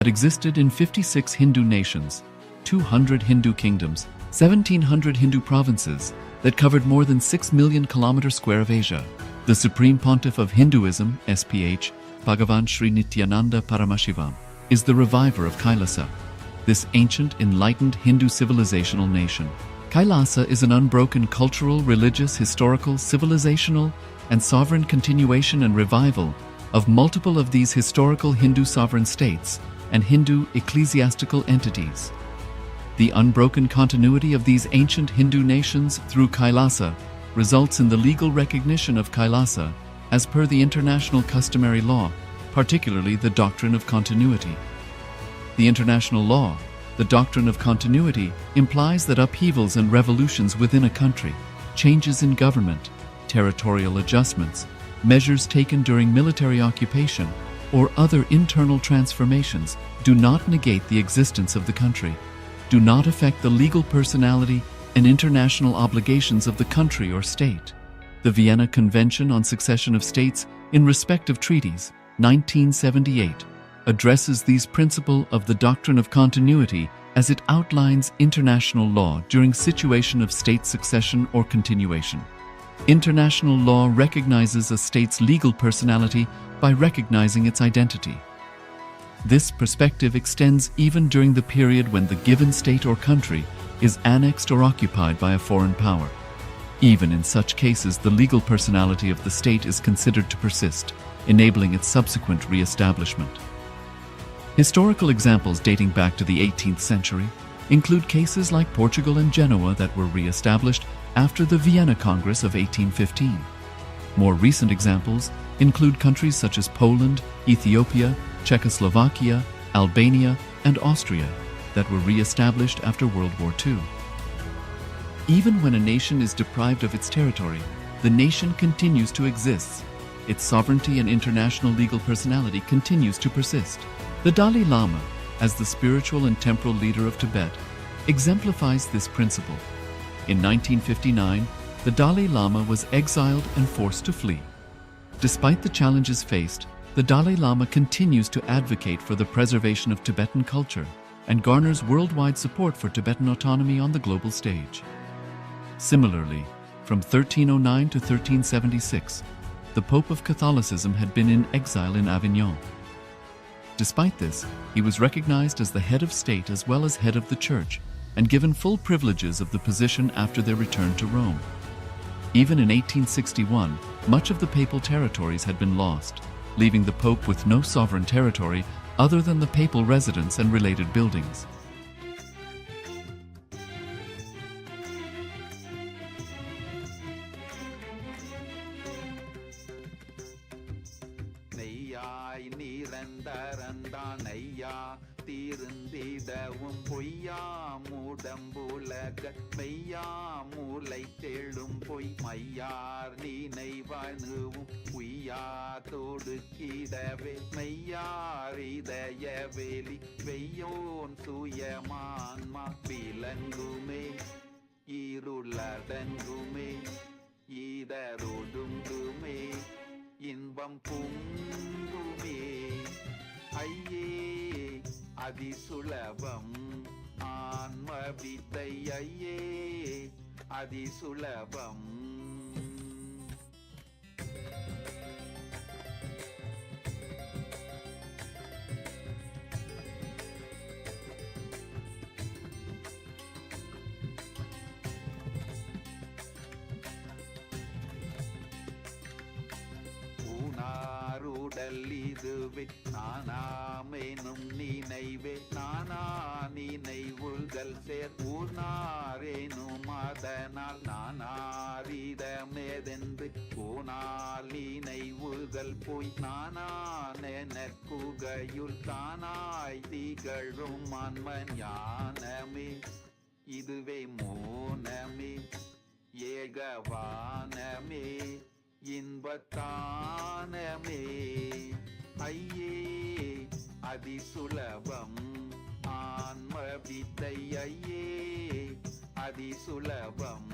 that existed in 56 Hindu nations, 200 Hindu kingdoms, 1,700 Hindu provinces that covered more than 6 million kilometers square of Asia. The Supreme Pontiff of Hinduism, SPH, Bhagavan Sri Nithyananda Paramashivam, is the reviver of Kailasa, this ancient, enlightened Hindu civilizational nation. Kailasa is an unbroken cultural, religious, historical, civilizational, and sovereign continuation and revival of multiple of these historical Hindu sovereign states and Hindu ecclesiastical entities. The unbroken continuity of these ancient Hindu nations through Kailasa results in the legal recognition of Kailasa as per the international customary law, particularly the doctrine of continuity. The international law, the doctrine of continuity, implies that upheavals and revolutions within a country, changes in government, territorial adjustments, measures taken during military occupation, or other internal transformations do not negate the existence of the country, do not affect the legal personality and international obligations of the country or state. The Vienna Convention on Succession of States in Respect of Treaties, 1978, addresses these principles of the doctrine of continuity as it outlines international law during situation of state succession or continuation. International law recognizes a state's legal personality by recognizing its identity. This perspective extends even during the period when the given state or country is annexed or occupied by a foreign power. Even in such cases, the legal personality of the state is considered to persist, enabling its subsequent re-establishment. Historical examples dating back to the 18th century include cases like Portugal and Genoa that were re-established after the Vienna Congress of 1815. More recent examples include countries such as Poland, Ethiopia, Czechoslovakia, Albania, and Austria that were re-established after World War II. Even when a nation is deprived of its territory, the nation continues to exist. Its sovereignty and international legal personality continues to persist. The Dalai Lama, as the spiritual and temporal leader of Tibet, exemplifies this principle. In 1959, the Dalai Lama was exiled and forced to flee. Despite the challenges faced, the Dalai Lama continues to advocate for the preservation of Tibetan culture and garners worldwide support for Tibetan autonomy on the global stage. Similarly, from 1309 to 1376, the Pope of Catholicism had been in exile in Avignon. Despite this, he was recognized as the head of state as well as head of the Church and given full privileges of the position after their return to Rome. Even in 1861, much of the papal territories had been lost, leaving the Pope with no sovereign territory other than the papal residence and related buildings. தீர்ந்திடவும் பொய்யா மூடம்புலக மெய்யா மூளை தேடும் பொய் மையார் நினைவணுவும் உய்யா தொடுக்கிடவே மெய்யார் இதய வெளி வெய்யோன் சுயமான்மா விலங்குமே இருளடங்குமே இதரொடுங்குமே இன்பம் பொங்குமே ஐயே அதிசுலபம் ஆன்ம வித்தை ஐயே அதிசுலபம். இதுவே நானாமெனும் நினைவே நானா நினைவுகள் சேர் ஊனாரேனும் அதனால் நானாரிடமேதென்று போனால் நினைவுகள் போய் நானா நெனக்குகையுள் தானாய் திகழும் ஆன்மன் ஞானமே இதுவே மோனமே ஏகவானமே இன்பத்தானமே ஐயே அதிசுலபம் ஆன்ம வித்தை ஐயே அதிசுலபம்.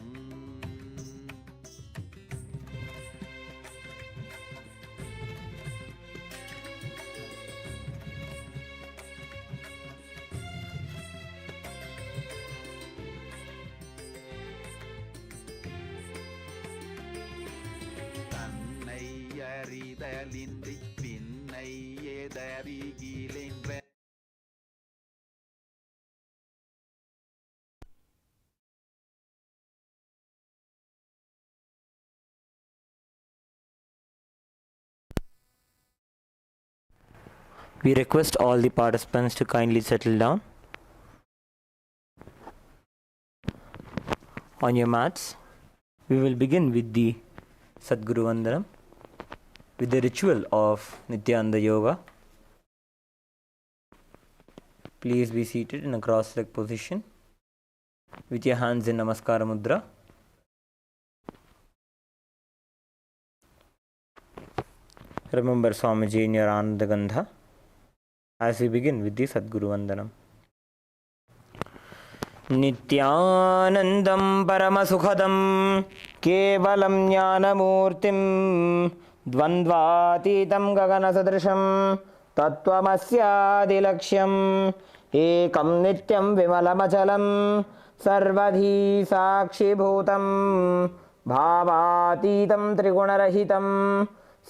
வீடருகிலென்ற We request all the participants to kindly settle down on your mats. We will begin with the Sadguru Vandanam with the ritual of Nithyananda Yoga. Please be seated in a cross-legged position with your hands in Namaskara Mudra. Remember Swamiji in your Ananda Gandha as we begin with the Sadguru Vandanam. नित्यानन्दं परमसुखदं केवलं ज्ञानमूर्तिं द्वन्द्वातीतं गगनसदृशं तत्त्वमस्यादिलक्ष्यम् एकं नित्यं विमलमचलं सर्वधी साक्षिभूतं भावातीतं त्रिगुणरहितं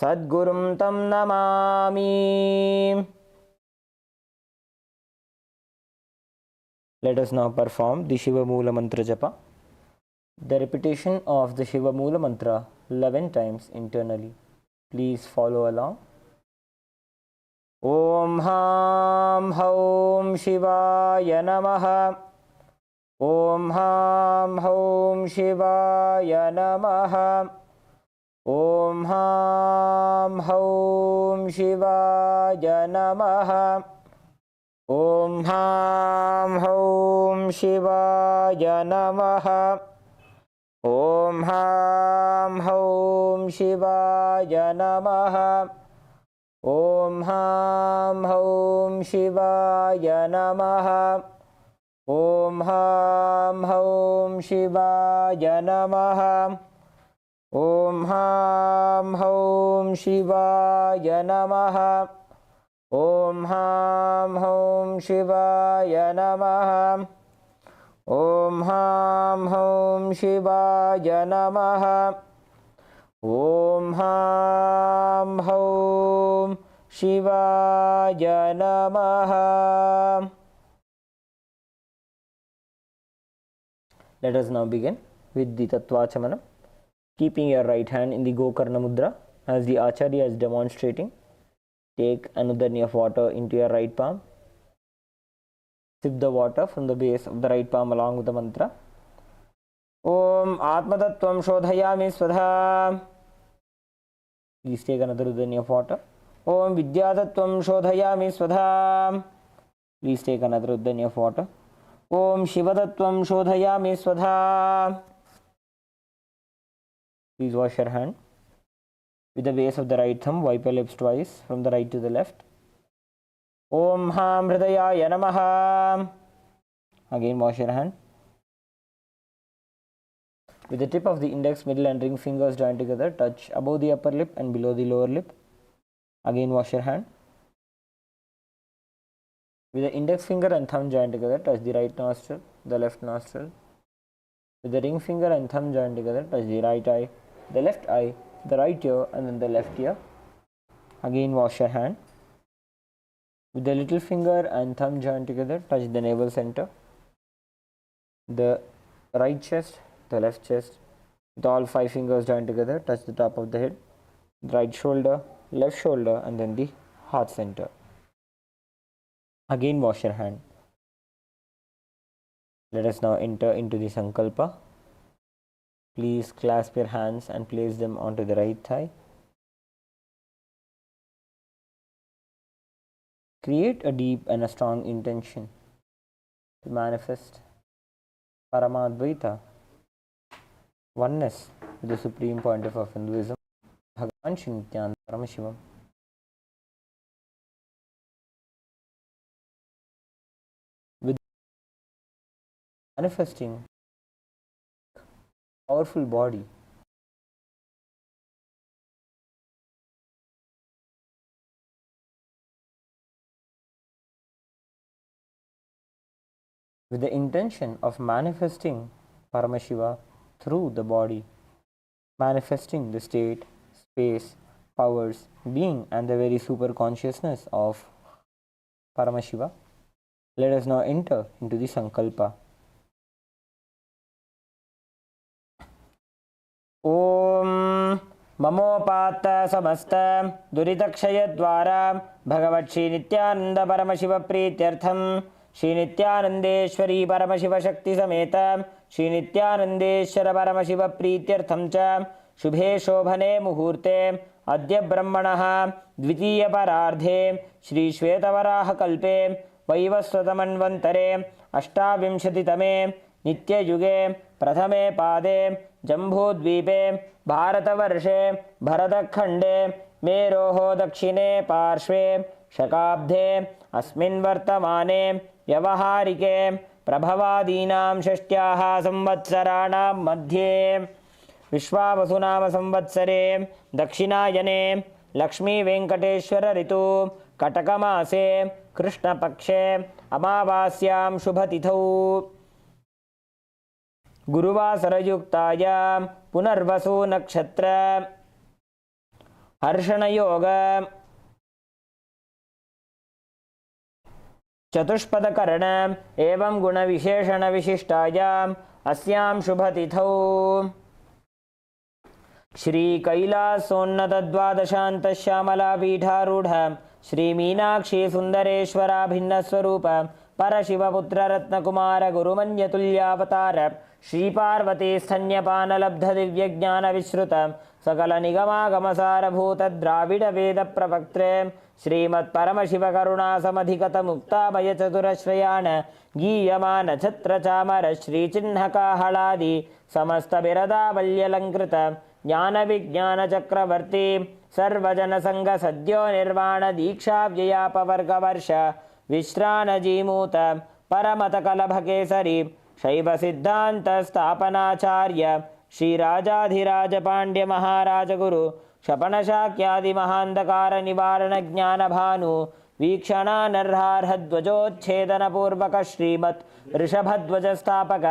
सद्गुरुं तं Namami. Let us now perform the Shiva Moola Mantra Japa. The repetition of the Shiva Moola Mantra 11 times internally. Please follow along. Om Ham Haum Shivaya Namaha. Om Ham Haum Shivaya Namaha. Om Ham Haum Shivaya Namaha. Om Ham Haum Shivaya Namaha. Om Ham Haum Shivaya Namaha. Om Ham Haum Shivaya Namaha. Om Ham Haum Shivaya Namaha. Om Ham Haum Shivaya Namaha. Om Ham Haum Shivaya Namaha. Om Ham Haum Shivaya Namaha. Om Ham Haum Shivaya Namaha. Let us now begin with the Tattvachamanam. Keeping your right hand in the Gokarna Mudra as the Acharya is demonstrating. Take another knee of water into your right palm. Sip the water from the base of the right palm along with the mantra. Om Atmatattvam Shodhayami Svadha. Please take another knee of water. Om Vidyatattvam Shodhayami Svadha. Please take another knee of water. Om Shivatattvam Shodhayami Svadha. Please wash your hand. With the base of the right thumb, wipe your lips twice from the right to the left. Om Ham Hridayaya Namaha. Again wash your hand. With the tip of the index, middle and ring fingers joined together, touch above the upper lip and below the lower lip. Again wash your hand. With the index finger and thumb joined together, touch the right nostril, the left nostril. With the ring finger and thumb joined together, touch the right eye, the left eye, the right ear and then the left ear. Again wash your hand. With the little finger and thumb joined together, touch the navel center, the right chest, the left chest. With all 5 fingers joined together, touch the top of the head, the right shoulder, left shoulder and then the heart center. Again wash your hand. Let us now enter into the Sankalpa. Please clasp your hands and place them onto the right thigh. Create a deep and a strong intention to manifest Paramadvaita, oneness with the supreme pontiff of Hinduism, Bhagavan Shri Nithyananda Paramashivam. With manifesting powerful body, with the intention of manifesting Paramashiva through the body, manifesting the state, space powers, being, and the very super consciousness of Paramashiva. Let us now enter into the Sankalpa. Om ममोपात्त समस्त दुरितक्षय द्वारा भगवत् श्री नित्यानंद परमशिव प्रीत्यर्थम श्री नित्यानंदेश्वरी परमशिव शक्ति समेत श्री नित्यानंदेश्वर परमशिव प्रीत्यर्थम च शुभे शोभने मुहूर्ते अद्य ब्रह्मणः द्वितीय परार्धे श्री श्वेतवराह कल्पे वैवस्वतमन्वन्तरे अष्टाविंशतितमे नित्ययुगे प्रथमे पादे जम्बूद्वीपे भारतवर्षे भरतखण्डे मेरोः दक्षिणे पार्श्वे शकाब्दे अस्मिन् वर्तमाने व्यवहारिके प्रभवादीनां षष्ट्याः संवत्सराणां मध्ये विश्वावसुनाम संवत्सरे दक्षिणायने लक्ष्मीवेङ्कटेश्वर ऋतु कटकमासे कृष्णपक्षे अमावास्यां शुभतिथौ गुरुवासरयुक्तायां पुनर्वसु नक्षत्र हर्षणयोग चतुष्पदकरण एवं गुणविशेषण विशिष्टायाम् अस्यां शुभतिथौ श्री कैलासोन्नत द्वादशांत श्यामला पीठारूढ़ श्री मीनाक्षी सुंदरेश्वरा भिन्न स्वरूप परशिवपुत्र रत्नकुमार गुरुमन्यतुल्यावतार श्री पार्वती स्तन्यपान लब्ध दिव्य ज्ञान विश्रुत सकल निगमागमसारभूत द्राविड वेद प्रवक्त्रे श्रीमत् परमशिव करुणा समधिगत मुक्तामय चतुरश्रयाण गीयमान छत्र चामर श्री चिन्ह काहलादि समस्त बिरदावल्यलंकृत ज्ञान विज्ञान चक्रवर्ती सर्वजन संग सद्यो निर्वाण दीक्षा व्ययापवर्ग वर्ष विश्रान जीमूत परमत कलभ केसरी शैव सिद्धांत स्थापनाचार्य श्री राजाधिराज पांड्य महाराज गुरु क्षपण शाक्यादि महांधकार निवारण ज्ञान भानु वीक्षणा नर्हार्ह ध्वजोच्छेदन पूर्वक श्रीमत् ऋषभध्वज स्थापक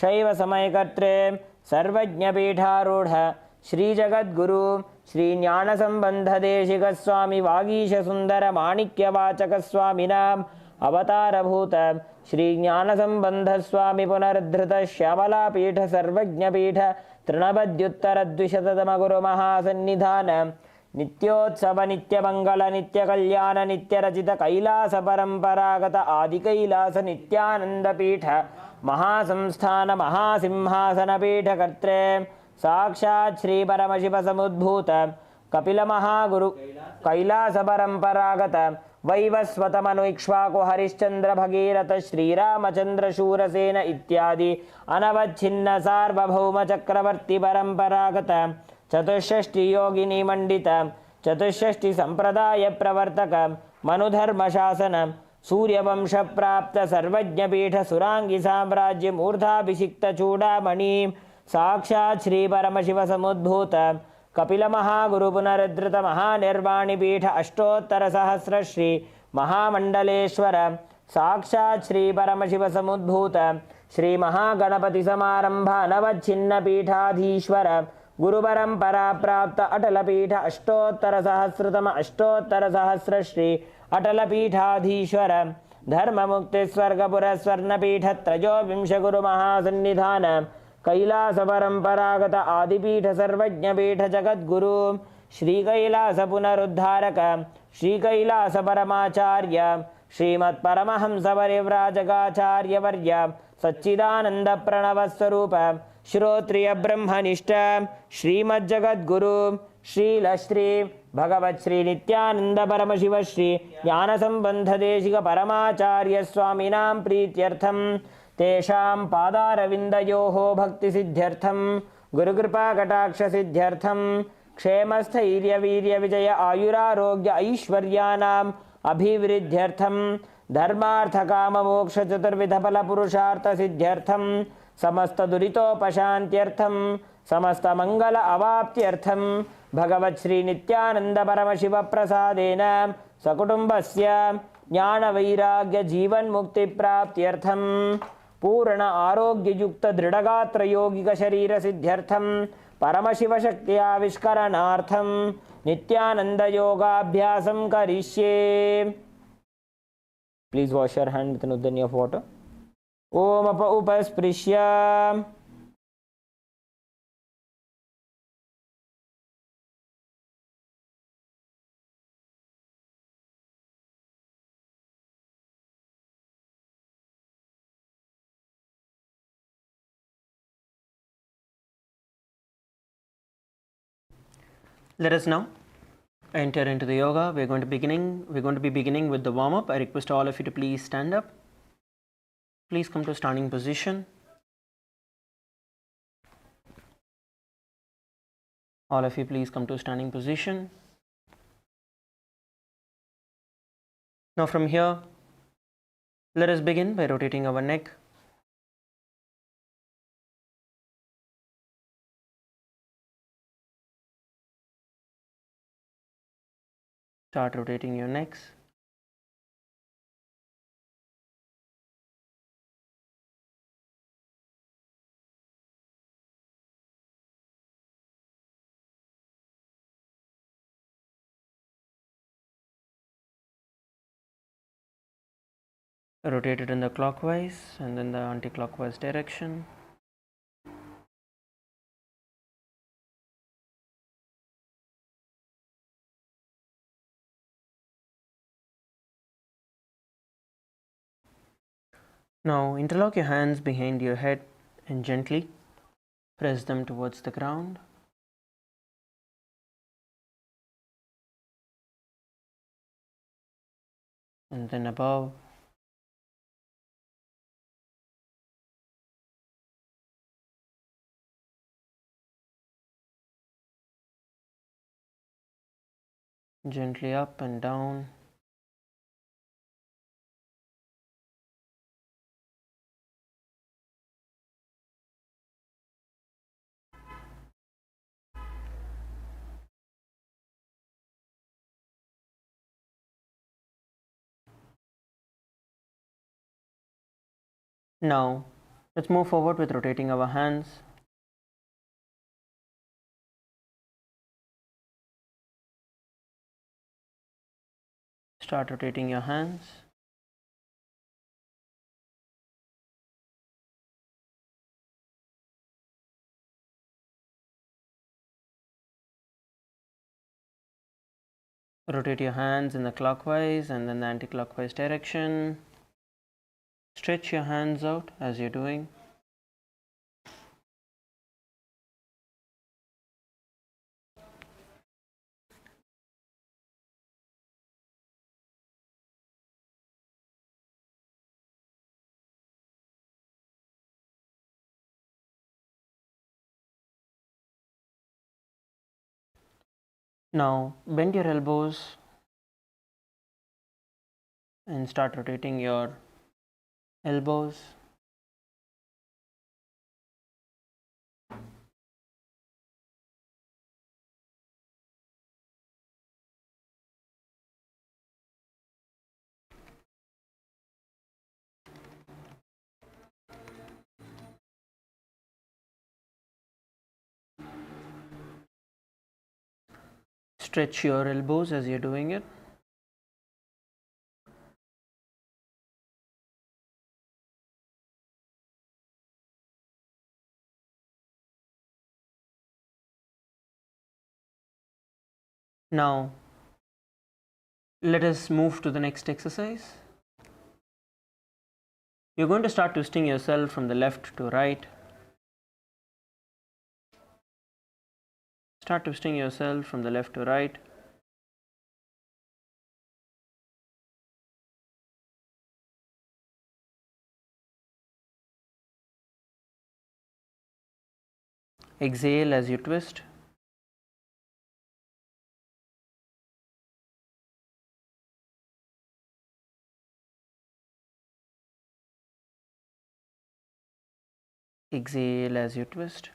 शैव समयकर्त्रे सर्वज्ञ पीठारूढ़ श्री जगद्गुरु श्री ज्ञान संबंध देशिक स्वामी वागीश सुंदर माणिक्य वाचक स्वामिनाम अवतारभूत श्री ज्ञान संबंध स्वामी पुनरुद्धृत श्यामला पीठ सर्वज्ञ पीठ तृणबद्युत्तर द्विशततम गुरु महासन्निधान नित्योत्सव नित्य मंगल नित्य कल्याण नित्य रचित कैलास परंपरागत आदि कैलास नित्यानंद पीठ महासंस्थान महासिंहासन पीठ कर्त्रे साक्षात् श्री परमशिव समुद्भूत कपिल महागुरु कैलास परंपरागत वैवस्वत मनु इक्ष्वाकु हरिश्चंद्र भगीरथ श्रीरामचंद्र शूरसेन इत्यादि अनवच्छिन्न सार्वभौम चक्रवर्ती परंपरागत चतुष्षष्टि योगिनी मंडित चतुष्षष्टि संप्रदाय प्रवर्तक मनुधर्म शासन सूर्यवंश प्राप्त सर्वज्ञ पीठ सुरांगी साम्राज्य मूर्धाभिषिक्त चूड़ामणि साक्षात् श्री परमशिव समुद्भूत कपिल महागुरु पुनरुद्धृत महानिर्वाणी पीठ अष्टोत्तर सहस्र श्री महामंडलेश्वर साक्षात् श्री परमशिव समुद्भूत श्री महागणपति समारंभ अनवच्छिन्न पीठाधीश्वर गुरु परंपरा प्राप्त अटल पीठ अष्टोत्तर सहस्रतम अष्टोत्तर सहस्र श्री अटल पीठाधीश्वर धर्म मुक्ति स्वर्गपुर स्वर्ण पीठ त्रयोविंश गुरु महासन्निधान कैलास परंपरागत आदिपीठ सर्वज्ञ पीठ जगद्गुरु श्री कैलास पुनरुद्धारक श्री कैलास परमाचार्य श्रीमत् परमहंस परिव्राजकाचार्य वर्य सच्चिदानंद प्रणव स्वरूप श्रोत्रिय ब्रह्मनिष्ठ श्रीमद् जगद्गुरु श्रील श्री भगवत् श्री नित्यानंद परमशिव श्री ज्ञान संबंध देशिक परमाचार्य स्वामिनां प्रीत्यर्थम तेषां पादारविन्दयोः भक्ति सिद्ध्यर्थम गुरुकृपा कटाक्ष सिद्ध्यर्थम क्षेमस्थैर्य वीर्य विजय आयुरारोग्य ऐश्वर्यानाम् अभिवृद्ध्यर्थम धर्मार्थ काम मोक्ष चतुर्विध फल पुरुषार्थ सिद्ध्यर्थम समस्त दुरितोपशान्त्यर्थम समस्त मंगल अवाप्त्यर्थम भगवत् श्री नित्यानंद परमशिव प्रसादेन सकुटुम्बस्य ज्ञान वैराग्य जीवन मुक्ति प्राप्त्यर्थम पूर्ण आरोग्य युक्त दृढ़गात्र यौगिक शरीर सिद्ध्यर्थम परमशिवशक्त्याविष्करणार्थं नित्यानन्दयोगाभ्यासं करिष्ये. Please wash your hand with an udani of water. Om apa upasprishya. Let us now enter into the yoga. We're going to be beginning with the warm up. I request all of you to please stand up. Please come to standing position. All of you please come to standing position. Now from here, let us begin by rotating our neck. Start rotating your necks. Rotate it in the clockwise and then the anti-clockwise direction. Now interlock your hands behind your head and gently press them towards the ground. And then above. Gently up and down. Now let's move forward with rotating our hands. Start rotating your hands. Rotate your hands in the clockwise and then the anti-clockwise direction. Stretch your hands out as you're doing. Now bend your elbows and start rotating your elbows. Stretch your elbows as you're doing it. Now let us move to the next exercise. You're going to start twisting yourself from the left to right. Start twisting yourself from the left to right. Exhale as you twist. Exhale as you twist.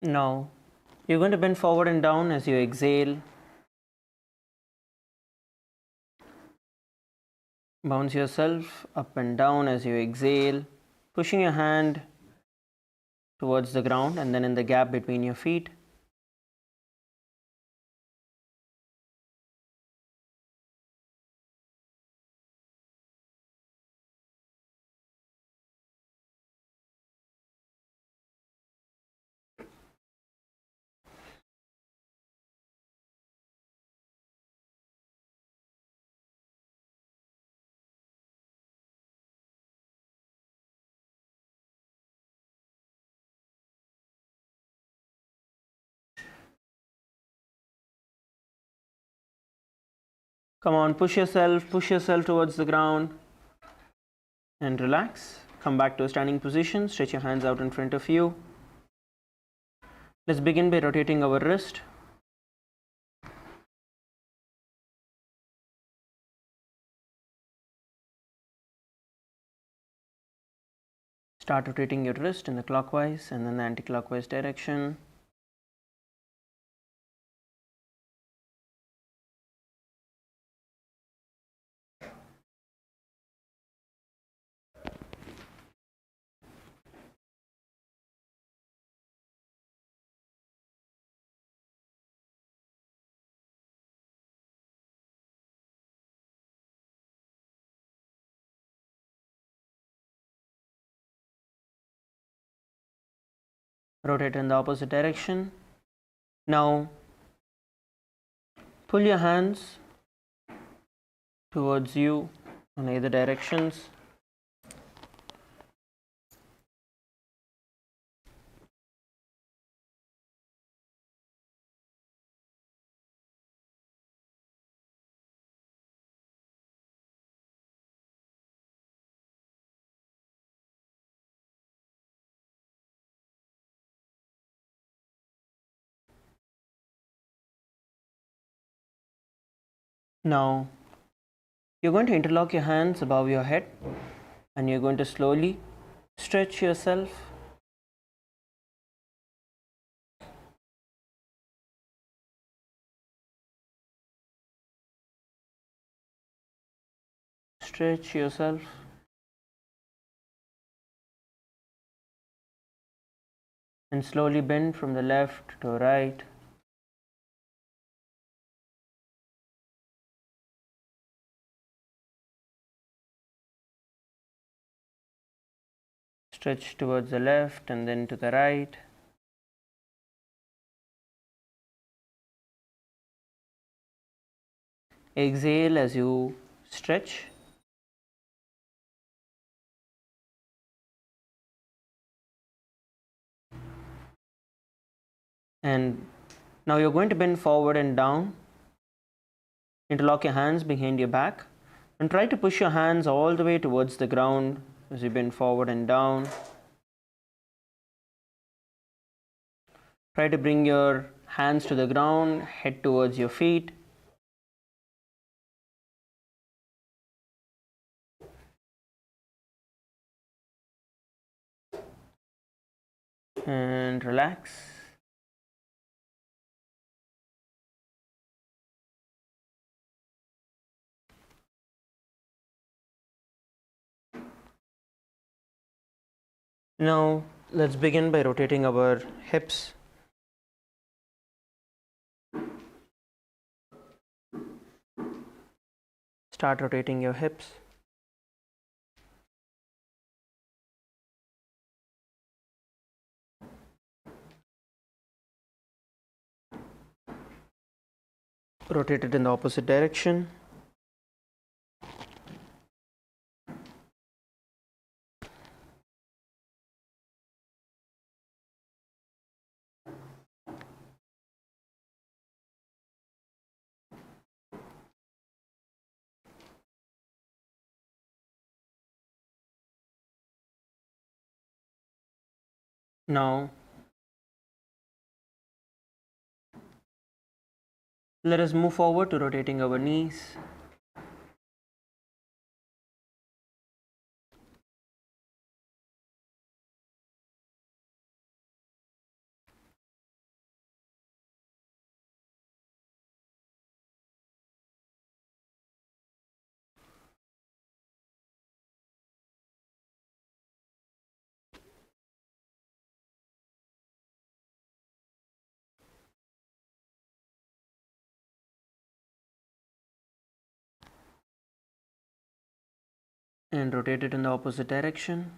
Now, you're going to bend forward and down as you exhale. Bounce yourself up and down as you exhale, pushing your hand towards the ground and then in the gap between your feet. Come on, push yourself towards the ground and relax. Come back to a standing position, stretch your hands out in front of you. Let's begin by rotating our wrist. Start rotating your wrist in the clockwise and then the anti-clockwise direction. Rotate in the opposite direction. Now, pull your hands towards you in either directions. Now, you're going to interlock your hands above your head and you're going to slowly stretch yourself. Stretch yourself. And slowly bend from the left to right. Stretch towards the left and then to the right. Exhale as you stretch. And now you're going to bend forward and down. Interlock your hands behind your back and try to push your hands all the way towards the ground as you bend forward and down. Try to bring your hands to the ground, head towards your feet. And relax. Now let's begin by rotating our hips. Start rotating your hips. Rotate it in the opposite direction. Now, let us move forward to rotating our knees. and rotate it in the opposite direction.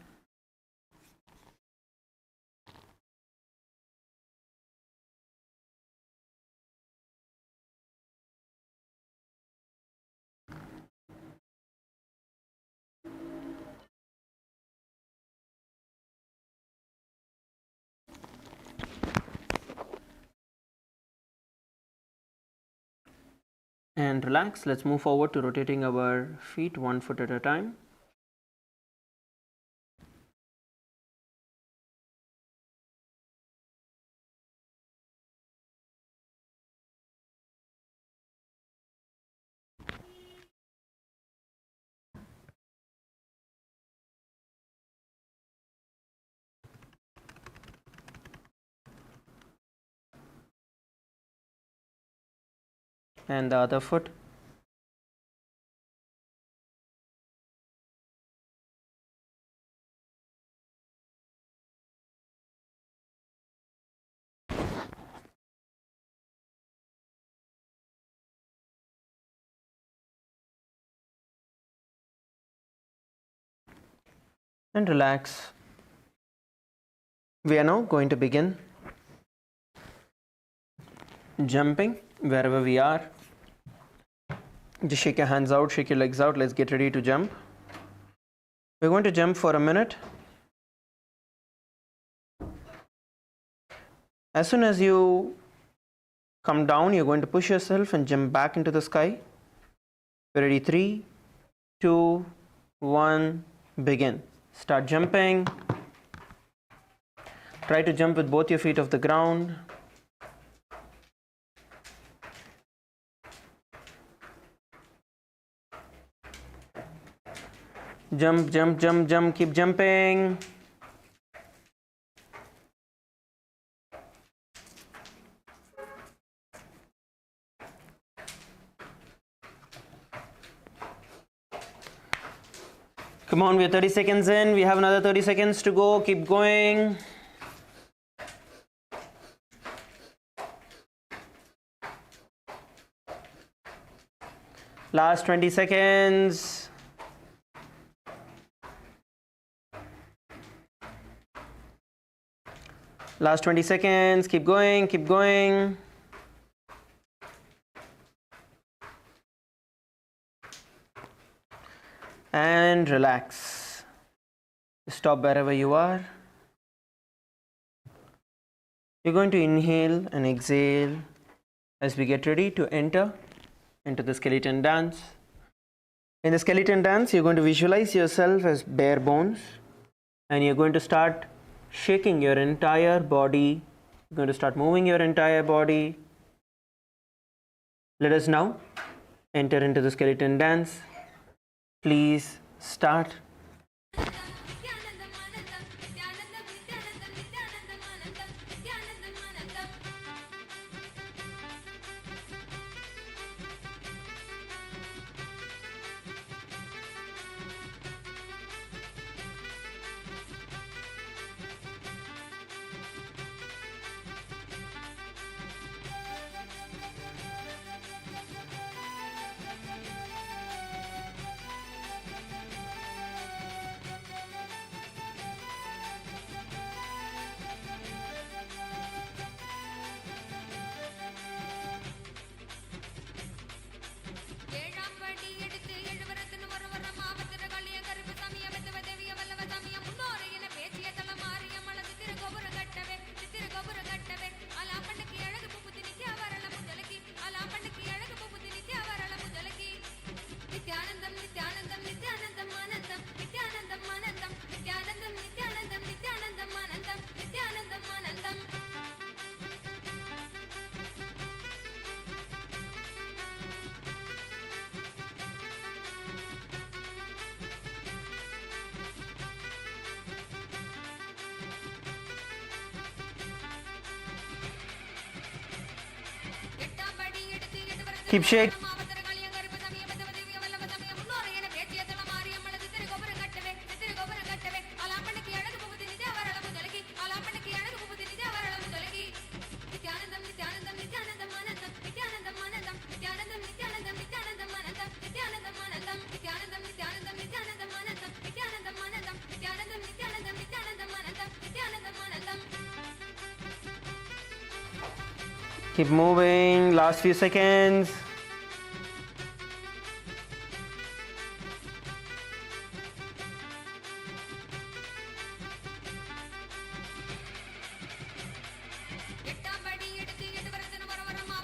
And relax. Let's move forward to rotating our feet 1 foot at a time. And the other foot. And relax. We are now going to begin jumping wherever we are. Just shake your hands out, shake your legs out. Let's get ready to jump. We're going to jump for a minute. As soon as you come down, you're going to push yourself and jump back into the sky. We're ready. 3, 2, 1, begin. Start jumping. Try to jump with both your feet off the ground. Jump, jump, jump, jump, keep jumping. Come on, we are 30 seconds in. We have another 30 seconds to go. Keep going. Last 20 seconds. Last 20 seconds. Keep going, keep going. And relax. Stop wherever you are. You're going to inhale and exhale as we get ready to enter into the skeleton dance. In the skeleton dance, you're going to visualize yourself as bare bones, and you're going to start shaking your entire body. You're going to start moving your entire body. Let us now enter into the skeleton dance. Please start. Keep shaking. Nithyananda Keep moving. Last few seconds.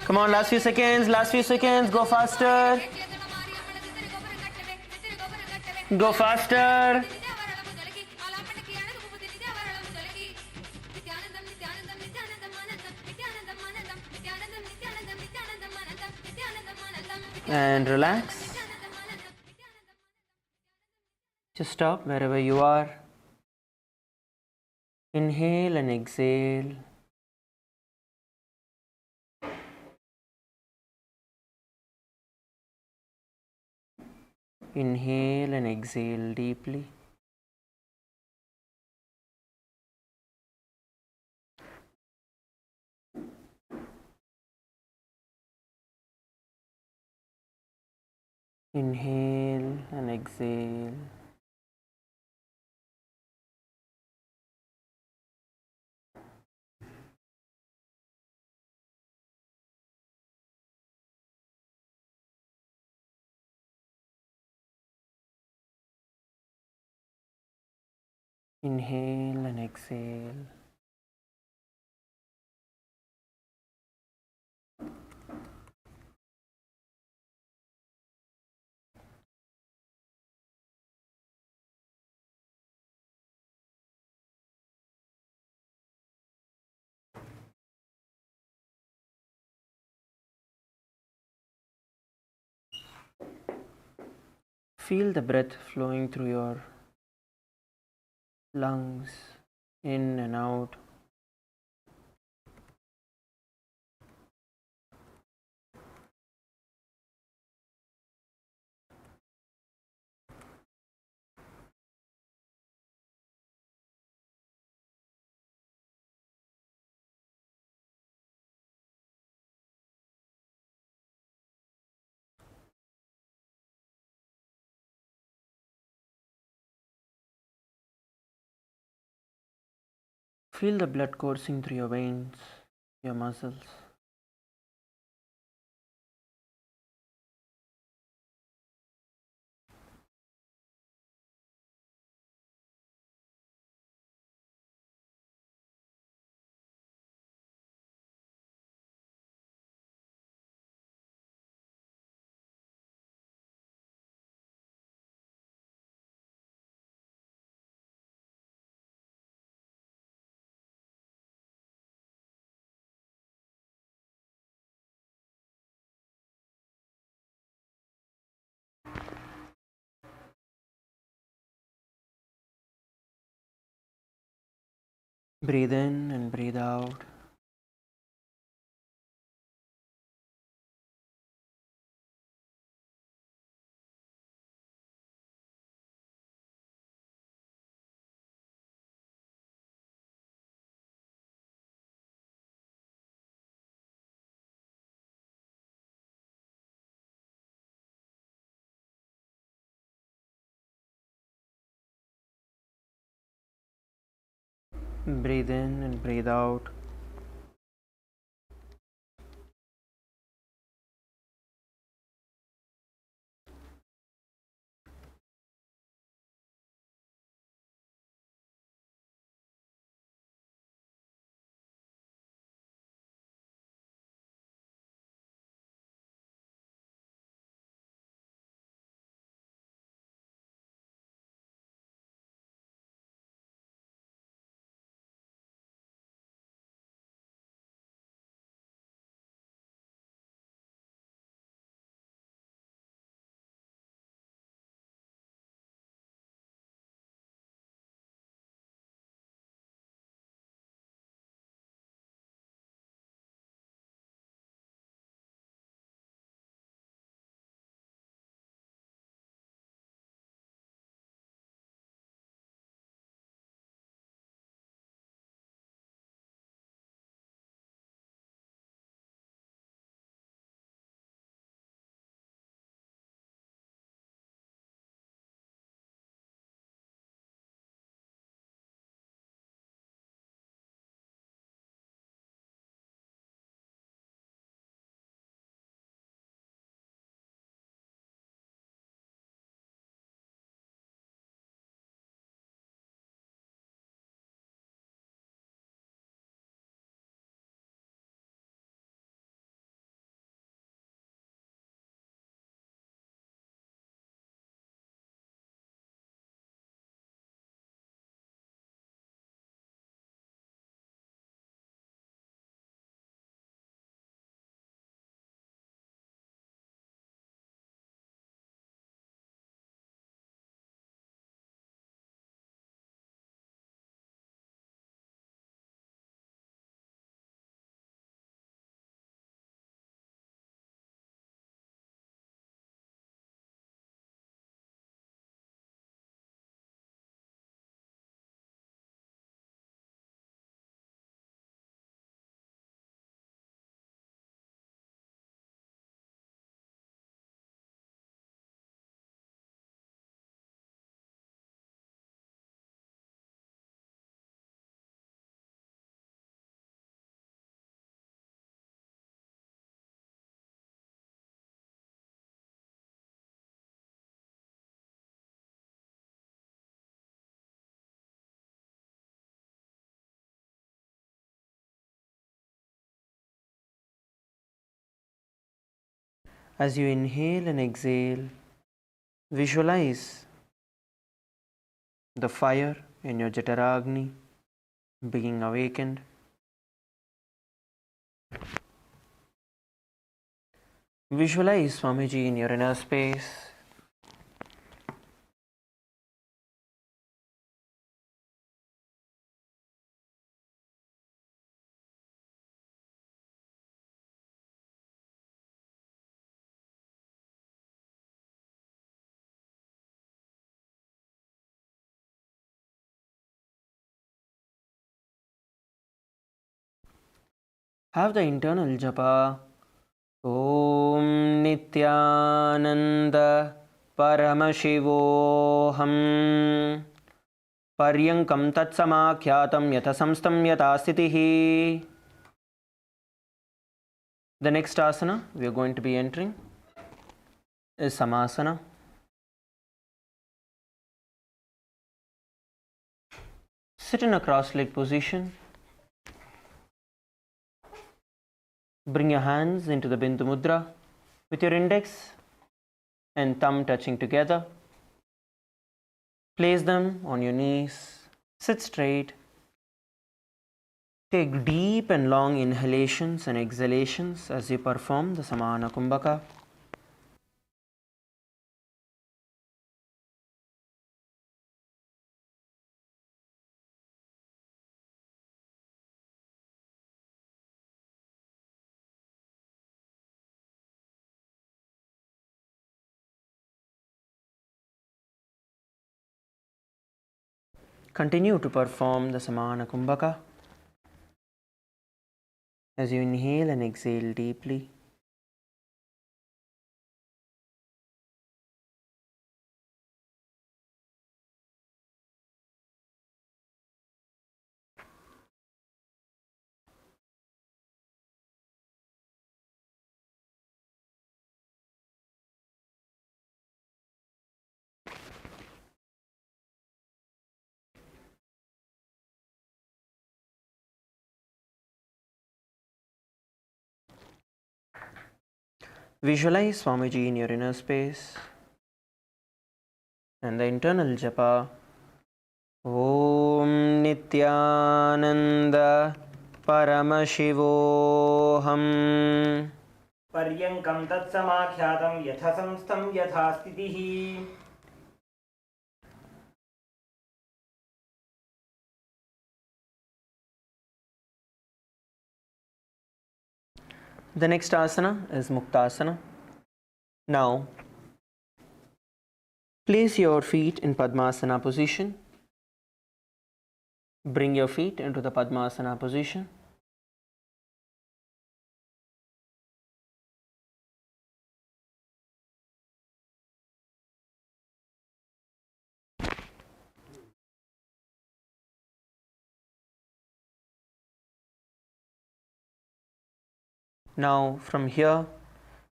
Come on, last few seconds. Last few seconds. Go faster. Go faster. And relax. Just stop wherever you are. Inhale and exhale. Inhale and exhale deeply. Inhale and exhale. Inhale and exhale. Feel the breath flowing through your lungs, in and out. Feel the blood coursing through your veins, your muscles. Breathe in and breathe out. Breathe in and breathe out. As you inhale and exhale, visualize the fire in your Jataragni being awakened. Visualize Swamiji in your inner space. Have the internal japa. Om Nithyananda Paramashivoham Paryankam Tatsamakhyatam Yatha Samstam Yatha Sthitihi. The next asana we are going to be entering is Samasana. Sit in a cross-legged position. Bring your hands into the Bindu Mudra with your index and thumb touching together. Place them on your knees. Sit straight. Take deep and long inhalations and exhalations as you perform the Samana Kumbhaka. Continue to perform the Samana Kumbhaka as you inhale and exhale deeply. Visualize Swamiji in your inner space and the internal japa. Om Nithyananda Paramashivoham Paryankam Tatsamakhyatam Yatha Samstam Yatha Sthitihi. The next asana is Muktasana. Now, place your feet in Padmasana position. Bring your feet into the Padmasana position. Now, from here,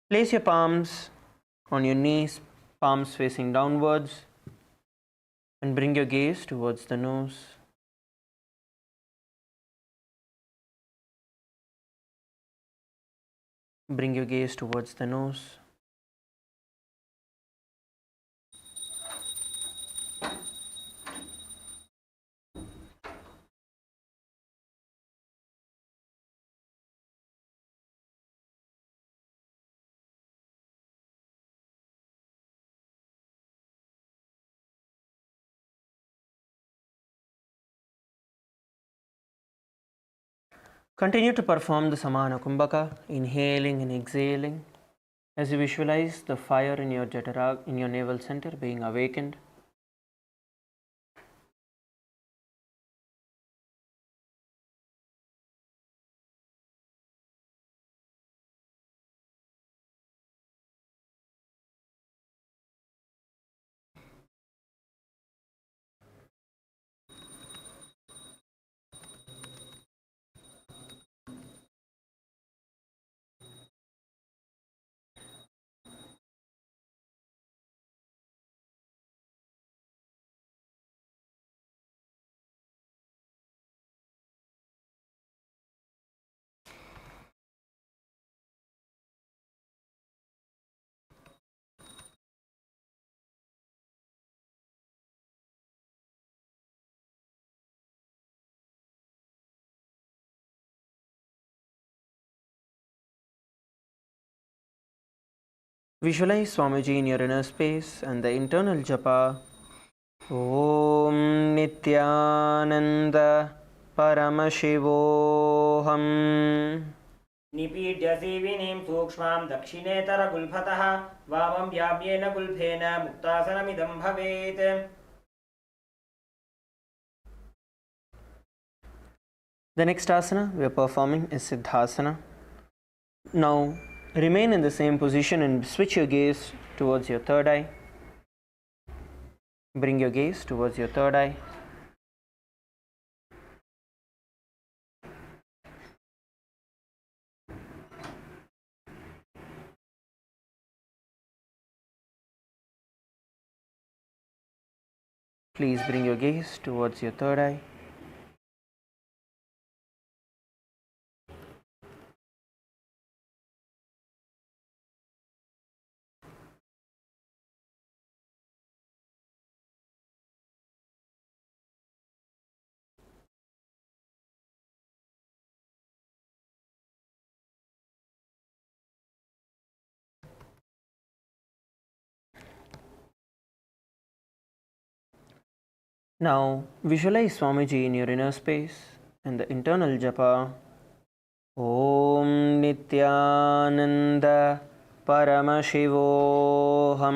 place your palms on your knees, palms facing downwards, and bring your gaze towards the nose. Bring your gaze towards the nose. Continue to perform the Samana Kumbhaka, inhaling and exhaling as you visualize the fire in your Jatarag, in your navel center being awakened. Visualize Swamiji in your inner space and the internal japa. Om Nithyananda Paramashivoham. निपीड्य सेविनीं सूक्ष्मां दक्षिणेतरगुल्फतः वामं व्याप्येन गुल्फेन मुक्तासनमिदं भवेत्. The next asana we are performing is Siddhasana. Now remain in the same position and switch your gaze towards your third eye. Bring your gaze towards your third eye. Please bring your gaze towards your third eye. Now visualize Swamiji in your inner space and the internal japa. Om Nithyananda Paramashivoham.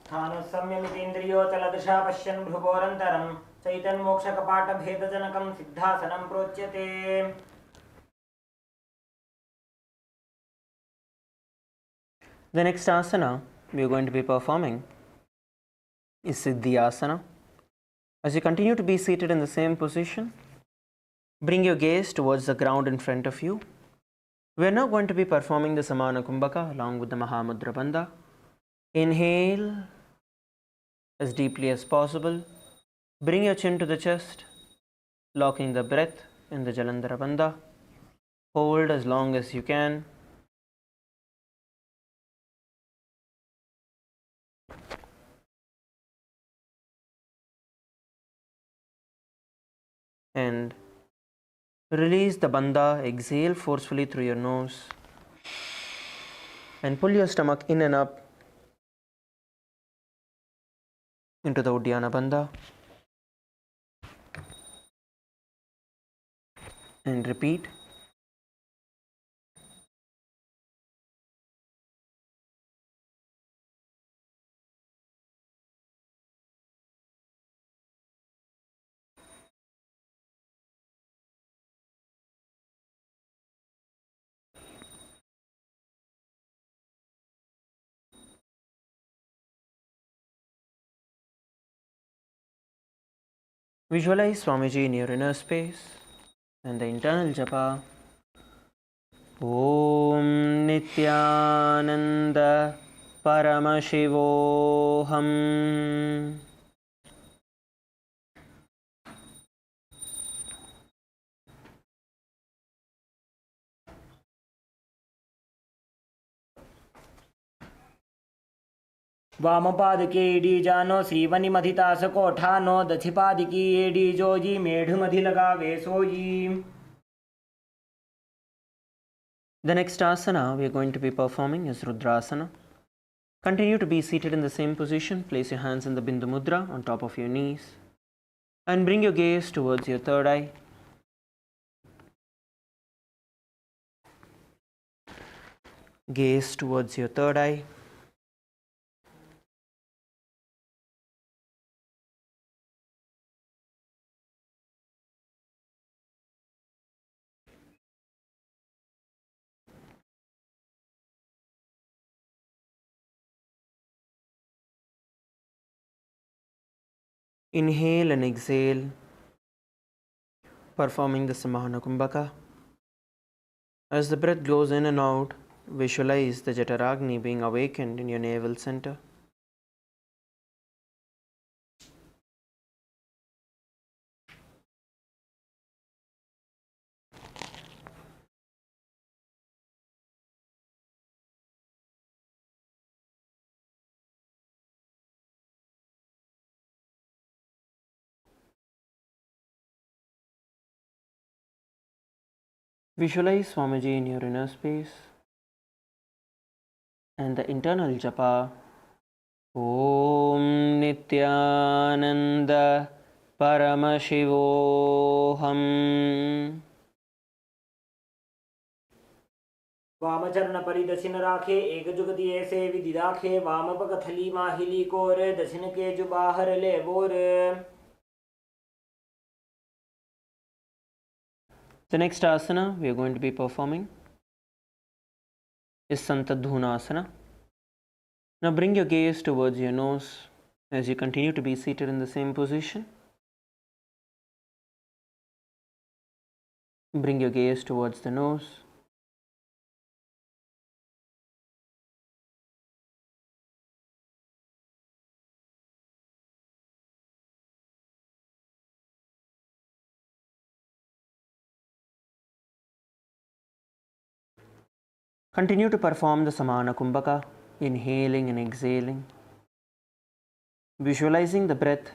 स्थानुसंयमितेन्द्रियोचलदृशा पश्यन् भ्रुवोरन्तरं चैतन्मोक्षकपाटभेदजनकं सिद्धासनं प्रोच्यते. The next asana we are going to be performing is Siddhyasana. As you continue to be seated in the same position, bring your gaze towards the ground in front of you. We are now going to be performing the Samana Kumbhaka along with the Mahamudra Bandha. Inhale as deeply as possible. Bring your chin to the chest, locking the breath in the Jalandhara Bandha. Hold as long as you can. And release the bandha. Exhale forcefully through your nose and pull your stomach in and up into the Uddiyana Bandha. And repeat. Visualize Swamiji in your inner space and the internal japa. Om Nithyananda Paramashivoham. वामपादके एडी जानो श्रीवनिमधितासकोठानो दधिपादिकी AD Joji मेढुमधि लगावे sooji. The next asana we are going to be performing is Rudrasana. Continue to be seated in the same position. Place your hands in the Bindu Mudra on top of your knees and bring your gaze towards your third eye. Gaze towards your third eye. Inhale and exhale, performing the Samahana Kumbhaka. As the breath goes in and out, visualize the Jataragni being awakened in your navel center. Visualize Swamiji in your inner space and the internal japa. Om Nithyananda Paramashivoham. वामचरण परि दक्षिण राखे एक जुगति ऐसे विधि राखे वाम पग थली माहिली core दक्षिण के जो बाहर ले bore. The next asana we are going to be performing is Santadhunasana. Now bring your gaze towards your nose as you continue to be seated in the same position. Bring your gaze towards the nose. Continue to perform the Samana Kumbhaka, inhaling and exhaling, visualizing the breath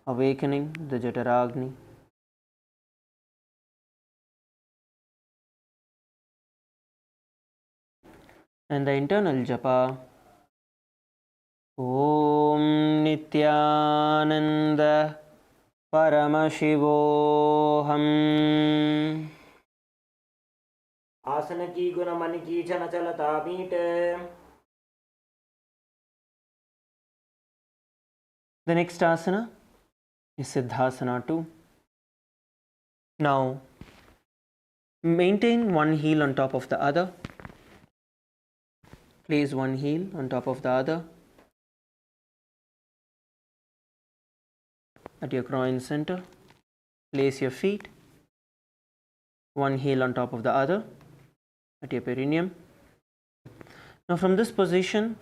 awakening the Jataragni. And the internal japa. Om Nithyananda Paramashivoham. आसन की गुण मन की छन चलता पीठ. The next asana is Siddhasana 2. Now, maintain one heel on top of the other. Place one heel on top of the other at your groin center. Place your feet, one heel on top of the other at your perineum. Now from this position,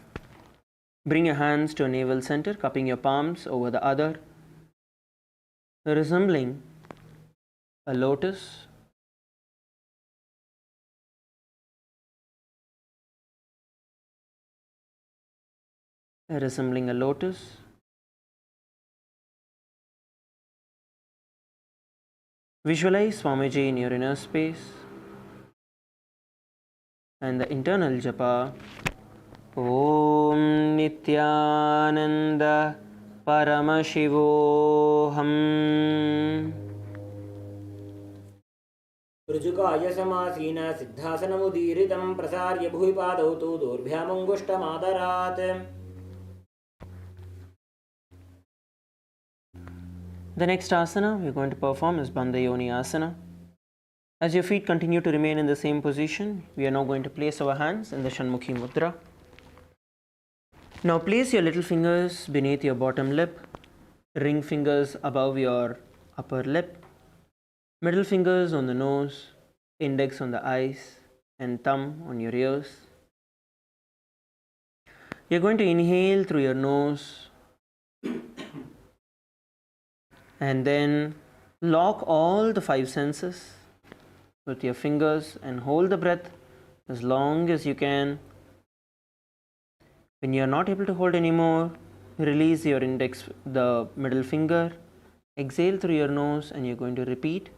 bring your hands to your navel center, cupping your palms over the other, resembling a lotus. Resembling a lotus. Visualize Swamiji in your inner space and the internal japa. Om Nithyananda Paramashivoham. ऋजुकाय समासीन सिद्धासनमुदीरितं प्रसार्य भुवि पादौ तु दोर्भ्यामङ्गुष्ठमादरात्. The next asana we are going to perform is Bandhayoni Asana. As your feet continue to remain in the same position, we are now going to place our hands in the Shanmukhi Mudra. Now place your little fingers beneath your bottom lip, ring fingers above your upper lip, middle fingers on the nose, index on the eyes, and thumb on your ears. You are going to inhale through your nose and then lock all the five senses with your fingers and hold the breath as long as you can. When you are not able to hold anymore, release your index, the middle finger, exhale through your nose, and you're going to repeat.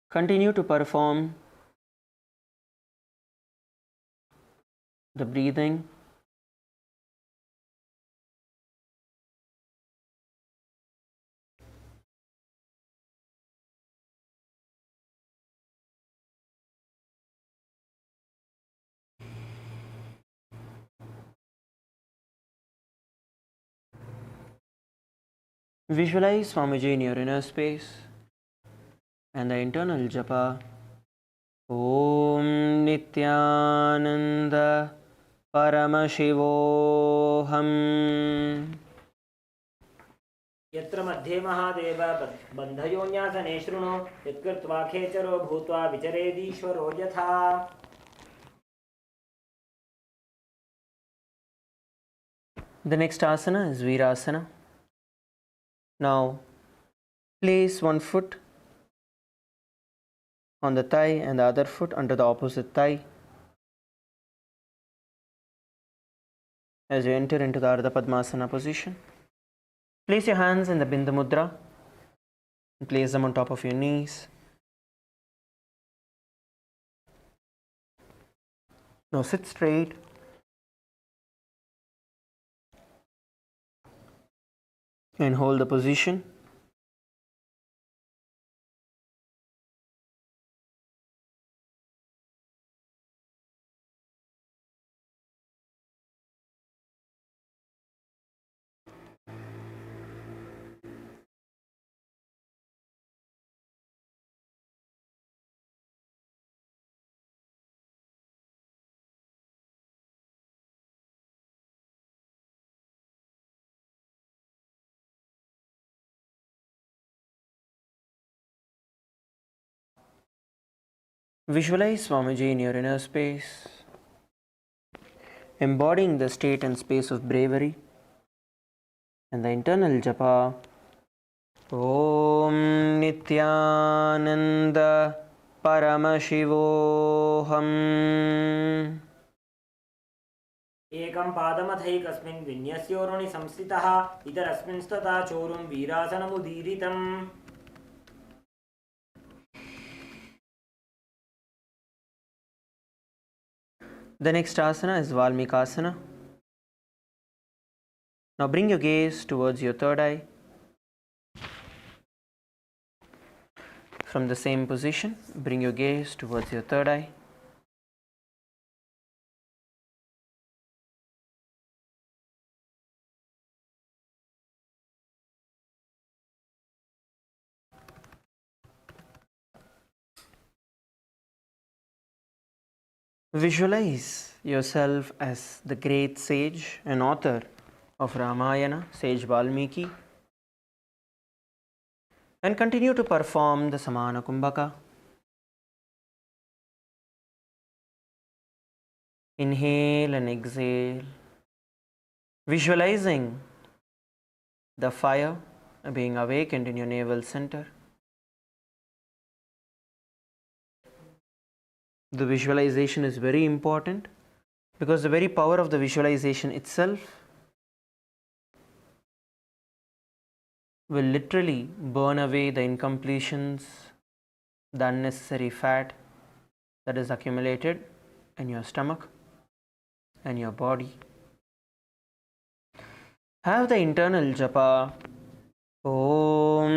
Continue to perform the breathing. Visualize Swamiji in your inner space and the internal japa. Om Nithyananda Paramashivoham. यत्र मध्ये महादेव बन्धयोन्यासने शृणु यत्कृत्वा खेचरो भूत्वा विचरेदीश्वरो यथा. The next asana is Virasana. Now place one foot on the thigh and the other foot under the opposite thigh. As you enter into the Ardha Padmasana position, place your hands in the Bindu Mudra and place them on top of your knees. Now sit straight. And hold the position. Visualize Swamiji in your inner space, embodying the state and space of bravery and the internal japa. Om Nithyananda Paramashivoham. एकं पादमथैकस्मिन् विन्यस्योरुणि संस्थितः इतरस्मिंस्तथा चोरुं वीरासनमुदीरितम्. The next asana is Valmikasana. Now bring your gaze towards your third eye. From the same position, bring your gaze towards your third eye. Visualize yourself as the great sage and author of Ramayana, Sage Valmiki, and continue to perform the Samana Kumbhaka. Inhale and exhale, visualizing the fire being awakened in your navel center. The visualization is very important because the very power of the visualization itself will literally burn away the incompletions, the unnecessary fat that is accumulated in your stomach and your body. Have the internal japa. Om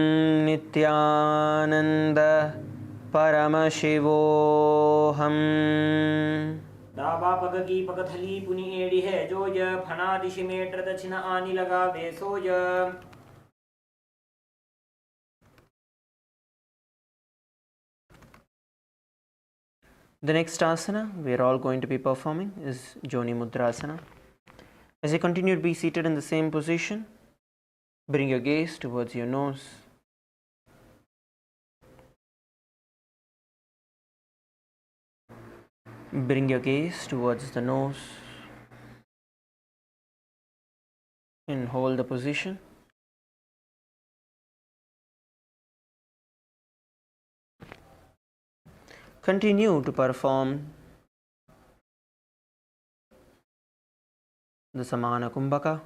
Nithyananda Paramashivoham. दाबा पग की पगथली पुनि एड़ी है जोज फना दिशि मेट्र दक्षिण आनी लगा वेसोज. The next asana we are all going to be performing is Joni Mudrasana. As you continue to be seated in the same position, bring your gaze towards your nose. Bring your gaze towards the nose and hold the position. Continue to perform the Samana Kumbhaka.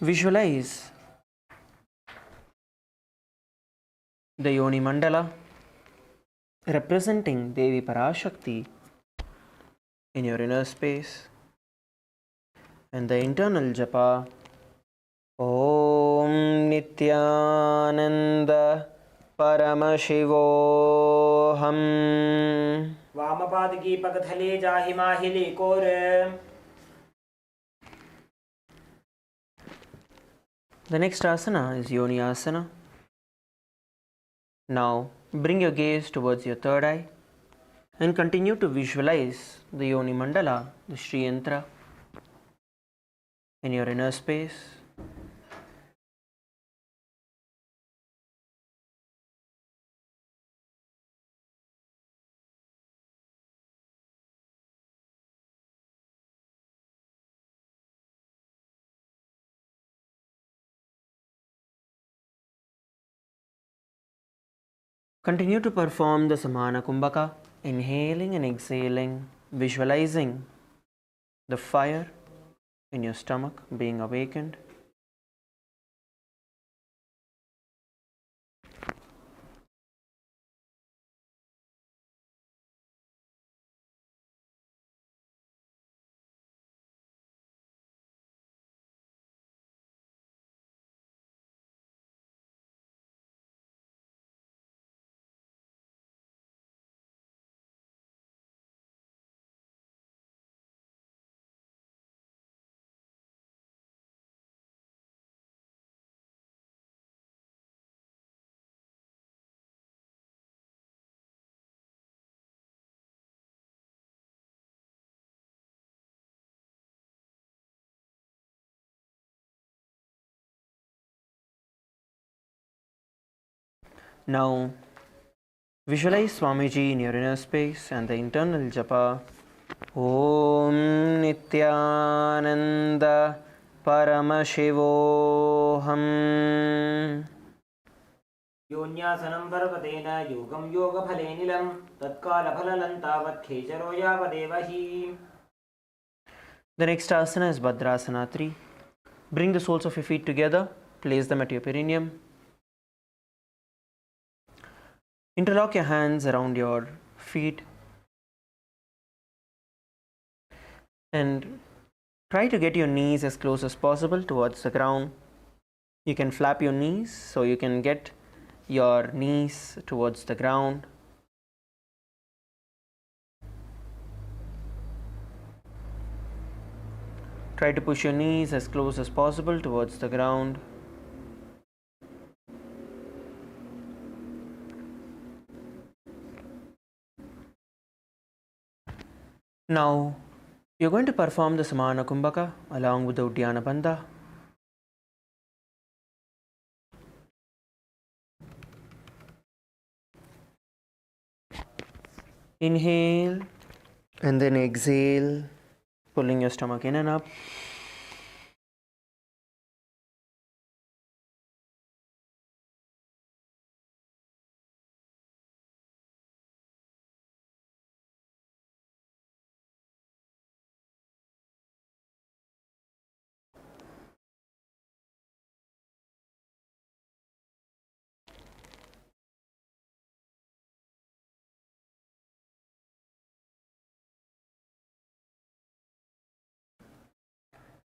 Visualize the Yoni Mandala representing Devi Parashakti in your inner space, and the internal japa. Om Nithyananda Paramashivoham. वामपाद की पगथले जाहि माहिले core. The next asana is Yoni Asana. Now bring your gaze towards your third eye And continue to visualize the Yoni Mandala, the Sri Yantra, in your inner space. Continue to perform the Samana Kumbhaka, inhaling and exhaling, visualizing the fire in your stomach being awakened. Now visualize Swamiji in your inner space and the internal japa. Om Nithyananda Paramashivoham. योन्यासनं पर्वतेन योगं योगफलेनिलं तत्कालफललं तावत् खेचरो यावदेव हि. The next asana is Bhadrasana 3. Bring the soles of your feet together, place them at your perineum. Interlock your hands around your feet and try to get your knees as close as possible towards the ground. You can flap your knees so you can get your knees towards the ground. Try to push your knees as close as possible towards the ground. Now you're going to perform the Samana Kumbhaka along with the Uddiyana Bandha. Inhale and then exhale, pulling your stomach in and up.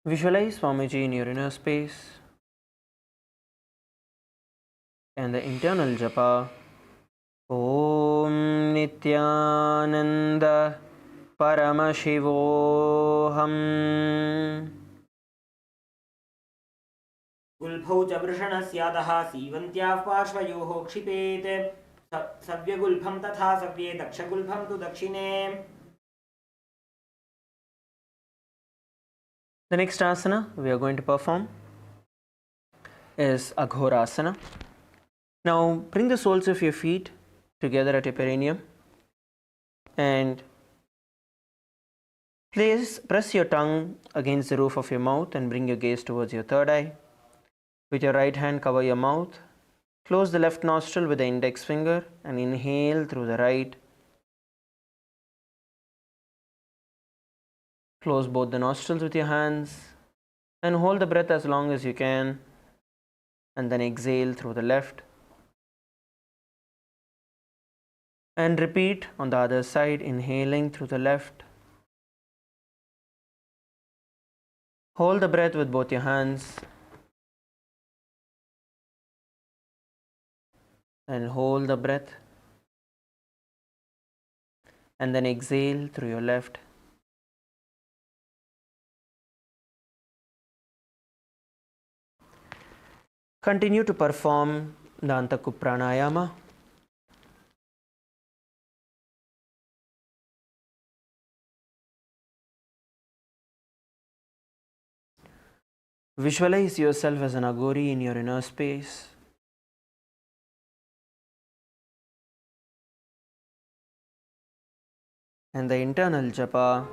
Visualize Swamiji in your inner space and the internal japa. Om Nithyananda Paramashivoham. गुल्फौ च वृषणस्यादः सीवन्त्याः पार्श्वयोः क्षिपेत् सव्यगुल्फं तथा सव्ये दक्षगुल्फं तु दक्षिणे. The next asana we are going to perform is Aghorasana. Now bring the soles of your feet together at your perineum and press your tongue against the roof of your mouth and bring your gaze towards your third eye. With your right hand, cover your mouth. Close the left nostril with the index finger and inhale through the right. Close both the nostrils with your hands and hold the breath as long as you can, and then exhale through the left. And repeat on the other side, inhaling through the left. Hold the breath with both your hands and hold the breath, and then exhale through your left. Continue to perform the Antaku Pranayama. Visualize yourself as an Aghori in your inner space. And the internal japa.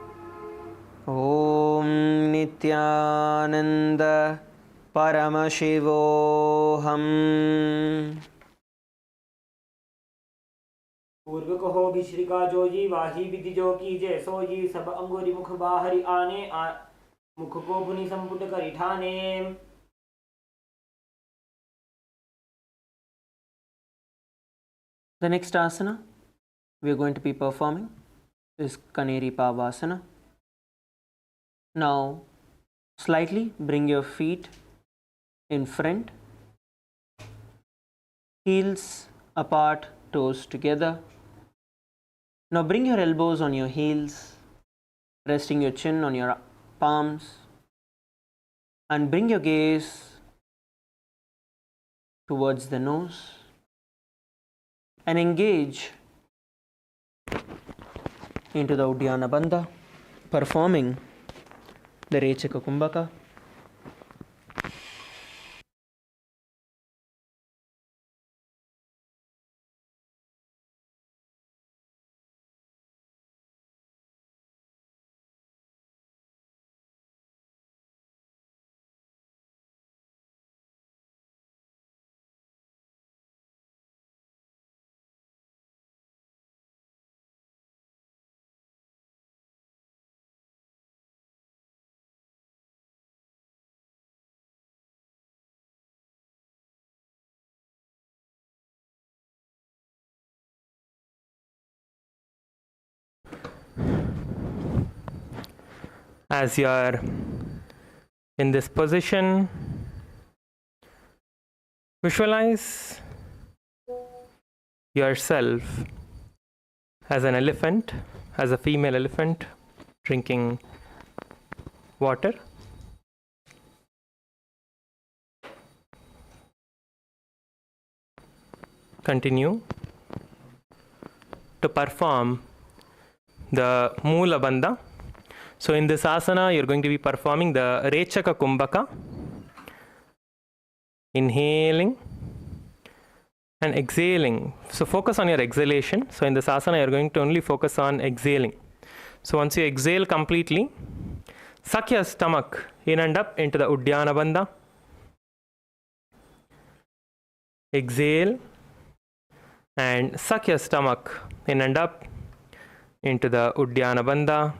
Om Nithyananda Paramashivoham. पूर्व कहो विश्रिका जो जी वाही विधि जो की जय सो जी सब अंगोरी मुख बाहरी आने मुख को भुनि संपुट करि ठाने. The next asana we are going to be performing is Kaneri Pavasana. Now slightly bring your feet in front, heels apart, toes together. Now bring your elbows on your heels, resting your chin on your palms, and bring your gaze towards the nose and engage into the Uddiyana Bandha, performing the Rechaka Kumbhaka. As you are in this position, visualize yourself as an elephant, as a female elephant drinking water. Continue to perform the Moola Bandha. So in this asana, you're going to be performing the Rechaka Kumbhaka. Inhaling and exhaling. So focus on your exhalation. So in this asana, you're going to only focus on exhaling. So once you exhale completely, suck your stomach in and up into the Uddiyana Bandha. Exhale and suck your stomach in and up into the Uddiyana Bandha.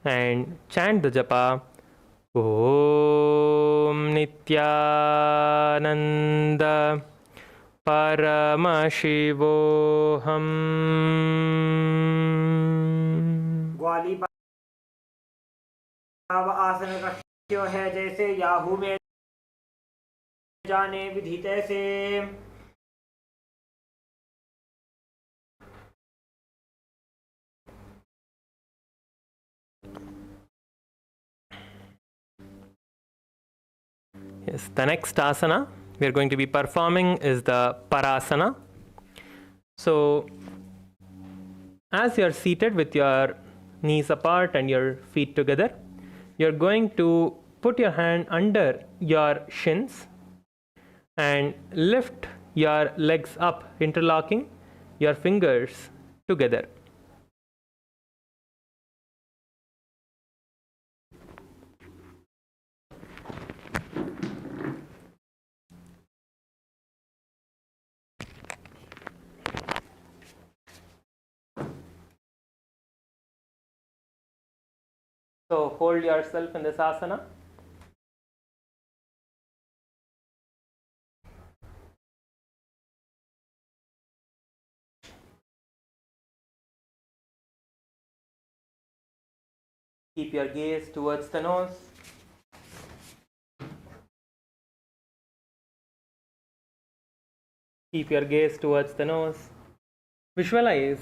And chant the japa Om Nithyananda Paramashivoham. ग्वाली भाव आसन रख्यो है जैसे Yahoo में जाने विधि तैसे. Yes, the next asana we are going to be performing is the Parasana. So, as you are seated with your knees apart and your feet together, you are going to put your hand under your shins and lift your legs up, interlocking your fingers together. So hold yourself in this asana. Keep your gaze towards the nose. Keep your gaze towards the nose. Visualize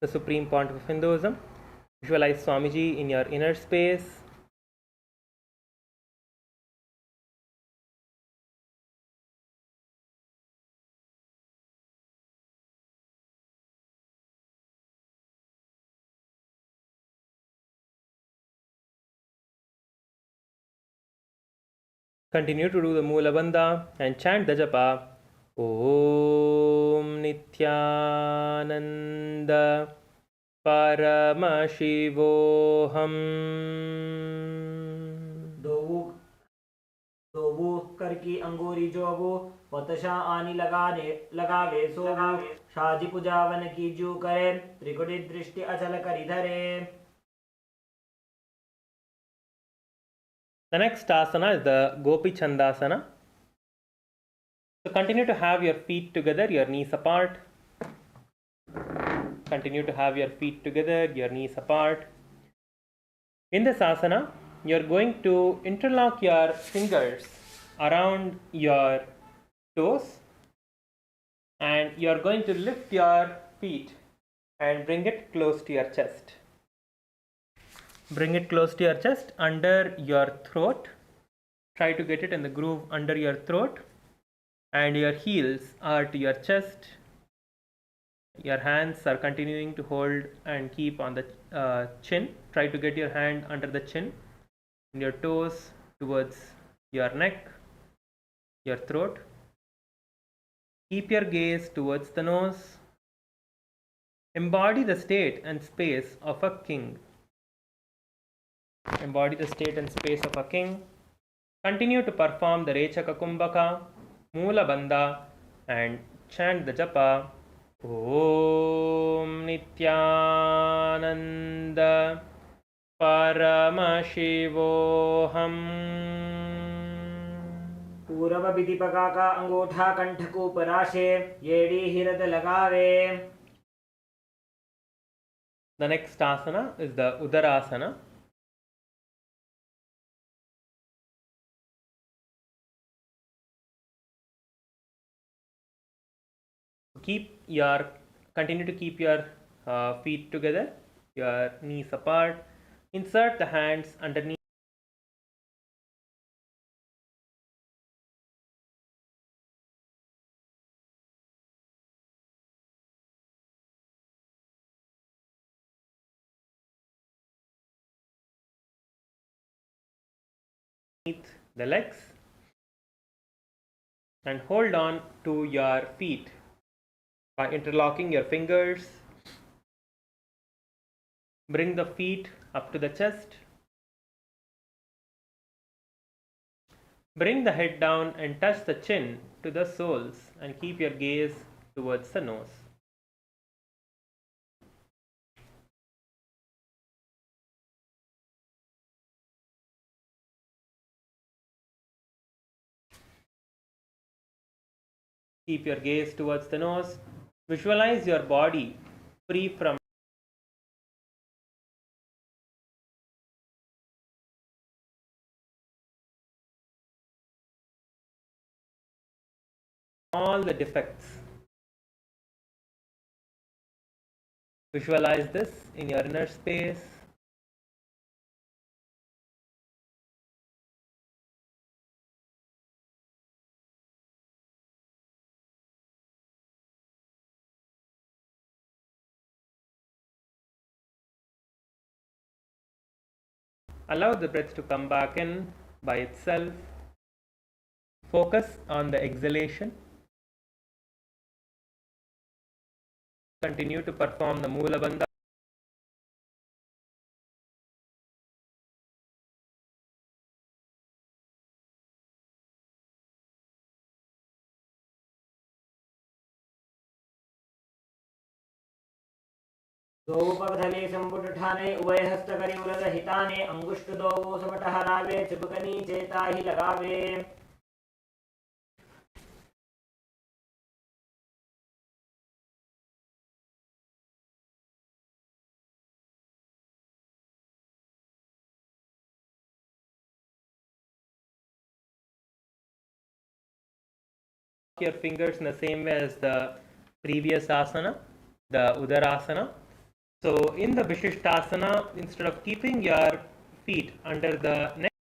the Supreme Pontiff of Hinduism. Visualize Swamiji in your inner space. Continue to do the Moola Bandha and chant the japa. Om Nithyananda Paramashivoham. दोवो कर की अंगूरी जोगो पतशा आनी लगावे Sogou Shaji पुजावन की जू करे त्रिकुटी दृष्टि अचल करी धरे. The next asana is the Gopi Chandasana. So continue to have your feet together, your knees apart. Continue to have your feet together, your knees apart. In this asana, you're going to interlock your fingers around your toes and you're going to lift your feet and bring it close to your chest. Bring it close to your chest under your throat. Try to get it in the groove under your throat, and your heels are to your chest. Your hands are continuing to hold and keep on the chin. Try to get your hand under the chin and your toes towards your neck, your throat. Keep your gaze towards the nose. Embody the state and space of a king. Embody the state and space of a king. Continue to perform the Rechaka Kumbhaka, Moola Bandha and chant the japa. Om Nithyananda Paramashivoham. पूर्व विधिपका का अंगूठा कंठ को पराशे येड़ी हिरद लगावे. The next asana is the Udarasana. Continue to keep your feet together, your knees apart. Insert the hands underneath the legs and hold on to your feet by interlocking your fingers. Bring the feet up to the chest. Bring the head down and touch the chin to the soles and keep your gaze towards the nose. Keep your gaze towards the nose. Visualize your body free from all the defects. Visualize this in your inner space. Allow the breath to come back in by itself. Focus on the exhalation. Continue to perform the Moola Bandha. दोपगधले संपुट ठाने उभय हस्त करी उलग हिताने अंगुष्ठ दोवो समट हरावे चिपकनी चेता ही लगावे. Your fingers in the same way as the previous asana, the Udarasana. So in the Vishishtasana, instead of keeping your feet under the neck,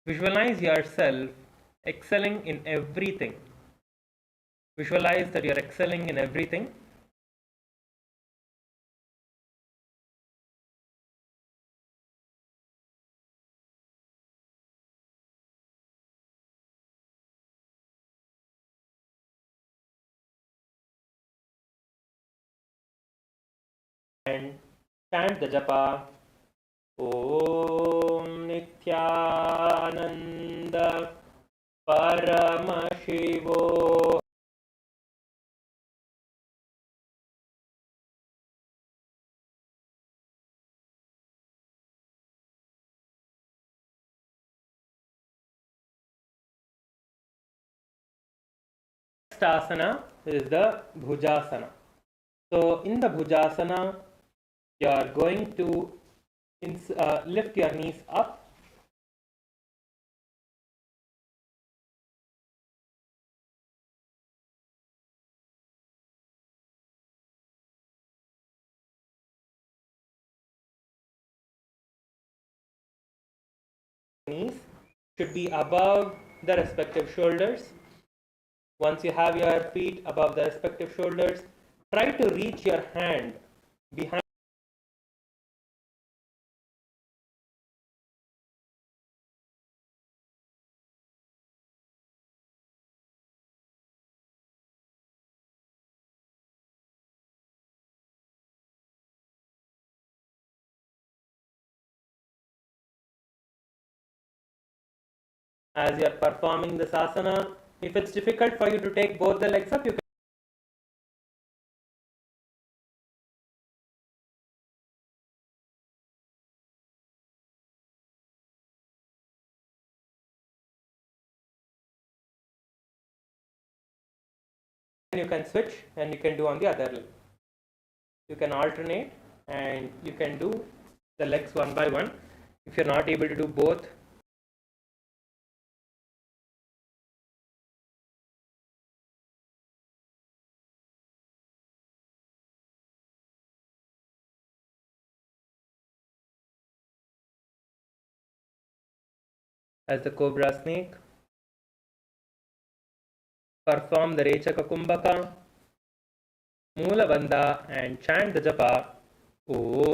visualize yourself excelling in everything. Visualize that you're excelling in everything. And chant the japa. Om Nithyananda Paramashivo. Next asana is the Bhujasana. So in the Bhujasana, you are going to lift your knees up. Knees should be above the respective shoulders. Once you have your feet above the respective shoulders, try to reach your hand behind. As you are performing this asana, if it's difficult for you to take both the legs up, you can switch and you can do on the other leg. You can alternate and you can do the legs one by one. If you're not able to do both, as the cobra snake, perform the Rechaka Kumbhaka, Moola Bandha, and chant the japa. Om.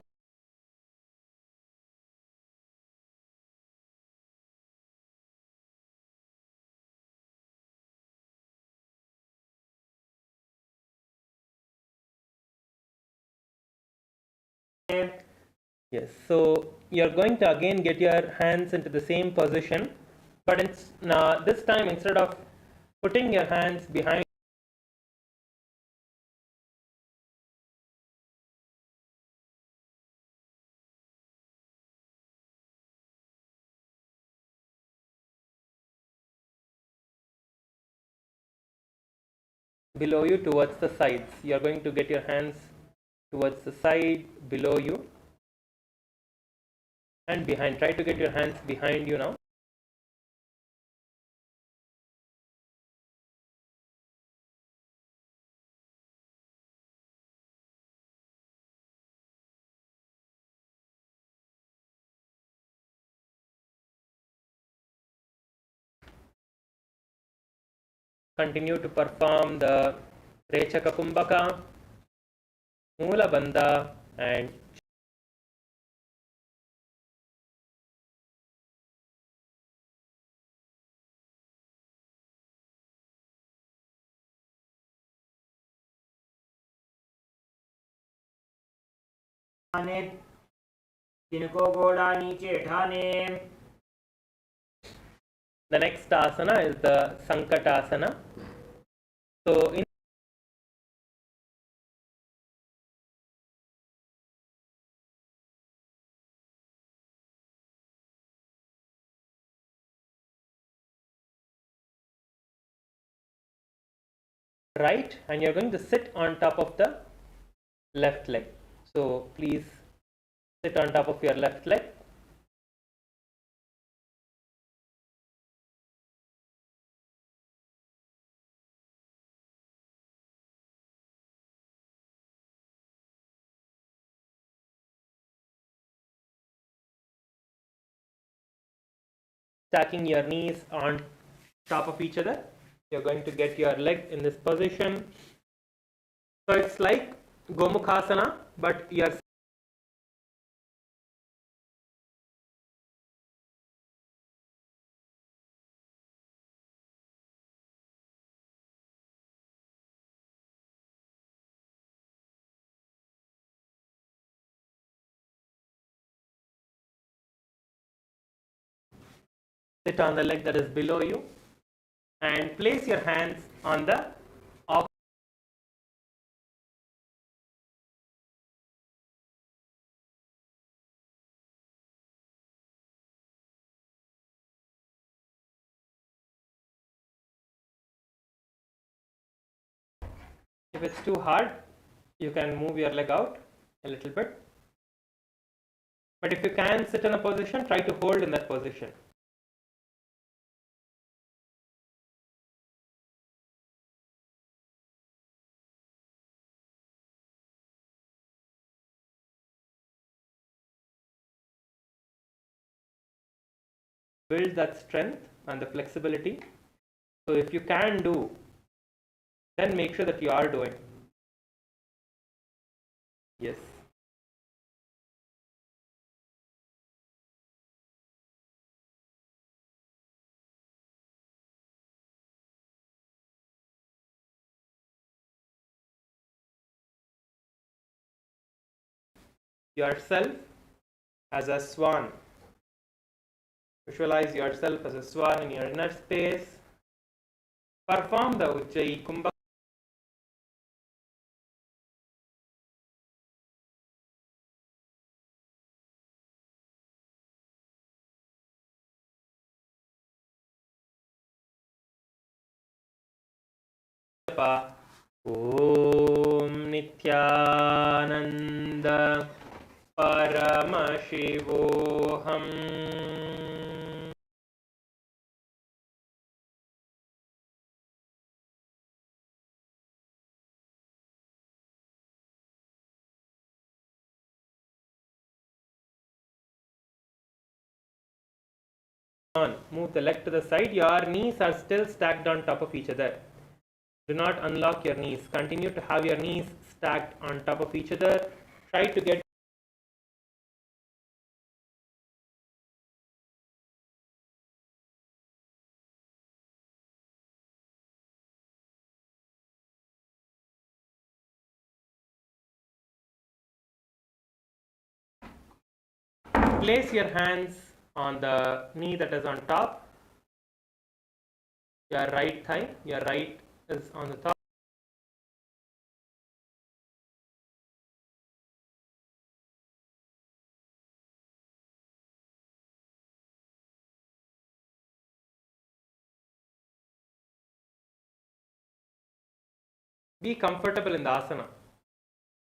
Yes, so you're going to again get your hands into the same position, but this time instead of putting your hands behind below you towards the sides, you're going to get your hands towards the side below you and behind. Try to get your hands behind you now. Continue to perform the Rechaka Kumbhaka, Moola Bandha, and जिनको घोड़ा नीचे ठाने. the next asana is the Sankatasana. So in right, and you're going to sit on top of the left leg. So please sit on top of your left leg. Stacking your knees on top of each other. You're going to get your leg in this position. So it's like Gomukhasana, but you're sit on the leg that is below you and place your hands on the opposite. If it's too hard, you can move your leg out a little bit. But if you can sit in a position, try to hold in that position. Build that strength and the flexibility. So if you can do, then make sure that you are doing. Yes. Yourself as a swan. Visualize yourself as a swan in your inner space. Perform the Ujjayi Kumbha. Om Nithyananda Paramashivoham. Move the leg to the side. Your knees are still stacked on top of each other. Do not unlock your knees. Continue to have your knees stacked on top of each other. Try to get place your hands on the knee that is on top. Your right thigh, your right is on the top. Be comfortable in the asana.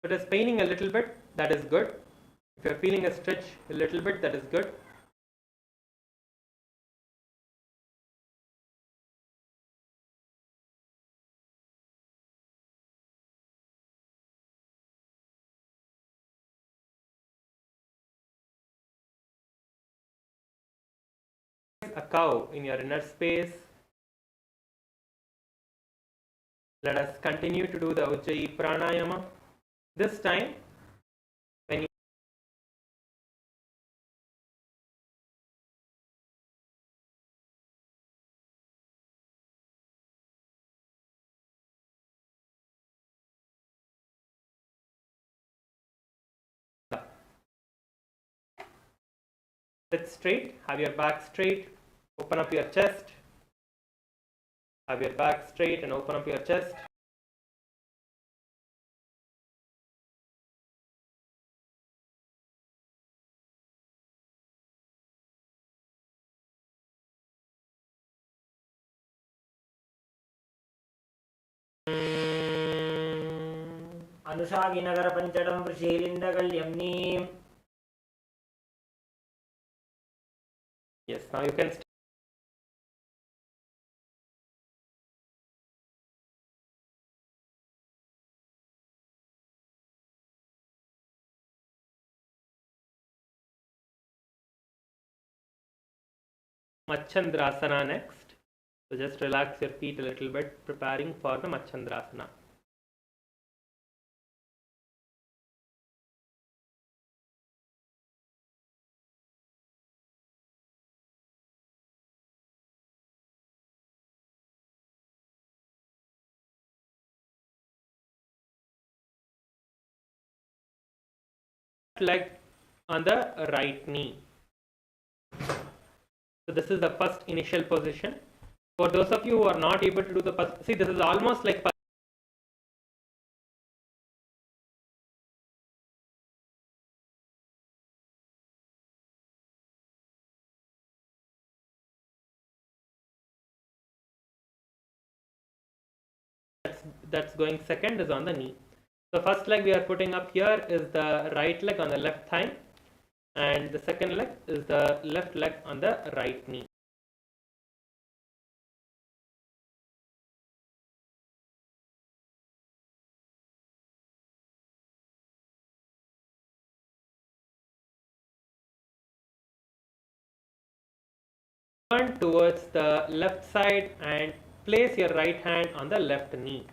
If it is paining a little bit, that is good. If you are feeling a stretch a little bit, that is good. A cow in your inner space. Let us continue to do the Ujjayi Pranayama. This time, when you sit straight, have your back straight, open up your chest. Have your back straight and open up your chest. अनुषागिनगर पंचडं वृषीलिन्दकल्यम्नीं. Yes, now you can Machandrasana next. So just relax your feet a little bit, preparing for the Machandrasana. Leg on the right knee. So this is the first initial position. For those of you who are not able to do the first, see, this is almost like that's going second is on the knee. The first leg we are putting up here is the right leg on the left thigh, and the second leg is the left leg on the right knee. Turn towards the left side and place your right hand on the left knee.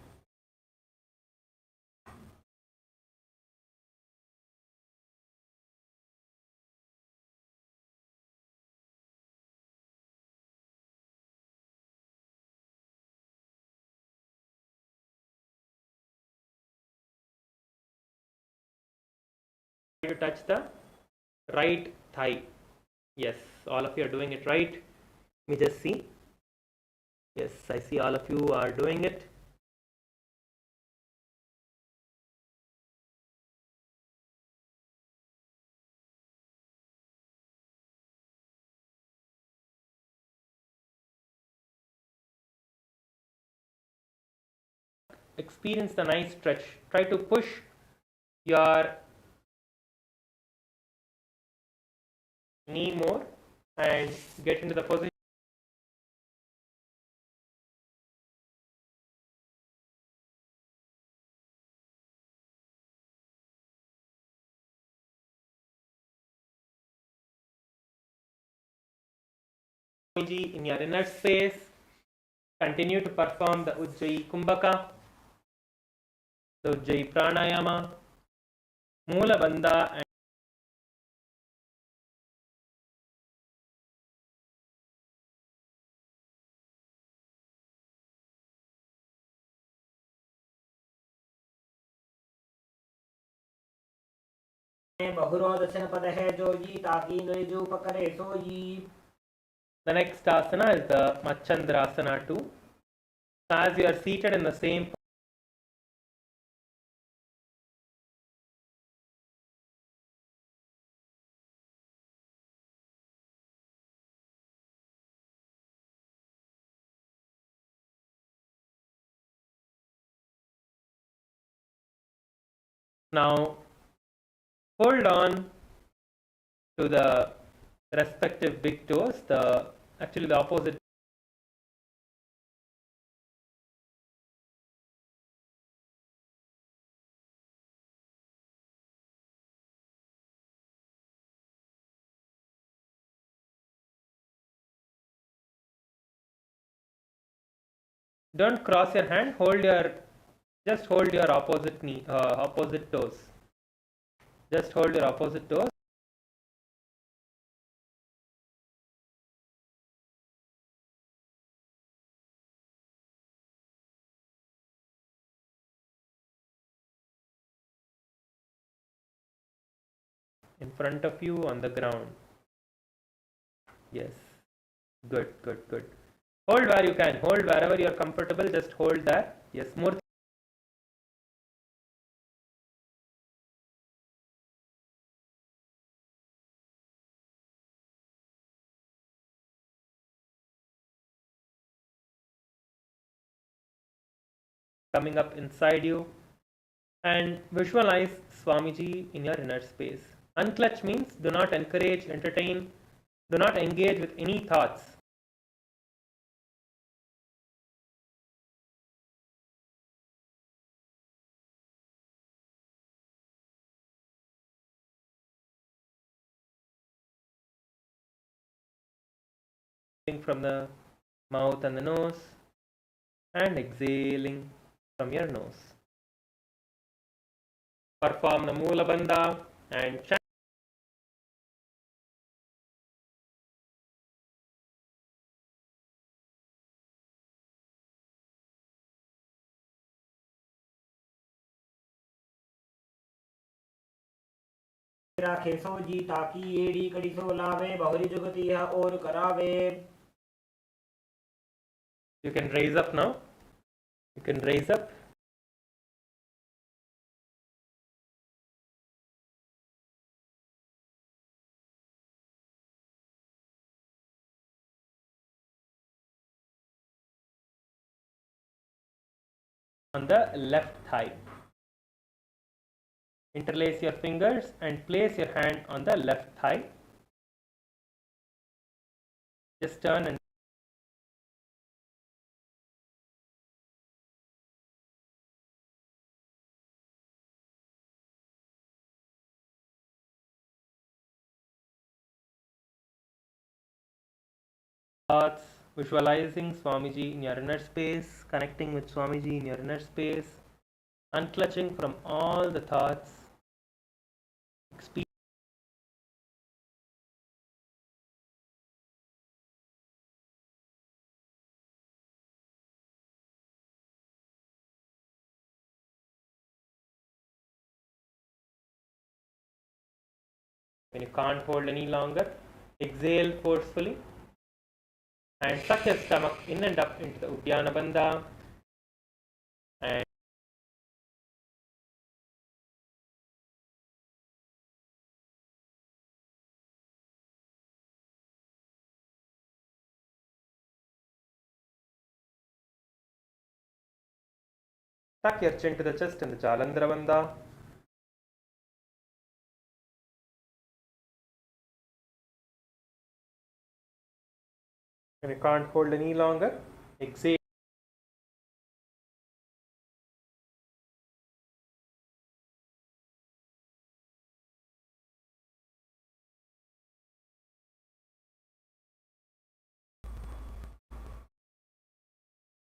To touch the right thigh. Yes, all of you are doing it right. Let me just see. Yes, I see all of you are doing it. Experience the nice stretch. Try to push your knee more and get into the position. In your inner space, continue to perform the Ujjayi Kumbhaka, the Ujjayi Pranayama, Mula Bandha, and बहुरोदशन पद है जो जी ताकि जो पकड़े सो जी. the next asana is the Machandrasana 2. So as you are seated in the same now hold on to the respective big toes, actually the opposite. Don't cross your hand, just hold your opposite knee, opposite toes. Just hold your opposite toes. In front of you on the ground. Yes. Good, good, good. Hold where you can. Hold wherever you are comfortable. Just hold there. Yes. More. Coming up inside you. And visualize Swamiji in your inner space. Unclutch means do not encourage, entertain, do not engage with any thoughts. From the mouth and the nose, and exhaling from your nose. Perform the Mula Bandha and chant. राखे सो जी ताकि एड़ी कड़ी सो लावे बहुरी जुगति यह और करावे. You can raise up now. You can raise up. On the left thigh. Interlace your fingers and place your hand on the left thigh. Just turn and thoughts, visualizing Swamiji in your inner space, connecting with Swamiji in your inner space, unclutching from all the thoughts. When you can't hold any longer, exhale forcefully and suck your stomach in and up into the Uddiyana Bandha. And tuck your chin to the chest in the Jalandhara Bandha. When you can't hold any longer, exhale.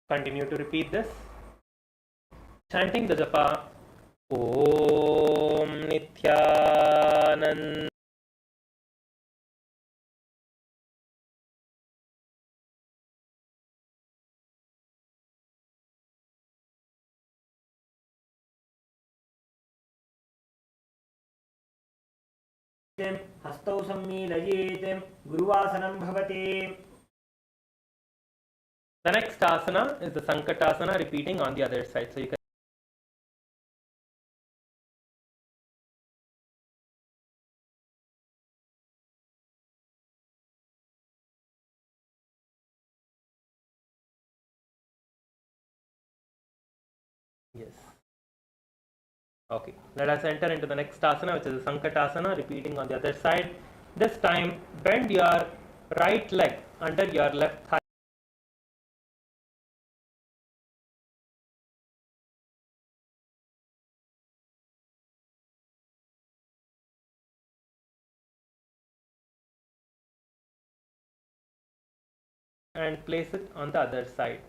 Continue to repeat this, chanting the japa Om Nithyananda. हस्तौ सम्मीलयेत् गुरुवासनं भवति. The next asana is the Sankatasana, repeating on the other side. So you can yes. Okay, let us enter into the next asana, which is the Sankatasana, repeating on the other side. This time, bend your right leg under your left thigh. And place it on the other side.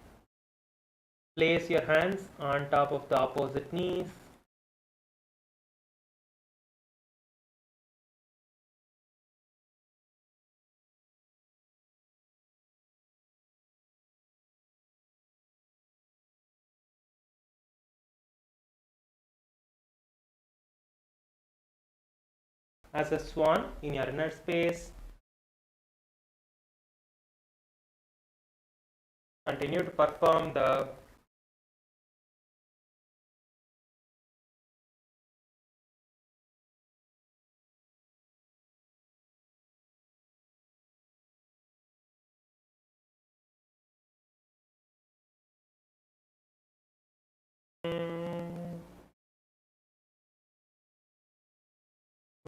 Place your hands on top of the opposite knees. As a swan in your inner space. Continue to perform the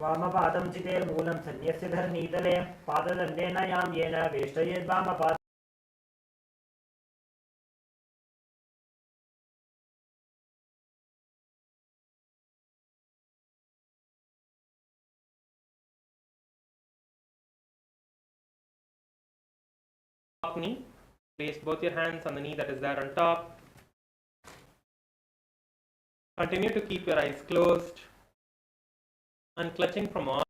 वामपादं चितेर्मूलं सन्न्यस्य धरणीतले पाददण्डेन यां येन वेष्टयेद् वामपादं. knee Place both your hands on the knee that is there on top. Continue to keep your eyes closed, unclutching from all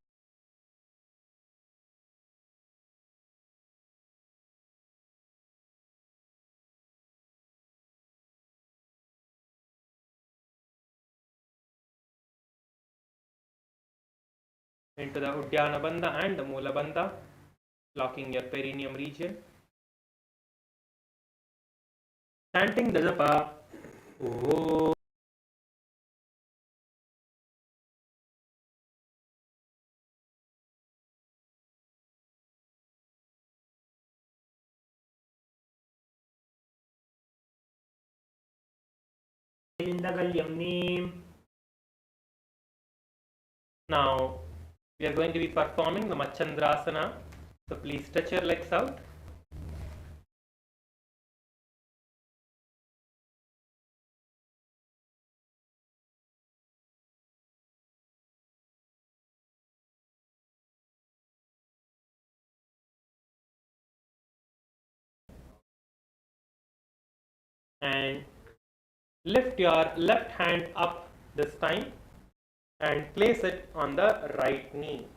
into the Uddiyana Bandha and the Mula Bandha, locking your perineum region. Chanting the japa. Oh. Now we are going to be performing the Machandrasana. So please stretch your legs out. And lift your left hand up this time and place it on the right knee.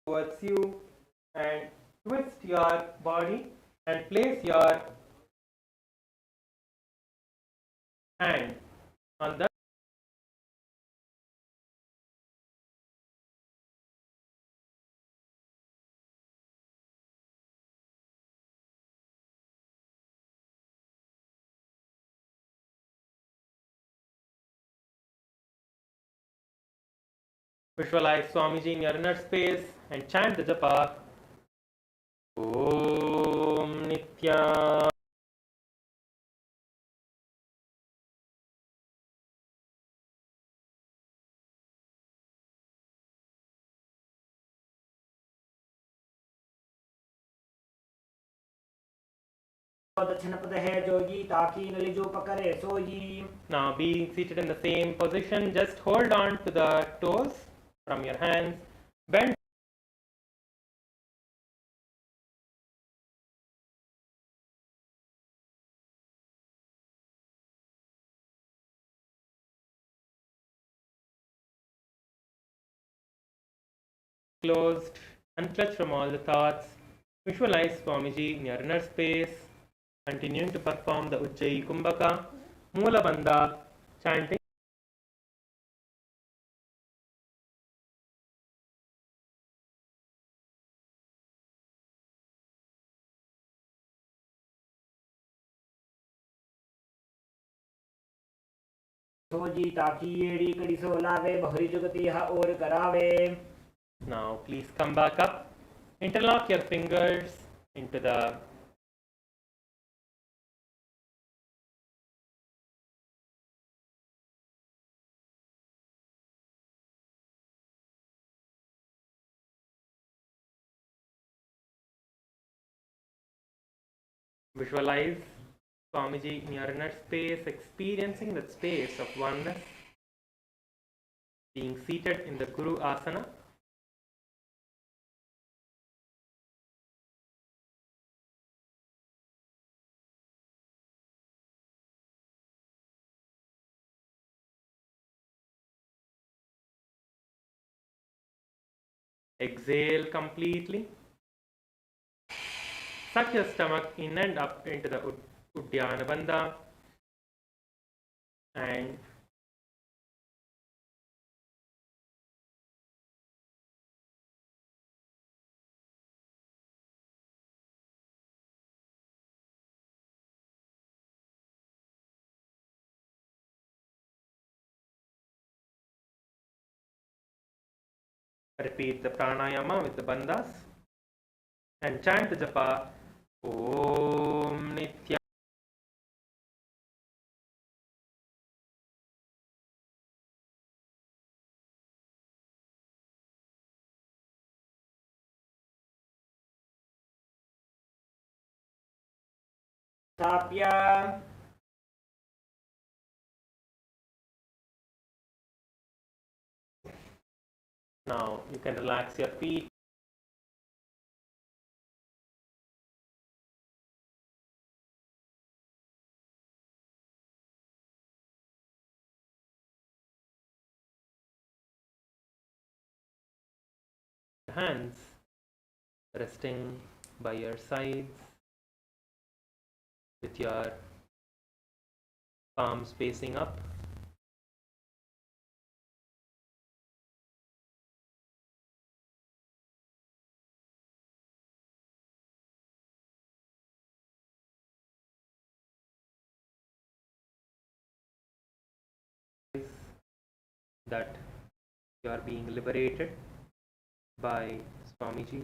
Towards you and twist your body and place your hand on the visualize Swamiji in your inner space and chant the japa. Om Nithya. Now being seated in the same position, just hold on to the toes from your hands. Bend closed, unclutch from all the thoughts. Visualize Swamiji in your inner space, continuing to perform the Ujjayi Kumbhaka, Mula Bandha, chanting. Now please come back up, interlock your fingers into the visualize Swamiji in your inner space, experiencing the space of oneness, being seated in the Guru Asana. Exhale completely. Suck your stomach in and up into the Uddiyana Bandha and repeat the pranayama with the bandhas and chant the japa. Om Nithya. Tapya. Now you can relax your feet. Hands resting by your sides with your palms facing up. That you are being liberated by Swamiji.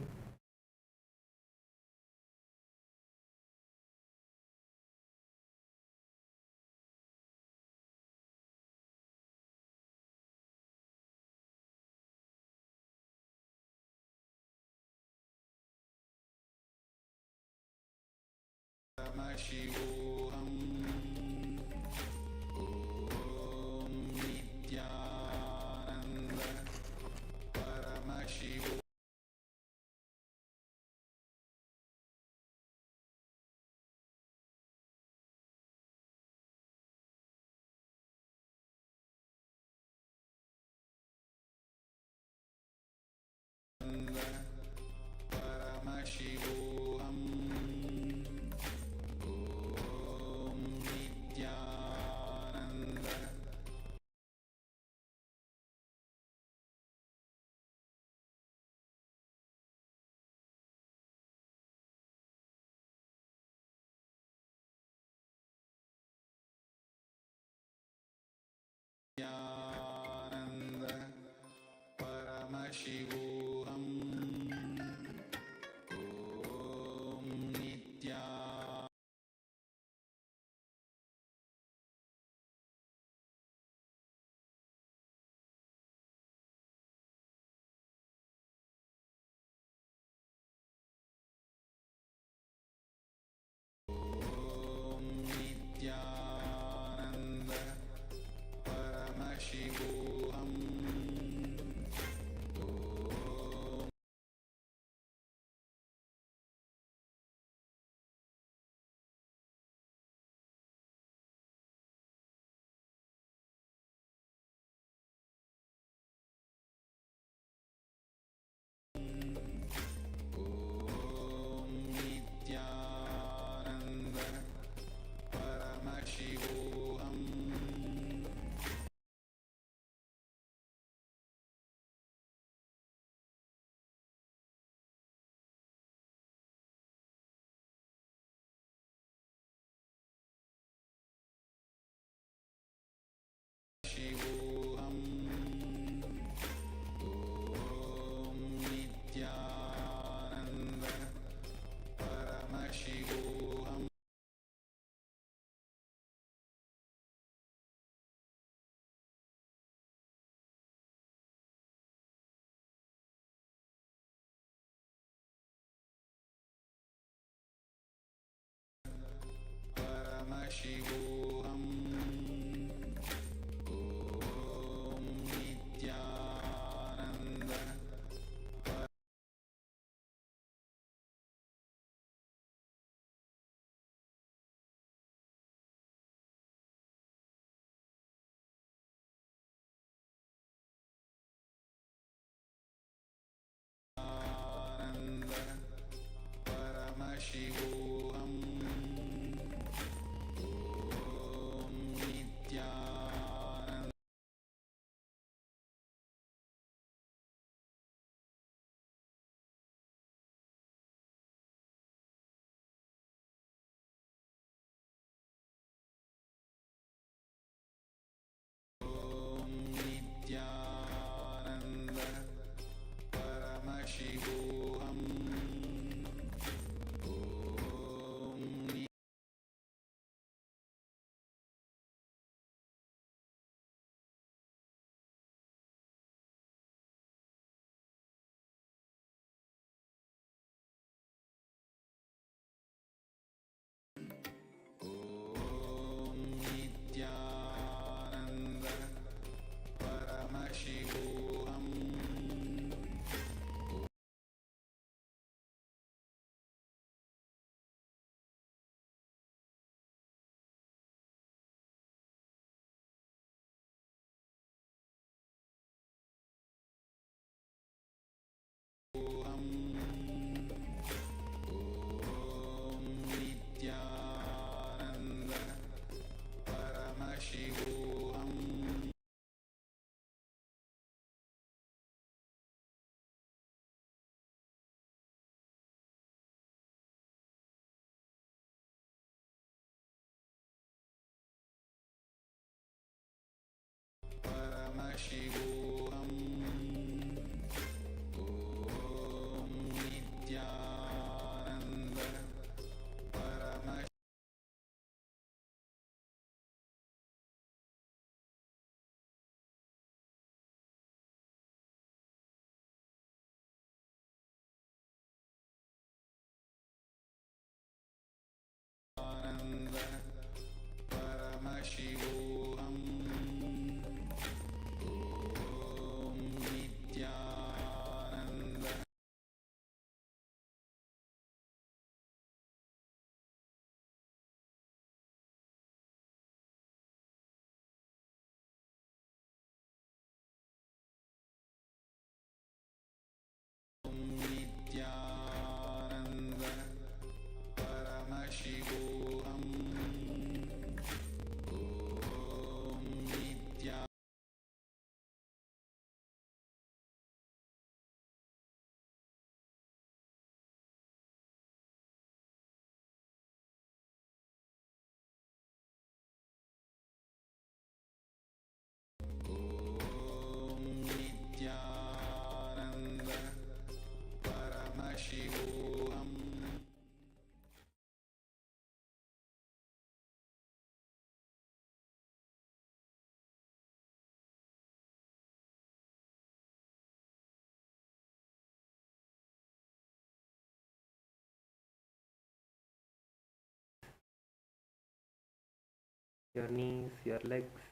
Your knees, your legs.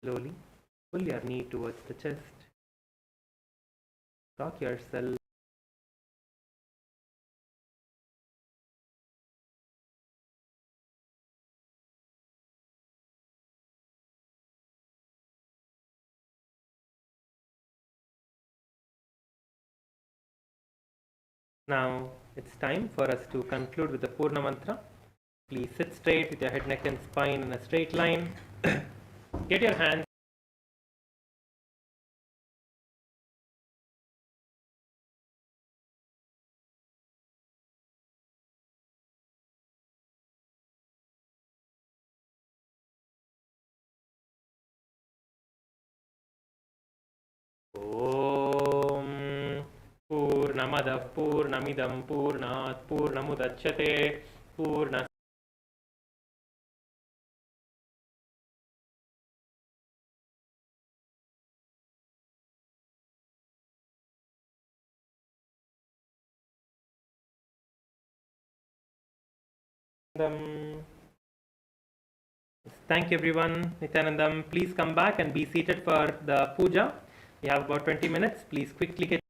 Slowly pull your knee towards the chest. Rock yourself. Now it's time for us to conclude with the Purna Mantra. Please sit straight with your head, neck, and spine in a straight line. Get your hands. Om Purnamadav Purnamidam Purnat Purnamudachyate Purna Thank you everyone. Nithyanandam, please come back and be seated for the puja. We have about 20 minutes. Please quickly get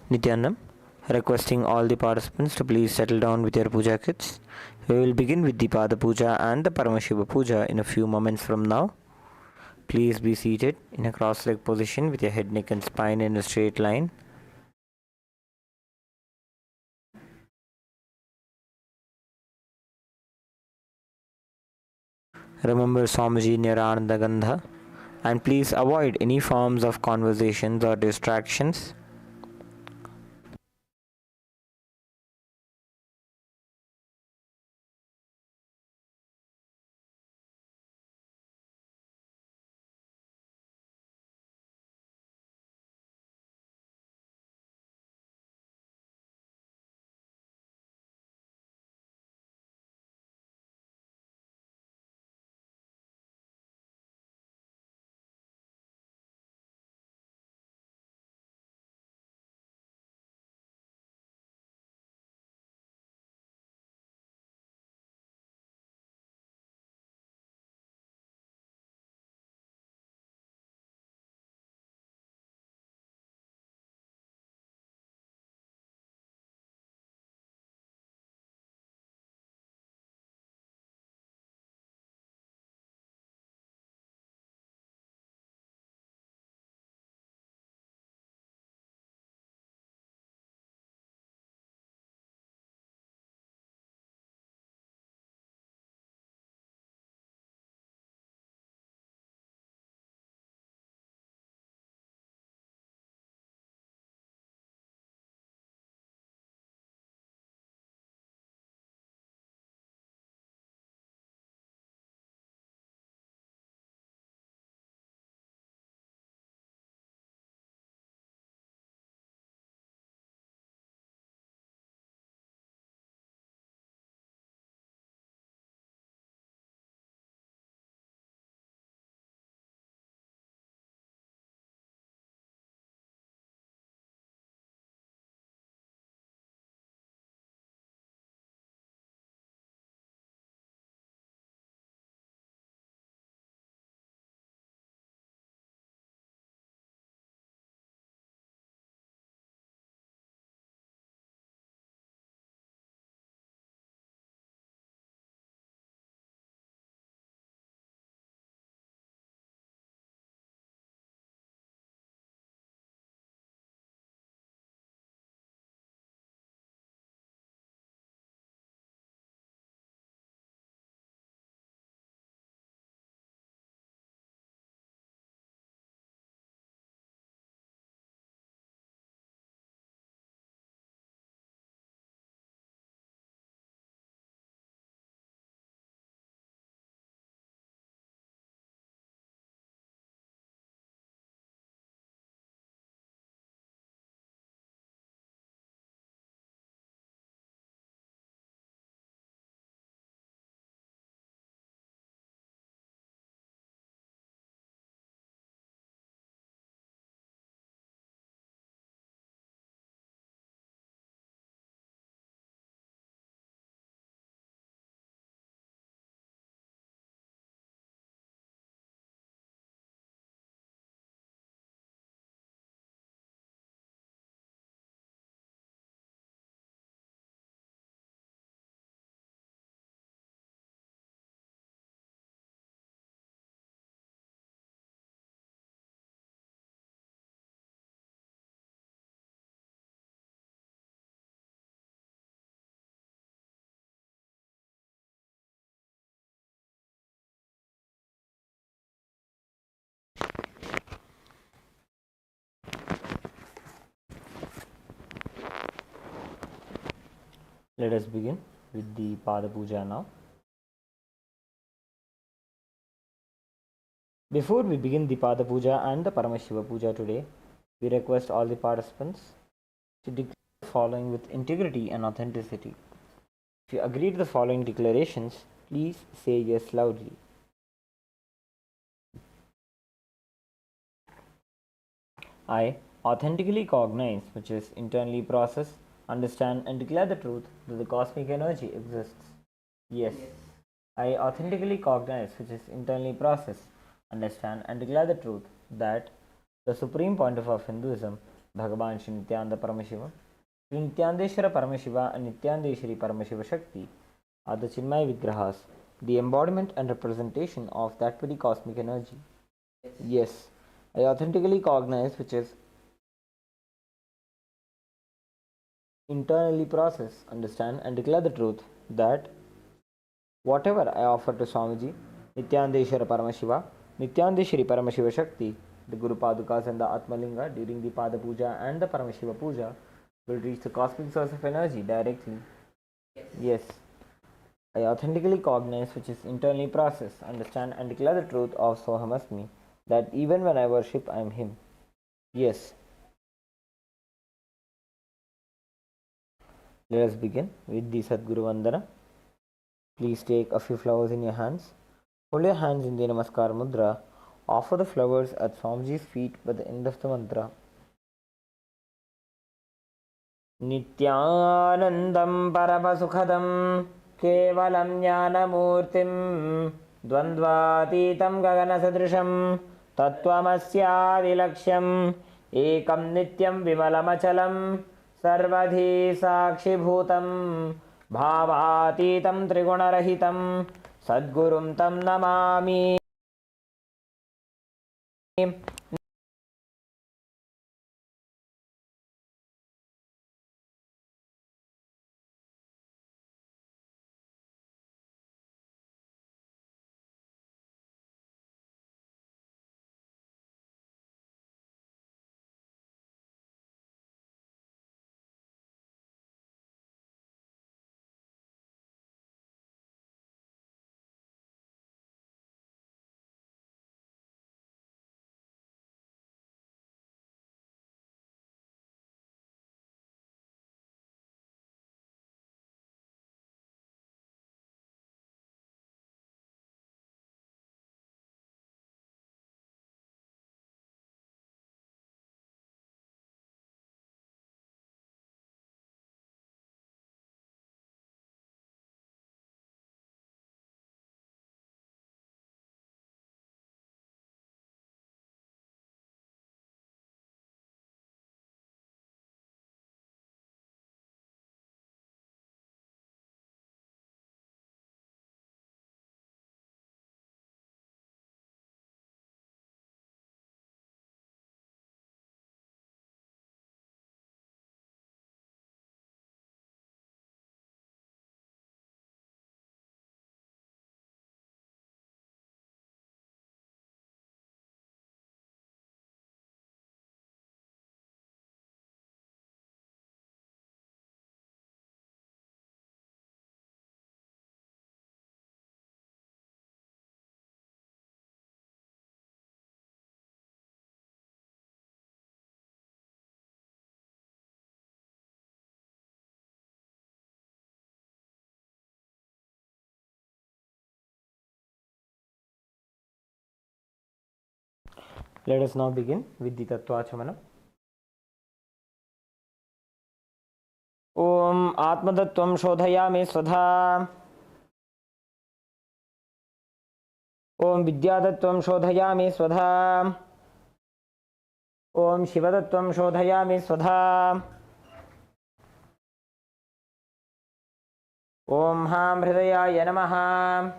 Nithyananda, requesting all the participants to please settle down with your puja kits. We will begin with the Pada Puja and the Paramashiva Puja in a few moments from now. Please be seated in a cross-leg position with your head, neck and spine in a straight line. Remember Swamiji near Ananda Gandha, and please avoid any forms of conversations or distractions. Let us begin with the Pada Puja now. Before we begin the Pada Puja and the Paramashiva Puja today, we request all the participants to declare the following with integrity and authenticity. If you agree to the following declarations, please say yes loudly. I authentically cognize, which is internally process, understand and declare the truth that the cosmic energy exists. Yes. I authentically cognize, which is internally process, understand and declare the truth that the supreme pontiff of Hinduism, Bhagavan Shri Nithyananda Paramashiva, Shri Nityanandeshwara Paramashiva and Nityandeshwari Paramashiva Shakti are the Chinmaya Vigrahas, the embodiment and representation of that very cosmic energy. Yes, I authentically cognize which is internally process, understand and declare the truth that whatever I offer to Swamiji, Nityanandeshwara Paramashiva, Nityandeshwari Paramashiva Shakti, the Guru Padukas and the Atmalinga during the Pada Puja and the Paramashiva Puja will reach the cosmic source of energy directly. Yes. I authentically cognize which is internally process, understand and declare the truth of Sohamasmi, that even when I worship I am Him. Yes. Let us begin with the Sadguru Vandana. Please take a few flowers in your hands. Hold your hands in the Namaskar Mudra. Offer the flowers at Swamiji's feet by the end of the mantra. Nityanandam Paramasukhadam Kevalam Jnanamurtim Dvandvatitam Gaganasadrisham Tattvamasyavilaksham Ekam Nityam Vimalamachalam Sarvadhi Sakshibhutam Bhavatitam Trigunarahitam Sadgurum Tam Namami. Let us now begin with the Tattvachamanam. Om Atmatattvam Shodhayami Svadha. Om Vidyatattvam Shodhayami Svadha. Om Shivatattvam Shodhayami Svadha. Om Ham Hridayaya Namaha.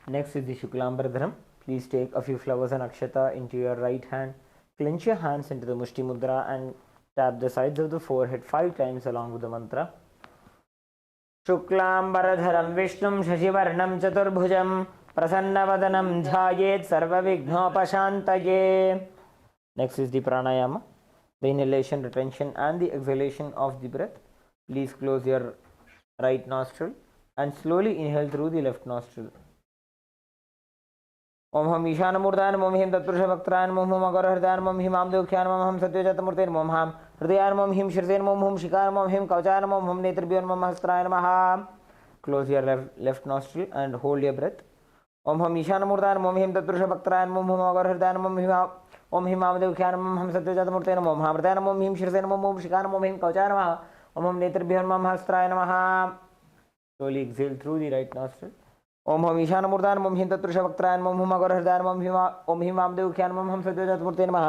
Next is the Shuklambaradharam. Please take a few flowers and akshata into your right hand. Clench your hands into the Mushti Mudra and tap the sides of the forehead 5 times along with the mantra. Shuklambaradharam Vishnum Shashivarnam Chaturbhujam Prasannavadanam Dhayet Sarvavighnopashantaye. Next is the Pranayama. The inhalation, retention and the exhalation of the breath. Please close your right nostril and slowly inhale through the left nostril. ओम हम ईशानमूर्ताय नमो ह्रीं तत्पुरुषभक्त्राय नमो ह्रीं अगरहृदयाय नमो ह्रीं वामदेव्याय नमो ह्रीं सत्यजातमूर्ते नमो ह्रीं हृदयाय नमो ह्रीं शीर्षे नमो ह्रीं शिखाय नमो ह्रीं कवचाय नमो ह्रीं नेत्रेभ्यो नमो हस्त्राय नमः. Close your left nostril and hold your breath. ओम हम ईशानमूर्ताय नमो ह्रीं तत्पुरुषभक्त्राय नमो ह्रीं अगरहृदयाय नमो ह्रीं ओम ह्रीं वामदेव्याय नमो ह्रीं सत्यजातमूर्ते नमो ह्रीं हृदयाय नमो ह्रीं शीर्षे नमो ह्रीं शिखाय नमो ह्रीं कवचाय नमः ओम ह्रीं नेत्रेभ्यो नमो हस्त्राय नमः. Slowly exhale through the right nostril. ओम हम ईशानमूर्ताय नमो ह्रीं तत्पुरुषभक्त्राय नमो ह्रीं अगरहृदयाय नमो ह्रीं ओम ह्रीं वामदेव्याय नमो ह्रीं सत्यजातमूर्ते नमः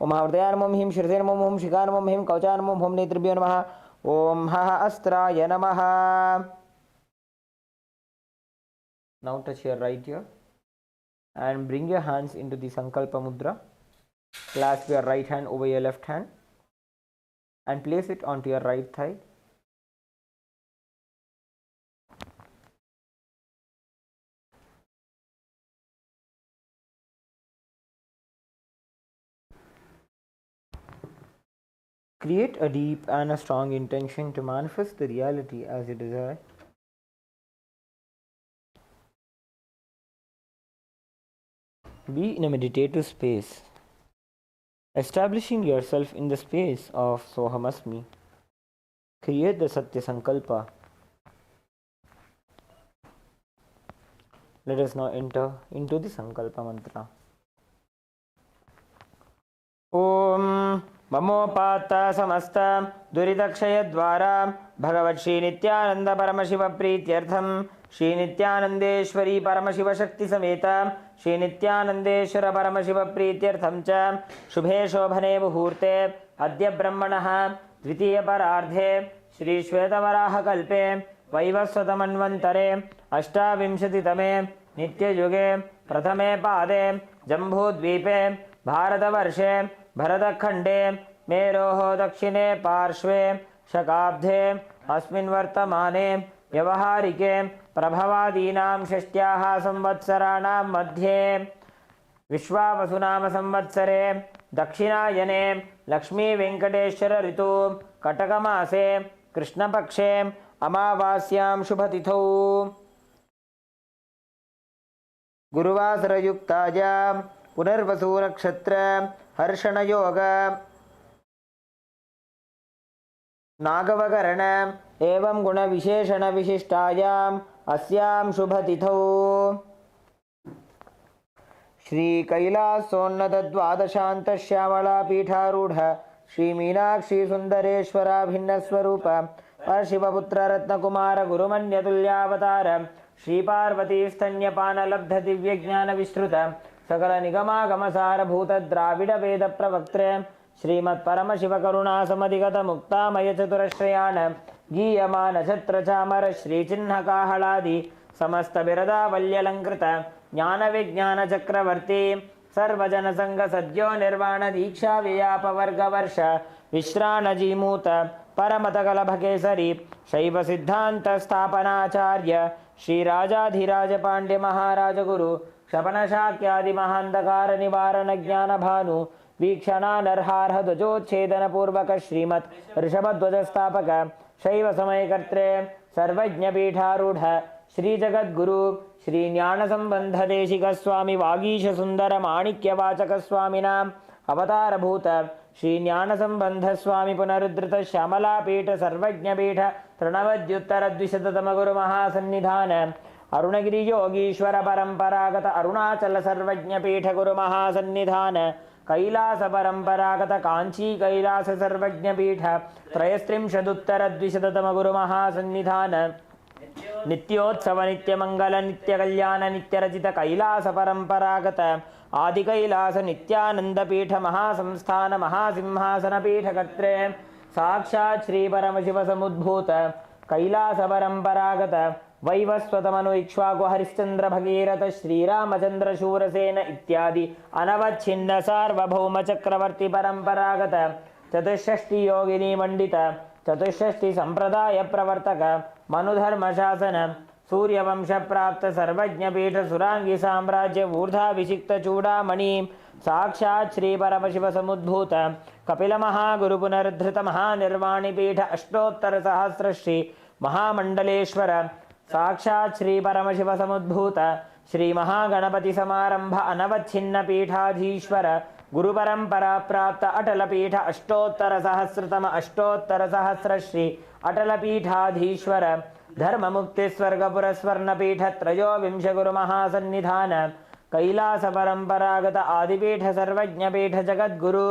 ओम हृदयाय नमो ह्रीं शीर्षे नमो ह्रीं शिखाय नमो ह्रीं कवचाय नमो ह्रीं नेत्रेभ्यो नमः ओम अस्त्राय नमः. Now touch your right ear and bring your hands into the Sankalpa Mudra. Clasp your right hand over your left hand and place it onto your right thigh. Create a deep and a strong intention to manifest the reality as you desire. Be in a meditative space, establishing yourself in the space of Sohamasmi. Create the Satya Sankalpa. Let us now enter into the Sankalpa mantra. Om Mamopata Samasta Duridakshaya Dwara Bhagavat Shri Nithyananda Paramashiva Prityartham Shri Nithyanandeshwari Paramashiva Shakti Sameta Shri Nithyanandeshwara Paramashiva Prityartham Cha Shubhe Shobhane Muhurte Adya Brahmanaha Dvitiya Parardhe Shri Shvetavaraha Kalpe Vaivasvatamanvantare Ashtavimshati Tame Nitya Yuge Prathame Pade Jambudvipe Bharatavarshe भरतखंडे मेरोः दक्षिणे पार्श्वे शकाब्धे अस्मिन् वर्तमाने व्यवहारिके प्रभवादीनां षष्ट्याः संवत्सराणां मध्ये विश्वावसुनाम संवत्सरे दक्षिणायने लक्ष्मी वेंकटेश्वर ऋतु कटकमासे कृष्णपक्षे अमावास्यां शुभतिथौ गुरुवासरयुक्तायां पुनर्वसु नक्षत्र हर्षण योग नागवकरण एवं गुण विशेषण विशिष्टायाम अस्याम शुभतिथौ श्री कैलासोन्नत द्वादशांत श्यामला पीठारूढ़ श्री मीनाक्षी सुंदरेश्वरा भिन्न स्वरूप परशिवपुत्र रत्नकुमार गुरुमन्यतुल्यावतार श्री पार्वती स्तन्यपान लब्ध दिव्य ज्ञान विस्तृत सकल निगमागमसार भूत द्राविड वेद प्रवक्त्रे श्रीमत् परम शिव करुणा समधिगत मुक्तामय चतुरश्रयान गीयमान छत्र चामर श्री चिन्ह काहलादि समस्त बिरदावल्यलंकृत ज्ञान विज्ञान चक्रवर्ती सर्वजन संग सद्यो निर्वाण दीक्षा व्याप वर्ग वर्ष विश्राण जीमूत परमत कलभ केसरी शैव सिद्धांत स्थापनाचार्य श्री राजाधिराज पांड्य महाराज गुरु क्षपण शाक्यादि महांधकार निवारण ज्ञान भानु वीक्षणा नरहारह ध्वजोच्छेदन पूर्वक श्रीमत् ऋषभध्वज स्थापक शैव समयकर्त्रे सर्वज्ञ पीठारूढ़ श्री जगद्गुरु श्री ज्ञान संबंध देशिक स्वामी वागीश सुंदर माणिक्य वाचक स्वामिनाम अवतार भूत श्री ज्ञान संबंध स्वामी पुनरुद्धृत श्यामला पीठ सर्वज्ञ पीठ तृणवद्युत्तर द्विशततम गुरु महासन्निधान अरुणगिरि योगीश्वर परंपरागत अरुणाचल सर्वज्ञ पीठ गुरु महासन्निधान कैलास परंपरागत कांची कैलास सर्वज्ञ पीठ त्रयस्त्रिंशदुत्तर द्विशततम गुरु महासन्निधान नित्योत्सव नित्य मंगल नित्य कल्याण नित्य रचित कैलास परंपरागत आदि कैलास नित्यानंद पीठ महासंस्थान महासिंहासन पीठ कर्त्रे साक्षात् श्री परमशिव समुद्भूत कैलास परंपरागत वैवस्वतमनु इक्ष्वाकु हरिश्चंद्र भगीरथ श्रीरामचंद्र शूरसेन इत्यादि अनवच्छिन्न सार्वभौम चक्रवर्ती परंपरागत चतुष्षष्टि योगिनी मंडित चतुष्षष्टि संप्रदाय प्रवर्तक मनुधर्म शासन सूर्यवंश प्राप्त सर्वज्ञ पीठ सुरांगी साम्राज्य ऊर्धाभिषिक्त चूड़ामणि साक्षात् श्री परमशिव समुद्भूत कपिल महागुरु पुनरुद्धृत महानिर्वाणी पीठ अष्टोत्तर सहस्र श्री महामंडलेश्वर साक्षात् श्री परमशिव समुद्भूत श्री महागणपति समारंभ अनवच्छिन्न पीठाधीश्वर गुरु परंपरा प्राप्त अटल पीठ अष्टोत्तर सहस्रतम अष्टोत्तर सहस्र श्री अटल पीठाधीश्वर धर्म मुक्ति स्वर्ग पुरस्वर्ण पीठ त्रयोविंश गुरु महासन्निधान कैलास परंपरागत आदिपीठ सर्वज्ञ पीठ जगद्गुरु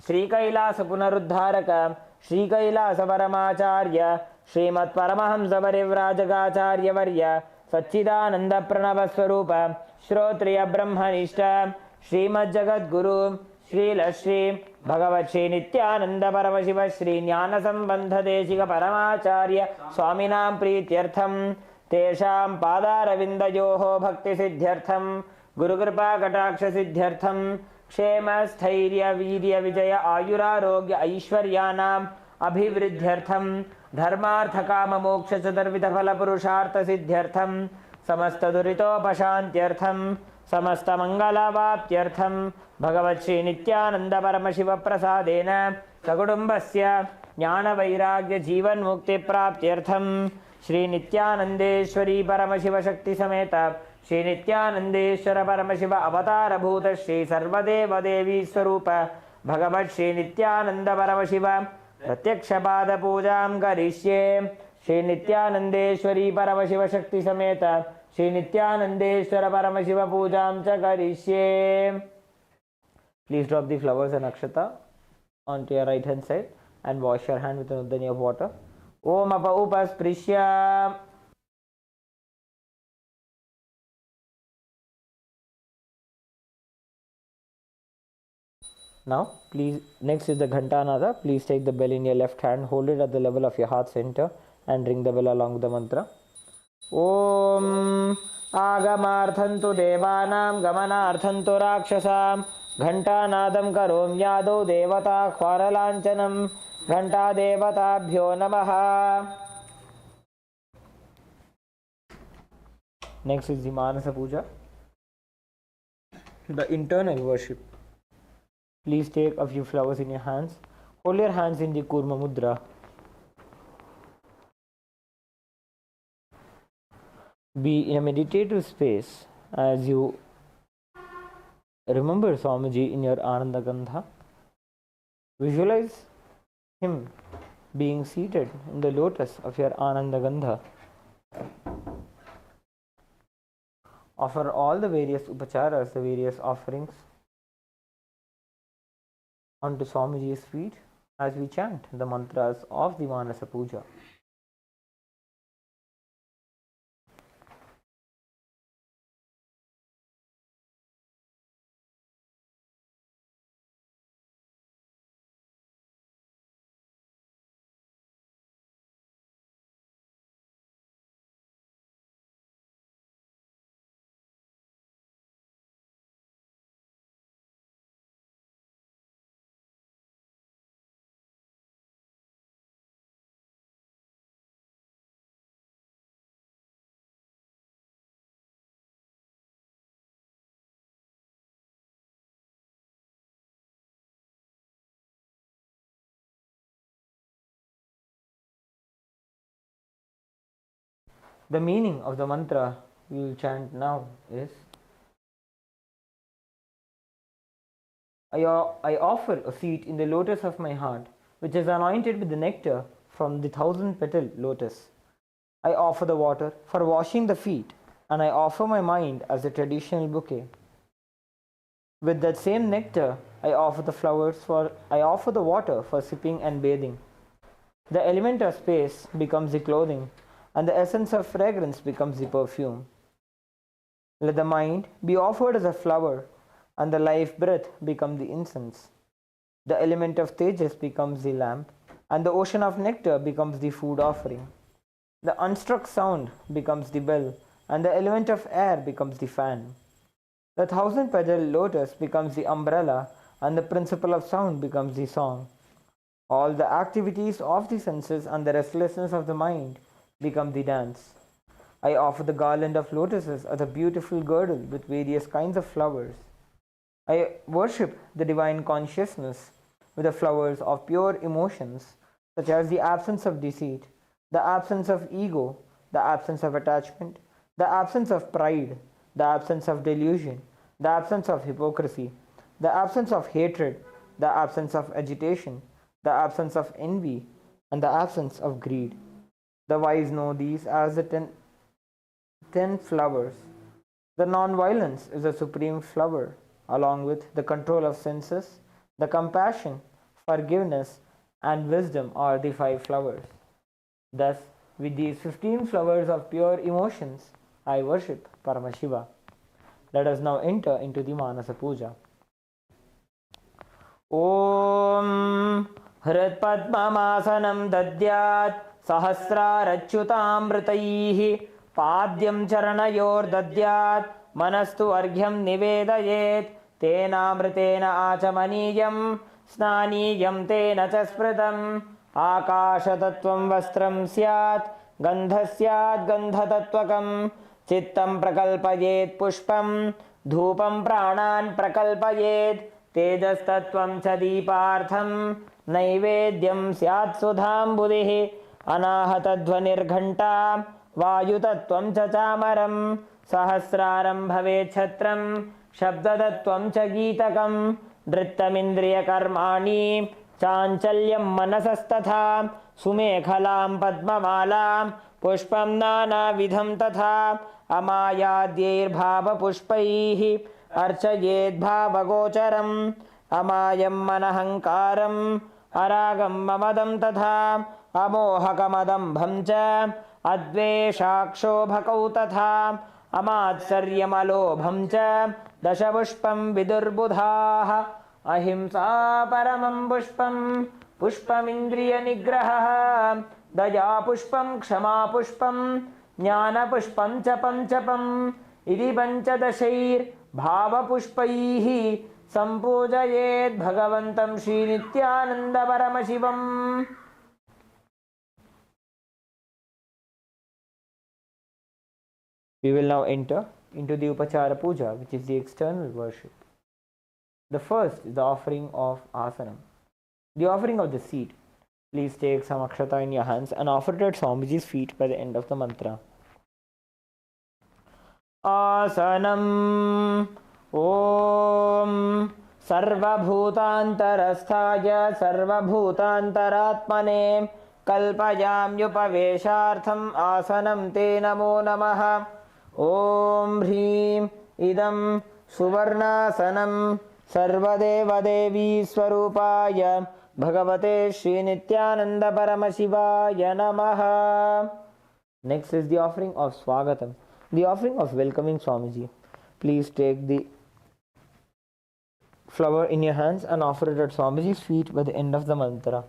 श्री कैलास पुनरुद्धारक श्री कैलास परमाचार्य श्रीमत् परमहंस परिव्राजकाचार्य वर्य सच्चिदानंद प्रणव स्वरूप श्रोत्रिय ब्रह्मनिष्ठ श्रीमद् जगद्गुरु श्रील श्री भगवत श्री नित्यानंद परमशिव श्री ज्ञान संबंध देशिक परमाचार्य स्वामिनां प्रीत्यर्थम तेषां पादारविन्दयोः भक्ति सिद्ध्यर्थम गुरुकृपा कटाक्ष सिद्ध्यर्थम क्षेम स्थैर्य वीर्य विजय आयुरारोग्य ऐश्वर्यानाम् अभिवृद्ध्यर्थम धर्मार्थ काम मोक्ष चतुर्विध फल पुरुषार्थ सिद्ध्यर्थम समस्त दुरितोपशान्त्यर्थम समस्त मंगलावाप्त्यर्थम भगवत् श्री नित्यानंद परमशिव प्रसादेन सकुटुम्बस्य ज्ञान वैराग्य जीवन मुक्ति प्राप्त्यर्थम श्री नित्यानंदेश्वरी परमशिव शक्ति समेत श्री नित्यानंदेश्वर परमशिव अवतार भूत श्री सर्वदेव देवी स्वरूप भगवत् श्री नित्यानंद परमशिव प्रत्यक्ष पाद पूजां करिष्ये श्री नित्यानंदेश्वरी परमशिव शक्ति समेत श्री नित्यानंदेश्वर परमशिव पूजां च करिष्ये. Please drop the flowers and akshata onto your right hand side and wash your hand with an udani of water. Om apa upasprishya. Now, please, next is the Ghantanada. Please take the bell in your left hand, hold it at the level of your heart center and ring the bell along with the mantra. Om Agamarthantu Devanam Gamanarthantu Rakshasam Ghantanadam Karom Yado Devata Khwaralanchanam Ghanta Devatabhyo Namaha. Next is the Manasa Puja, the internal worship. Please take a few flowers in your hands. Hold your hands in the Kurma Mudra. Be in a meditative space as you remember Swamiji in your Ananda Gandha. Visualize him being seated in the lotus of your Ananda Gandha. Offer all the various upacharas, the various offerings, onto Swamiji's feet as we chant the mantras of the Manasa Puja. The meaning of the mantra we will chant now is: I offer a seat in the lotus of my heart, which is anointed with the nectar from the 1,000-petal lotus. I offer the water for washing the feet, and I offer my mind as a traditional bouquet. With that same nectar, I offer the water for sipping and bathing. The element of space becomes the clothing, and the essence of fragrance becomes the perfume. Let the mind be offered as a flower, and the life breath become the incense. The element of tejas becomes the lamp, and the ocean of nectar becomes the food offering. The unstruck sound becomes the bell, and the element of air becomes the fan. The 1,000-petal lotus becomes the umbrella, and the principle of sound becomes the song. All the activities of the senses and the restlessness of the mind become the dance. I offer the garland of lotuses as a beautiful girdle with various kinds of flowers. I worship the divine consciousness with the flowers of pure emotions, such as the absence of deceit, the absence of ego, the absence of attachment, the absence of pride, the absence of delusion, the absence of hypocrisy, the absence of hatred, the absence of agitation, the absence of envy, and the absence of greed. The wise know these as the ten flowers. The non-violence is the supreme flower, along with the control of senses, the compassion, forgiveness, and wisdom are the 5 flowers. Thus, with these 15 flowers of pure emotions, I worship Paramashiva. Let us now enter into the Manasa Puja. Om Hritpadmamasanam Dadyat Sahasrarachyutamritaihi Padyam Charanayor Dadyat Manastu Arghyam Nivedayet Tenamritena Achamaniyam Snaniyam Tena Chaspritam Akashatattvam Vastram Syat Gandhasyat Gandhatatvakam Chittam Prakalpayet Pushpam Dhupam Pranan Prakalpayet Tejastattvam cha Deepartham Naivedyam Syat Sudham Buddhi Anahatadhvanirghanta Vayutattvam cha Chamaram Sahasraram Bhavet Chhatram Shabdadatvam cha Geetakam Drittamindriya Karmani Chanchalyam Manasastatha Sumekhalam Padmamalam Pushpam Nana Vidham Tatha Amayadyair Bhava Pushpaihi Archayed Bhavagocharam Amayam Manahankaram Aragam Mamadam Tatha Amohakamadam Bhamcha Adveshaksho Bhakau Tatha Amatsaryamalo Bhamcha Dashapushpam Vidurbudhaha Ahimsa Paramam Pushpam Pushpamindriya Nigraha Daya Pushpam Kshama Pushpam Jnana Pushpam Chapam Chapam Idi Panchadashair Bhava Pushpaihi Sampujayet Bhagavantam Shri Nithyananda Paramashivam. We will now enter into the Upachara Puja, which is the external worship. The first is the offering of asanam, the offering of the seat. Please take some akshata in your hands and offer it at Swamiji's feet by the end of the mantra. Asanam Om Sarvabhutantarasthaya Sarvabhutantaratmane Kalpayamyupaveshartham Asanam Te Namo Namaha. Om Hrim Idam Suvarnasanam Sarvadeva Devi Swarupaya Bhagavate Shri Nithyananda Paramashivaya Namaha. Next is the offering of Swagatam, the offering of welcoming Swamiji. Please take the flower in your hands and offer it at Swamiji's feet by the end of the mantra.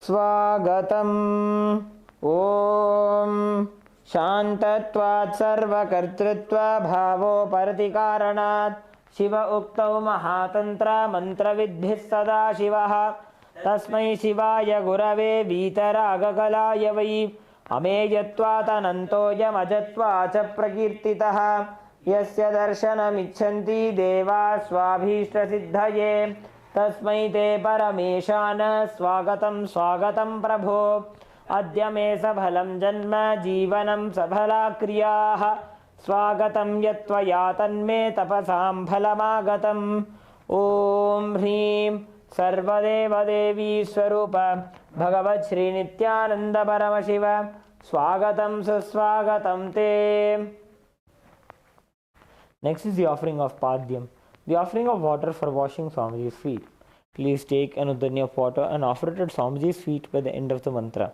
Swagatam Om Shantatvat Sarvakartritva Bhavo Partikaranat Shiva Uktau Mahatantra Mantra Vidbhis Sada Shivaha Tasmai Shivaya Gurave Vitaragalaya Vai Ameyatvat Anantoyam Ajatvacha Prakirtitaha Yasya Darshanam Ichanti Deva Swabhishta Siddhaye Tasmai Te Parameshana Swagatam Swagatam Prabho Adya me sabhalam janma jivanam sabhala kriyaha Swagatam yatvaya tanme tapasam phalamagatam. Om Hrim Sarvadeva Devi Swarupa Bhagavat Shri Nithyananda Paramashiva Swagatam Suswagatam Te. Next is the offering of Padyam, the offering of water for washing Swamiji's feet. Please take an udani of water and offer it at Swamiji's feet by the end of the mantra.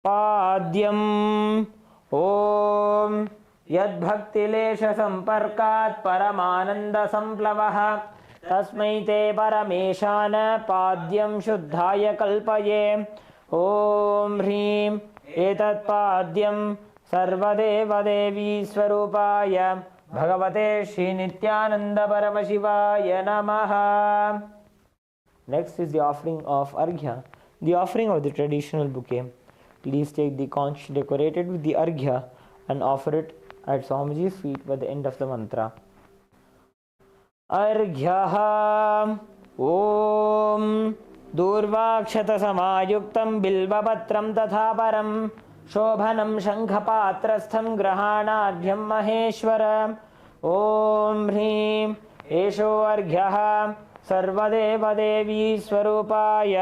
Padyam Om Yad Bhaktilesha Samparkat Paramananda Samplavaha Tasmai Te Parameshana Padyam Shuddhaya Kalpaye. Om Hrim Etat Padyam Sarvadeva Devi Swarupaya Bhagavate Shri Nithyananda Paramashivaya Namaha. Next is the offering of Arghya, the offering of the traditional bouquet. Please take the conch decorated with the Arghya and offer it at Swamiji's feet by the end of the mantra. Arghyaha Om दूर्वाक्षतसमायुक्तं बिल्वपत्रं तथा परं शोभनं शङ्खपात्रस्थं ग्रहाणाढ्यं महेश्वर ॐ ह्रीं एषो अर्घ्यः सर्वदेवदेवी स्वरूपाय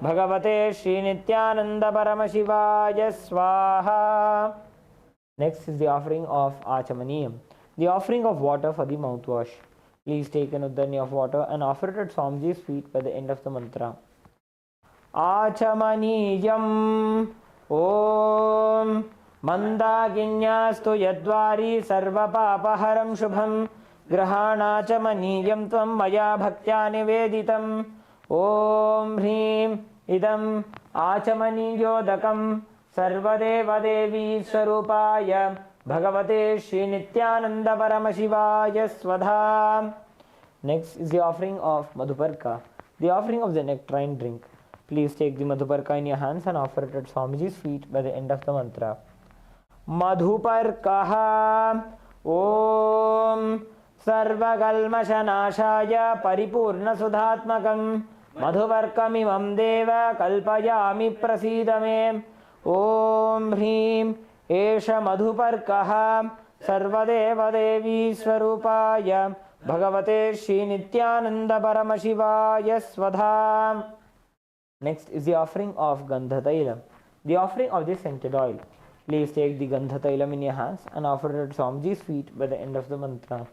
भगवते श्रीनित्यानन्दपरमशिवाय स्वाहा. Next is the offering of Achamaniyam, the offering of water for the mouthwash. Please take an udhani of water and offer it at Swamiji's feet by the end of the mantra. Achamaniyam Om Mandaginyastu Yadvari Sarvapapaharam Shubham Grahanachamaniyam Tvam Maya Bhaktya Niveditam Om Hrim Idam Achamaniyodakam Sarvadevadevi Swarupaya Bhagavate Shri Nithyananda Paramashivaya Swadha. Next is the offering of Madhuparka, the offering of the nectarine drink. Please take the Madhuparka in your hands and offer it at Swamiji's feet by the end of the mantra. Madhuparkaha Om Sarvagalmashanashaya Paripurna Sudhatmakam Madhuparkamimam Deva Kalpayami Prasidame Om Hrim Esha Madhuparkaha Sarvadevadevi Swarupaya Bhagavate Shri Nithyananda Paramashivaya Swadha. Next is the offering of Gandha Tailam, the offering of the scented oil. Please take the Gandha Tailam in your hands and offer it at Swamiji's feet by the end of the mantra.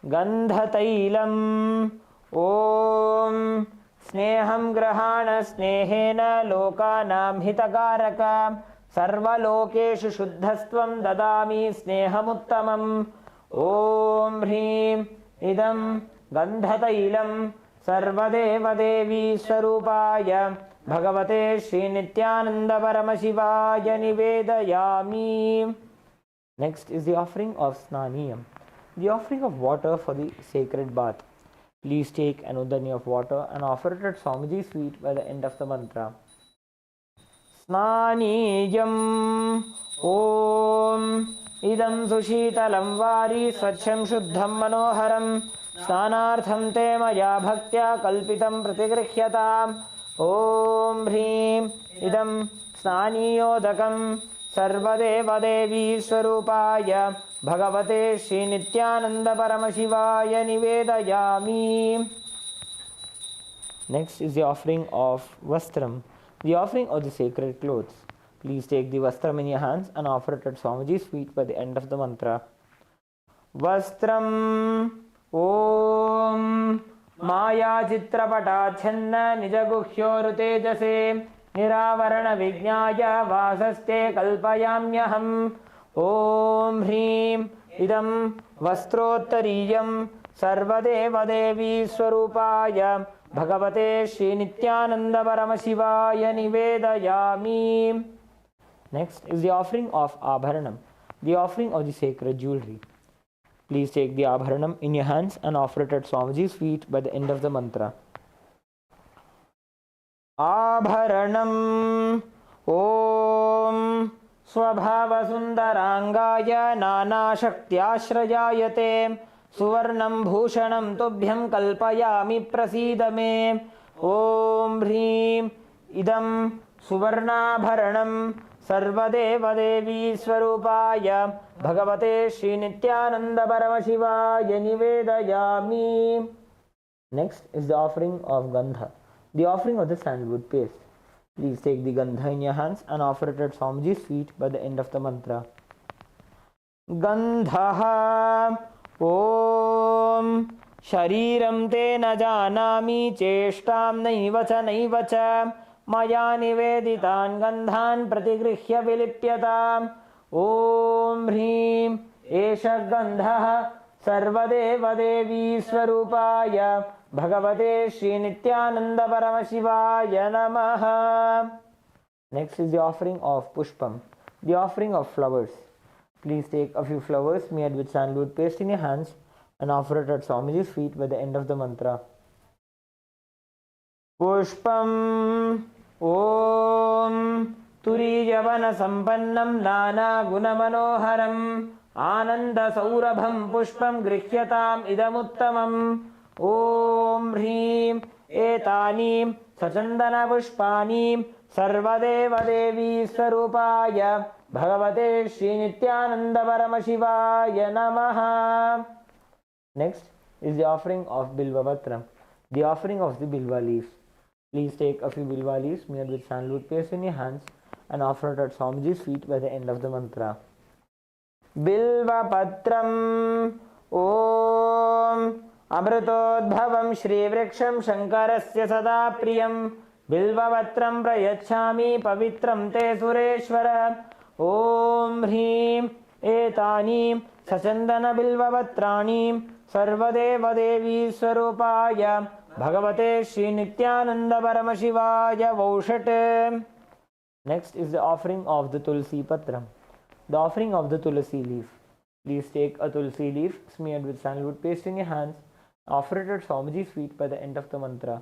Gandha Tailam Om Sneham Grahana Snehena Lokanam Hitakaraka Sarvalokeshu Shuddhastvam Dadami Snehamuttamam Om Hrim Idam Gandha Tailam Sarvadevadevi Swarupaya Bhagavate Shri Nithyananda Paramashivaya Nivedayami. Next is the offering of Snaniyam, the offering of water for the sacred bath. Please take an udhani of water and offer it at Swamiji's feet by the end of the mantra. Snaniyam Om Idam Sushitalam Vari Swachham Shuddham Manoharam Snanartham te maya bhaktya kalpitam pratigrihyataam Om Hrim Idam Snaniyodakam Sarvadevadevi Swarupaya Bhagavate Shri Nithyananda Paramashivaya Nivedayami. Next is the offering of Vastram, the offering of the sacred clothes. Please take the Vastram in your hands and offer it at Swamiji's feet by the end of the mantra. Vastram Om Maya Chitrapatachanna Nijaguhyoru Tejase Niravarana Vijnaya Vasaste Kalpayamyaham Om Hrim Idam Vastrottariyam Sarvadevadevi Swarupaya Bhagavate Shri Nithyananda Paramashivaya Nivedayami. Next is the offering of Abharanam, the offering of the sacred jewelry. Please take the Abharanam in your hands and offer it at Swamiji's feet by the end of the mantra. Abharanam Om Swabhava Sundarangaya Nana Shaktyashrayayate Suvarnam Bhushanam Tubhyam Kalpayami Prasidame Om Hrim Idam Suvarnabharanam Sarvadevadevi Swarupaya Bhagavate Shri Nithyananda Paramashivaya Nivedayami. Next is the offering of Gandha, the offering of the sandalwood paste. Please take the Gandha in your hands and offer it at Swamiji's feet by the end of the mantra. Gandha Om Shariram te na janami cheshtam naivacha naivacha Maya niveditan gandhan pratigrihya vilipyatam Om Hrim Esha Gandha Sarvadevadevi Swarupaya Bhagavate Shri Nithyananda Paramashivaya Namaha. Next is the offering of Pushpam, the offering of flowers. Please take a few flowers made with sandalwood paste in your hands and offer it at Swamiji's feet by the end of the mantra. Pushpam Om Turiyavana Sampannam Nana Gunamanoharam Ananda Saurabham Pushpam Grihyatam Idamuttamam Om Hrim एतानीं सचन्दनपुष्पाणीं सर्वदेवदेवी स्वरूपाय भगवते श्रीनित्यानन्दपरमशिवाय नमः. Next is the offering of Bilvavatram, the offering of the Bilva leaves. Please take a few Bilva leaves smeared with sandalwood paste in your hands and offer it at Swamiji's feet by the end of the mantra. Bilvapatram Om Amritodbhavam Shrivreksham Shankarasya Sada Priyam Bilvavatram Prayachami Pavitram Te Sureshwara. Om Hrim Etanim Sachandana Bilvavatranim सर्वदेवदेवी स्वरूपाय भगवते श्री नित्यानंद परम शिवाय वौषट. Next is the offering of the Tulsi Patram, the offering of the Tulsi leaf. Please take a Tulsi leaf smeared with sandalwood paste in your hands, offer it at Swamiji's feet by the end of the mantra.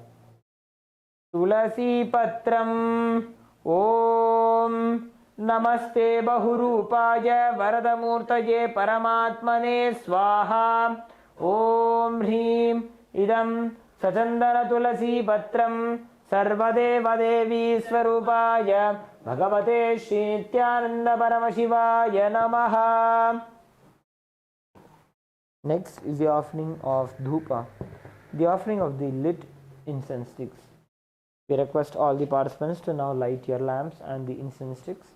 Tulasi Patram Om Namaste Bahurupaya Varadamurtaye Paramatmane Swaha. Om Hrim Idam Sachandana Tulasi Patram Sarvadevadevi Swarupaya Bhagavate Shri Nityananda Paramashivaya Namaha. Next is the offering of Dhupa, the offering of the lit incense sticks. We request all the participants to now light your lamps and the incense sticks.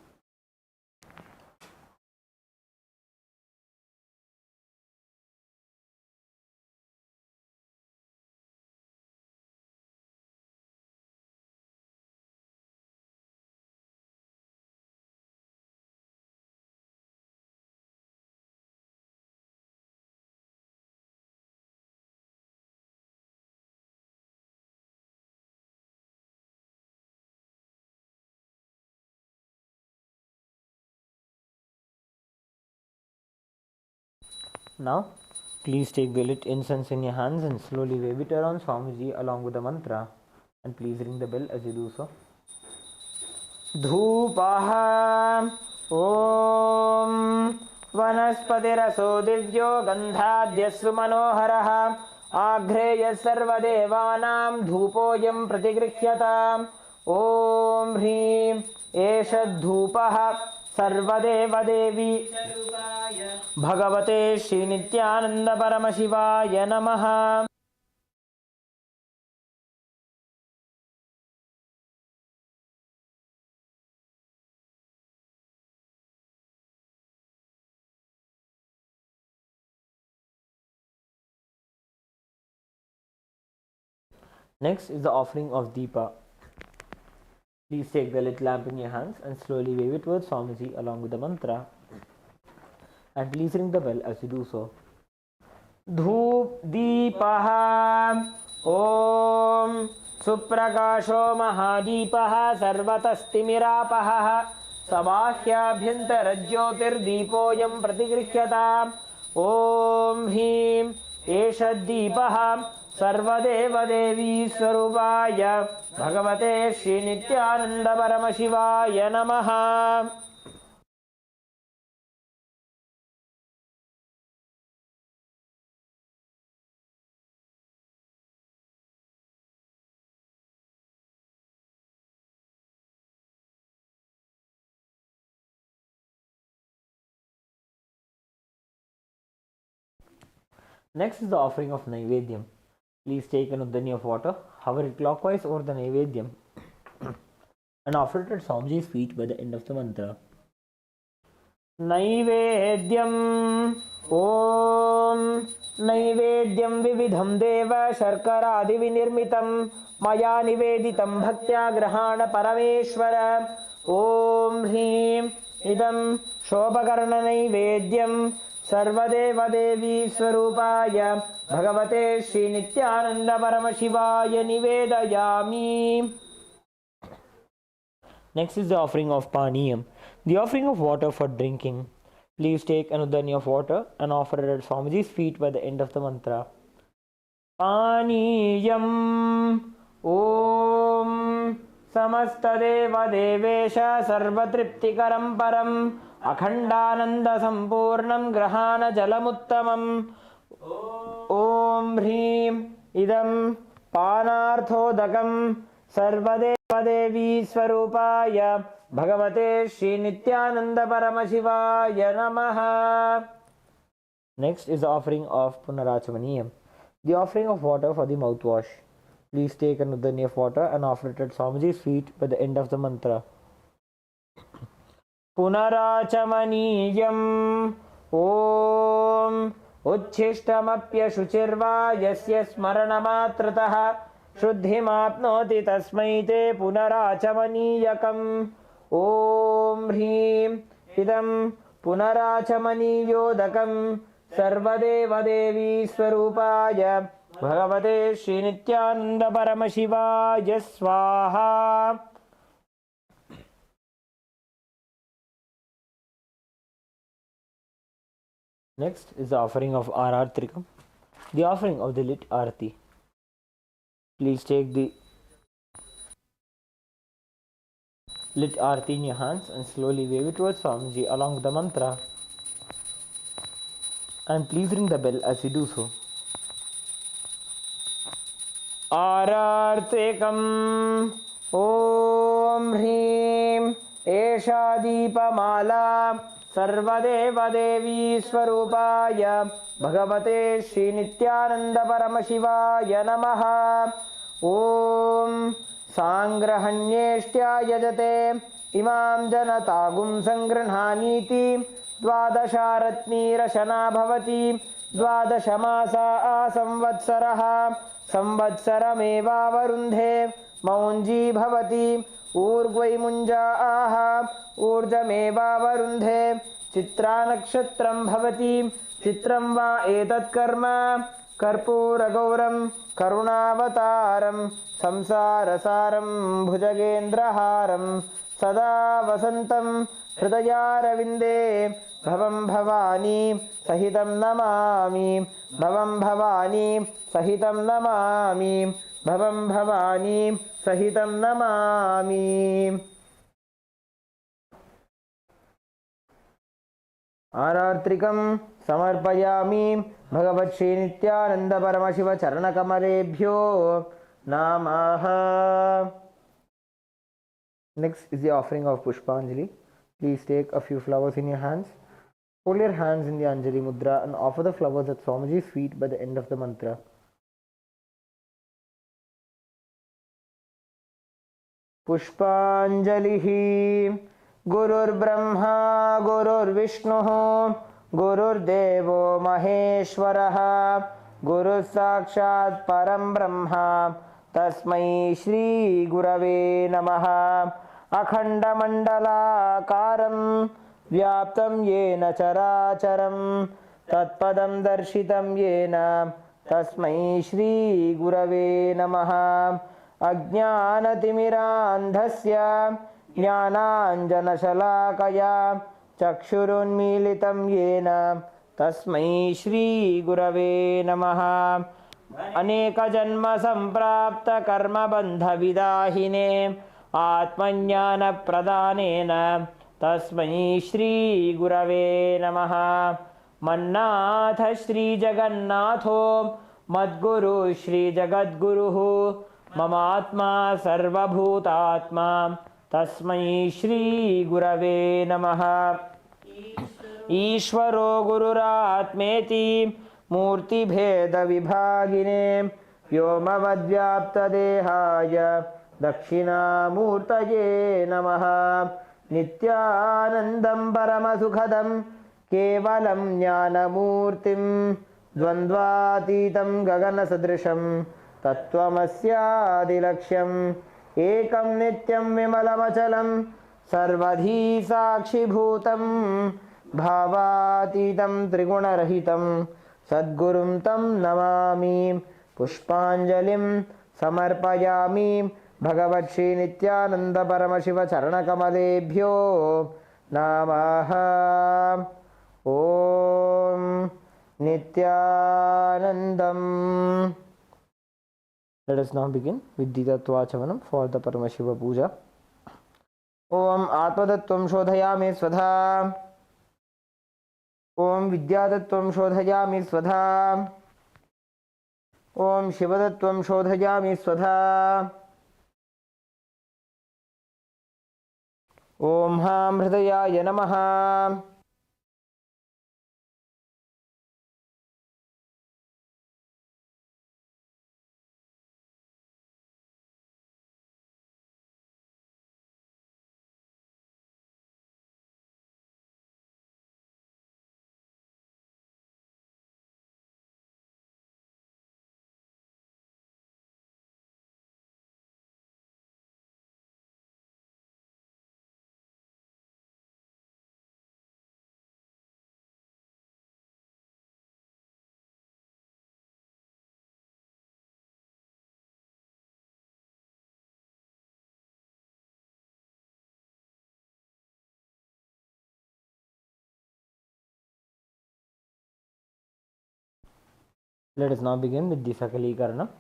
Now, please take the lit incense in your hands and slowly wave it around Swamiji along with the mantra, and please ring the bell as you do so. Dhupaha Om Vanaspatiraso Divyo Gandhadyassu Manoharaha Agreya Sarvadevanam Dhupoyam Pratigrihyata. Om Hrim Esha Dhupaha Sarvadevadevi Bhagavate Shri Nityananda Paramashivaya Namaha. Next is the offering of Deepa. Please take the lit lamp in your hands and slowly wave it towards Swamiji along with the mantra, and please ring the bell as you do so. Dhoop Deepaha Om Suprakasho Mahadeepaha Sarvatastimiراpaha Sabāhyabhyantara Jyotirdeepoyam Pratigrihyata. Om Hrim Esha Deepaha Sarvadevadevi Swarupaya Bhagavate Shri Nityananda Paramashivaya Namaha. Next is the offering of Naivedyam. Please take an uddani of water, hover it clockwise over the Naivedyam and offer it at Swamiji's feet by the end of the mantra. Naivedyam Om Naivedyam Vividham Deva Sharkaradi Vinirmitam Maya Niveditam Bhaktya Grahana Parameshwara. Om Hrim Idam Shopakarna Naivedyam Sarvadevadevi Swarupaya Bhagavate Shri Nityananda Paramashivaya Nivedayami. Next is the offering of Paniyam, the offering of water for drinking. Please take an uddani of water and offer it at Swamiji's feet by the end of the mantra. Paniyam Om Samastadeva Devesha Sarvatriptikaram Param Akhandananda Sampurnam Grahana Jalamuttamam. Om Hrim Idam पानार्थोदकं सर्वदेवदेवी स्वरूपाय भगवते श्री नित्यानंद परमशिवाय नमः. Next is the offering of Punarachamaniyam, the offering of water for the mouthwash. Please take another knee of water and offer it at Swamiji's feet by the end of the mantra. Punarachamaniyam Om Uchchishtamapyashuchirva yasya smaranamatrataha शुद्धिमाप्नोति तस्मै ते पुनराचमनीयकम्. ॐ ह्रीं इदं पुनराचमनीयोदकं सर्वदेवदेवी स्वरूपाय भगवते श्रीनित्यानंद परमशिवाय स्वाहा. Next is the offering of RR Trikam, the offering of the lit Arati. Please take the lit Arati in your hands and slowly wave it towards Swamiji along with the mantra. And please ring the bell as you do so. Arartekam Om Hrim Esha Deepamala Sarvadeva Devi Swarupaya Bhagavate Shri Nityananda Paramashivaya Namaha. Om Sangrahanyeshtya Yajate Imam Janatagum Sangranhaniti Dvadasharatni Rashana Bhavati Dvadashamasa Samvatsaraha Samvatsarameva Varundhe Maunji Bhavati Urgvai Munja Aha Urjameva Varundhe Chitra Nakshatram Bhavati Chitram Va Etat Karma Karpura Gauram Karunavataram Samsarasaram Bhujagendraharam Sada Vasantam Hridayaravinде Bhavam Bhavani Sahitam Namami Bhavam Bhavani Sahitam Namami Bhavam Bhavani Sahitam Namami. Arartrikam Samarpayami Bhagavat Shri Nityananda Paramashiva Charanakamaleebhyo Namaha. Next is the offering of Pushpanjali. Please take a few flowers in your hands. Hold your hands in the Anjali Mudra and offer the flowers at Swamiji's feet by the end of the mantra. Pushpanjalihi Gurur Brahma Gurur Vishnu Gurur Devo Maheshwaraha Guru Sakshat Param Brahma Tasmai Shri Gurave Namaha. Akhanda Mandala Karam Vyaptam Yena Characharam Tatpadam Darshitam Yena Tasmai Shri Gurave Namaha. Ajnanatimirandhasya Jnananjanashalakaya Chakshurunmilitam Yena Tasmai Shri Gurave Namaha. Aneka Janma Samprapta Karma Bandha Vidahine Atmanyana Pradhanena Tasmai Shri Gurave Namaha. Mannatha Shri Jagannatho Madguru Shri Jagadguruhu Mamatma Sarvabhutatma Tasmai Shri Gurave Namaha. Ishvaro Gururatmeti Murti Bheda Vibhagine Vyomavadvyapta Dehaya Dakshina Murtaye Namaha. Nityanandam Paramasukhadam Kevalam Jnanamurtim Dvandvatitam Gagana Sadrisham Tattvamasyaadilaksham Ekam Nityam Vimalamachalam Sarvadhi Sakshibhutam Bhavatitam Trigunarahitam Sadgurum Tam Namami. Pushpanjalim Samarpayami Bhagavat Shri Nityananda Paramashiva Charanakamaleebhyo Namaha. Om Nityanandam. Let us now begin with the Tattvachamanam for the Paramashiva Puja. Om Atmadattvam Shodhayami Svadha. Om Vidyadattvam Shodhayami Svadha. ॐ शिवतत्त्वं शोधयामि स्वधा। ॐ हां हृदयाय नमः। Let us now begin with the Sakala Krama.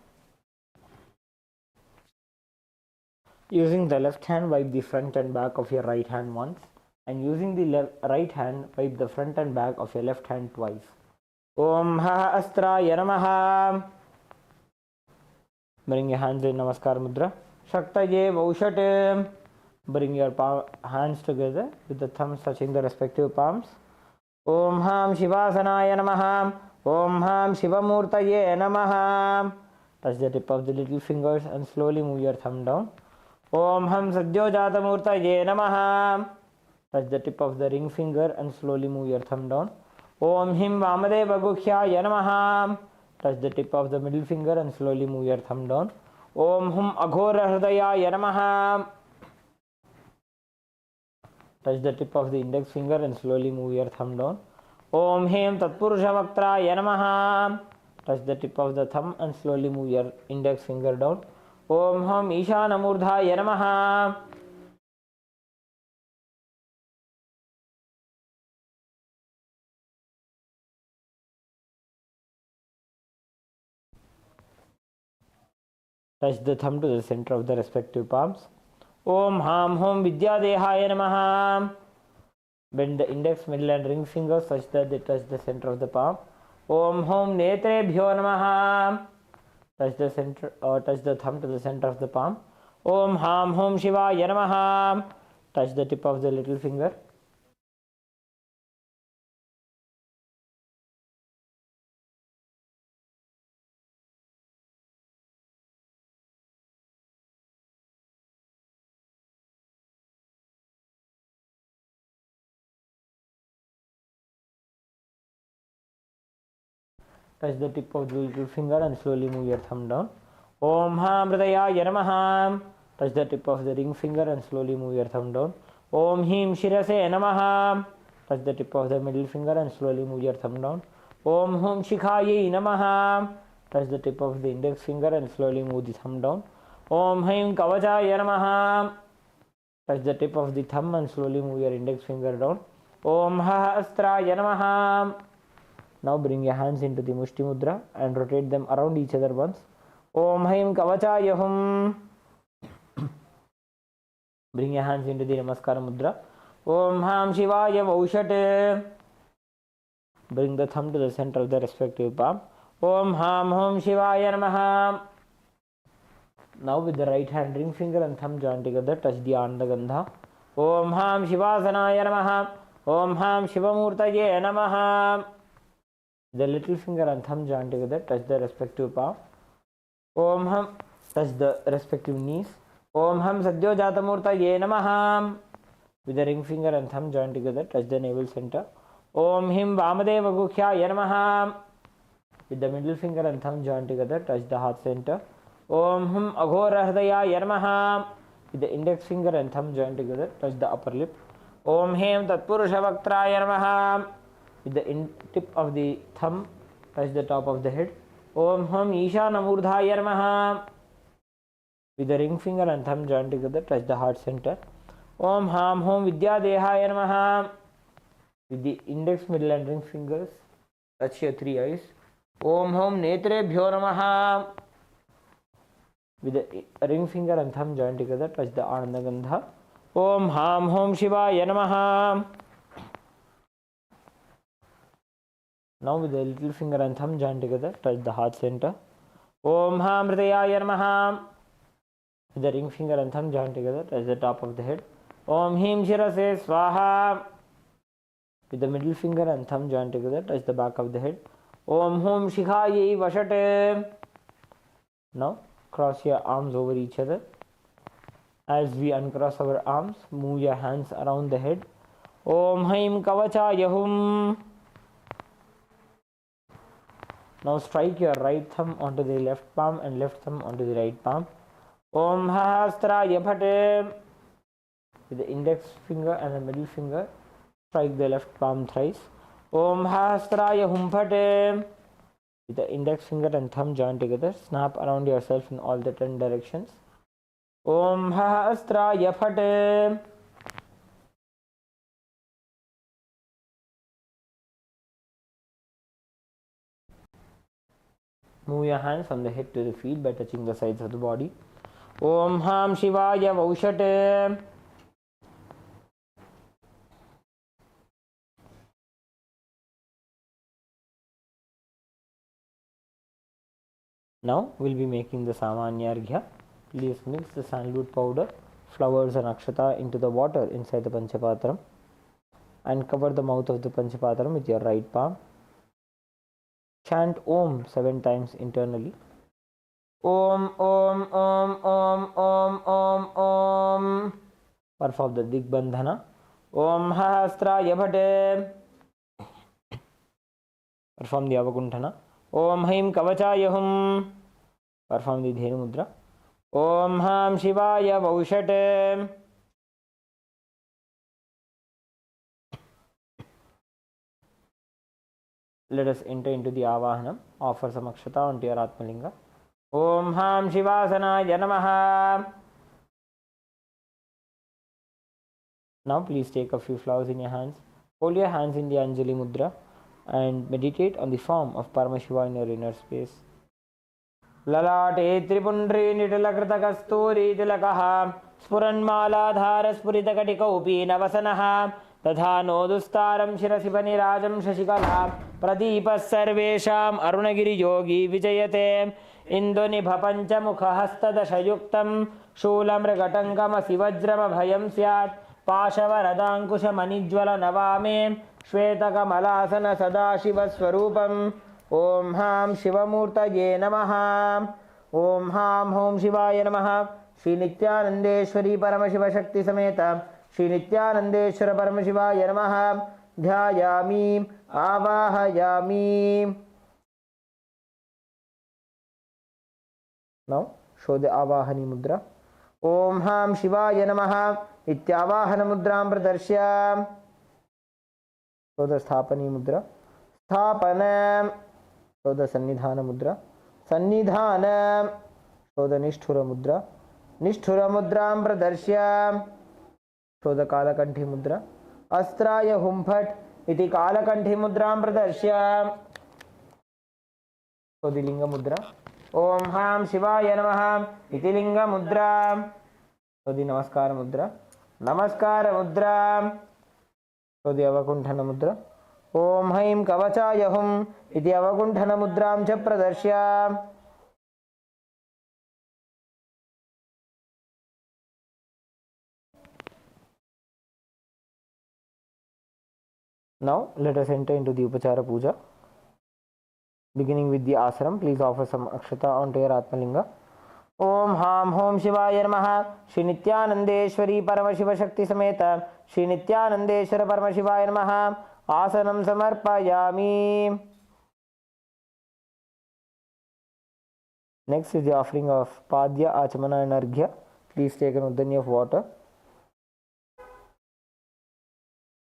Using the left hand, wipe the front and back of your right hand once, and using the right hand, wipe the front and back of your left hand twice. Om Ha Astraya Namaha. Bring your hands in Namaskar Mudra. Shaktaye Vaushat. Bring your hands together with the thumbs touching the respective palms. Om Ham Shivasanaya Namaha. Om Ham Shivamurtaye Namaha. Touch the tip of the little fingers and slowly move your thumb down. Om Ham Sadyojata Namaha. Touch the tip of the ring finger and slowly move your thumb down. Om Him Vamadeva Gukhyaya Namaha. Touch the tip of the middle finger and slowly move your thumb down. Om Hum Aghora Hridayaya Namaha. Touch the tip of the index finger and slowly move your thumb down. Om Hem Tatpurusha Vaktraya Namaha. Touch the tip of the thumb and slowly move your index finger down. Om Ham Ishana Murdhaya Namaha. Touch the thumb to the center of the respective palms. Om Ham Hom Vidyadehaya Namaha. Bend the index, middle and ring fingers such that they touch the center of the palm. Om Hom Netrebhyo Namaha. Touch the center or touch the thumb to the center of the palm. Om Ham Hom Shivaya Namaha. Touch the tip of the little finger. Touch the tip of the little finger and slowly move your thumb down. Om Ham Hridayaya Namaha. Touch the tip of the ring finger and slowly move your thumb down. Om Him Shirase Namaha. Touch the tip of the middle finger and slowly move your thumb down. Om Hum Shikhaye Namaha. Touch the tip of the index finger and slowly move the thumb down. Om Him Kavachaya Namaha. Touch the tip of the thumb and slowly move your index finger down. Om Ha Astraya Namaha. Now bring your hands into the Mushti Mudra and rotate them around each other once. Om Haim Kavachaya Hum. Bring your hands into the Namaskara Mudra. Om Ham Shivaya Vaushat. Bring the thumb to the center of the respective palm. Om Ham Hum Shivaya Namaha. Now with the right hand ring finger and thumb joined together, touch the Ananda Gandha. Om Ham Shivasanaya Namaha. Om Ham Shivamurtaye Namaha. The little finger and thumb joined together, touch the respective palm. Om Ham, touch the respective knees. Om Ham Sadyojata Murtaye Namaha. With the ring finger and thumb joined together, touch the navel center. Om Him Vamadeva Gukhyaya Namaha. With the middle finger and thumb joined together, touch the heart center. Om Hum Aghora Hridayaya Namaha. With the index finger and thumb joined together, touch the upper lip. Om Hem Tatpurusha Vaktraya Namaha. With the tip of the thumb, touch the top of the head. Om Hum Ishana Murdhaya Namaha. With the ring finger and thumb joined together, touch the heart center. Om Ham Hom Vidyadehaya Namaha. With the index, middle and ring fingers, touch your three eyes. Om Hom Netrebhyo Namaha. With the ring finger and thumb joined together, touch the Ananda Gandha. Om Ham Hom Shivaya Namaha. Now with the little finger and thumb joined together, touch the heart center. Om Ham Hridayaya Namaha. With the ring finger and thumb joined together, touch the top of the head. Om Him Shirase Swaha. With the middle finger and thumb joined together, touch the back of the head. Om Hum Shikhaye Vashate. Now cross your arms over each other. As we uncross our arms, move your hands around the head. Om Haim Kavachaya Hum. Now strike your right thumb onto the left palm and left thumb onto the right palm. Om Hahasraya Phate. With the index finger and the middle finger, strike the left palm thrice. Om Hahasraya Hum Phate. With the index finger and thumb joined together, snap around yourself in all the 10 directions. Om Hahasraya Phate. Move your hands from the head to the feet by touching the sides of the body. Om Ham Shivaya Vaushate. Now we'll be making the Samanyarghya. Please mix the sandalwood powder, flowers and akshata into the water inside the Panchapatram and cover the mouth of the Panchapatram with your right palm. Chant Om 7 times internally. Om Om Om Om Om Om Om. Perform the Digbandhana. Om Hahasraya Bhate. Perform the Avakunthana. Om Haim Kavachaya Hum. Perform the Dhenu Mudra. Om Ham Shivaya Vaushate. Let us enter into the Avahanam. Offer some akshata onto your Atmalinga. Om Ham Shivasanaya Namaha. Now please take a few flowers in your hands. Hold your hands in the Anjali Mudra and meditate on the form of Paramashiva in your inner space. Lalate Tripundri Nitalakrita Kasturi Tilakaha Spuranmaladhara Spuritakatikopi Navasanaha तथा नोदुस्तारं शिरसिपनिराजं शशिकला प्रदीपः सर्वेषाम् अरुणगिरियोगी विजयते इन्दुनिभपञ्चमुखहस्तदशयुक्तं शूलमृगटङ्कमसि वज्रमभयं स्यात् पाशवरदाङ्कुशमनिज्वलनवामे श्वेतकमलासन सदाशिवस्वरूपम् ॐ हां शिवमूर्तये नमः ॐ हां हों शिवाय नमः श्री नित्यानंदेश्वरी परमशिवशक्ति समेत श्री नित्यानंदेश्वर परमशिवाय नमः ध्यायामि आवाहयामि. Now show the avahani mudra. Om Ham Shivaya Namaha Ityavahana Mudram Pradarshya. Show the Sthapani Mudra. Sthapanam. Show the Sannidhana Mudra. Sannidhanam. Show the Nishthura Mudra. Nishthura Mudram Pradarshya. Show the Kalakanthi Mudra. Astraya Humphat iti Kalakanthi Mudram Pradarshya. Show the Linga Mudra. Om Ham Shivaya Namaha iti Linga Mudra. Show the Namaskara Mudra. Namaskara Mudra. Show the Avakunthana Mudra. Om Haim Kavachaya Hum iti Avakunthana Mudram cha Pradarshya. Now let us enter into the Upachara Puja. Beginning with the Asaram, please offer some akshata onto your Atmalinga. Om Ham Hom Shivaya Namaha Shri Nithyanandeshwari Paramashiva Shakti Sameta Shri Nithyanandeshwara Paramashivaya Namaha Asanam Samarpayami. Next is the offering of Padya, Achamana and Arghya. Please take an Uddani of water.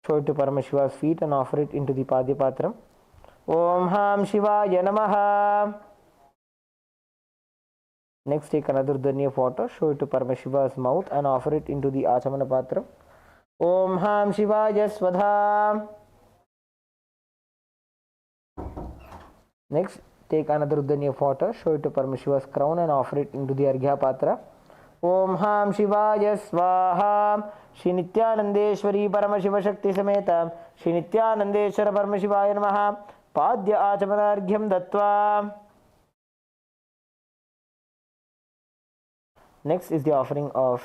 Show it to Paramashiva's feet and offer it into the Padya Patram. Om Ham Shivaya Namaha. Next, take another Uddani of water. Show it to Paramashiva's mouth and offer it into the Achamana Patram. Om Ham Shivaya Swadha. Next, take another Uddani of water. Show it to Paramashiva's crown and offer it into the Arghya Patra. Om Ham Shivaya Swaha. Shri Nithyanandeshwari Paramashiva Shakti Sameta Shri Nithyanandeshwara Paramashivaya Namaha Padya Achamanarghyam Dattva. Next is the offering of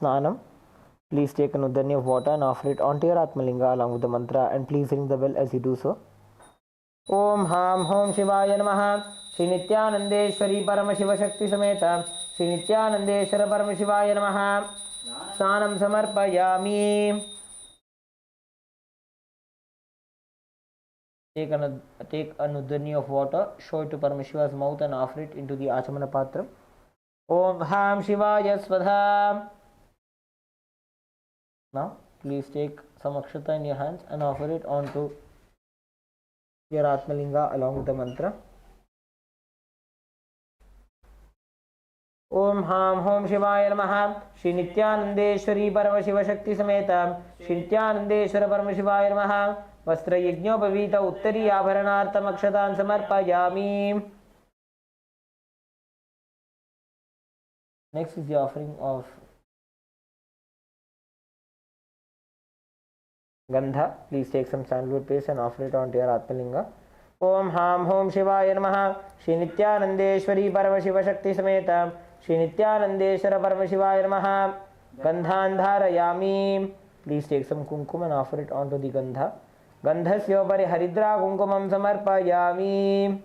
Snanam. Please take an udani of water and offer it onto your Atmalinga along with the mantra, and please ring the bell as you do so. Om Ham Hom Shivaya Namaha. Shri Nithyanandeshwari Parama Shakti Sameta Shri Nithyanandeshwara Parama Shivaya Namaha. Snanam Samarpayami. Take an udani of water, show it to Paramashiva's mouth and offer it into the Achamana Patra. Om Ham Shivaya Svadha. Now, please take some akshata in your hands and offer it onto your Atmalinga along with the mantra. Om Ham Hom Shivaya Namaha. Shri Nithyanandeshwari Parama Shiva Shakti Sameta Shri Nithyanandeshwara Parama Shivaya Namaha. Vastra Yajñopavita Uttari Abharanartam Akshatan Samarpayami. Next is the offering of Gandha. Please take some sandalwood paste and offer it onto your Atmalinga. Om Ham Hom Shivaya Namaha. Shri Nithyanandeshwari Parama Shiva Shakti Sameta Shri Nithyanandeshwara Parama Shivaya Namaha. Gandhan Dharayami. Please take some kumkum and offer it onto the Gandha. Gandhasyopari Haridra Kumkumam Samarpayami.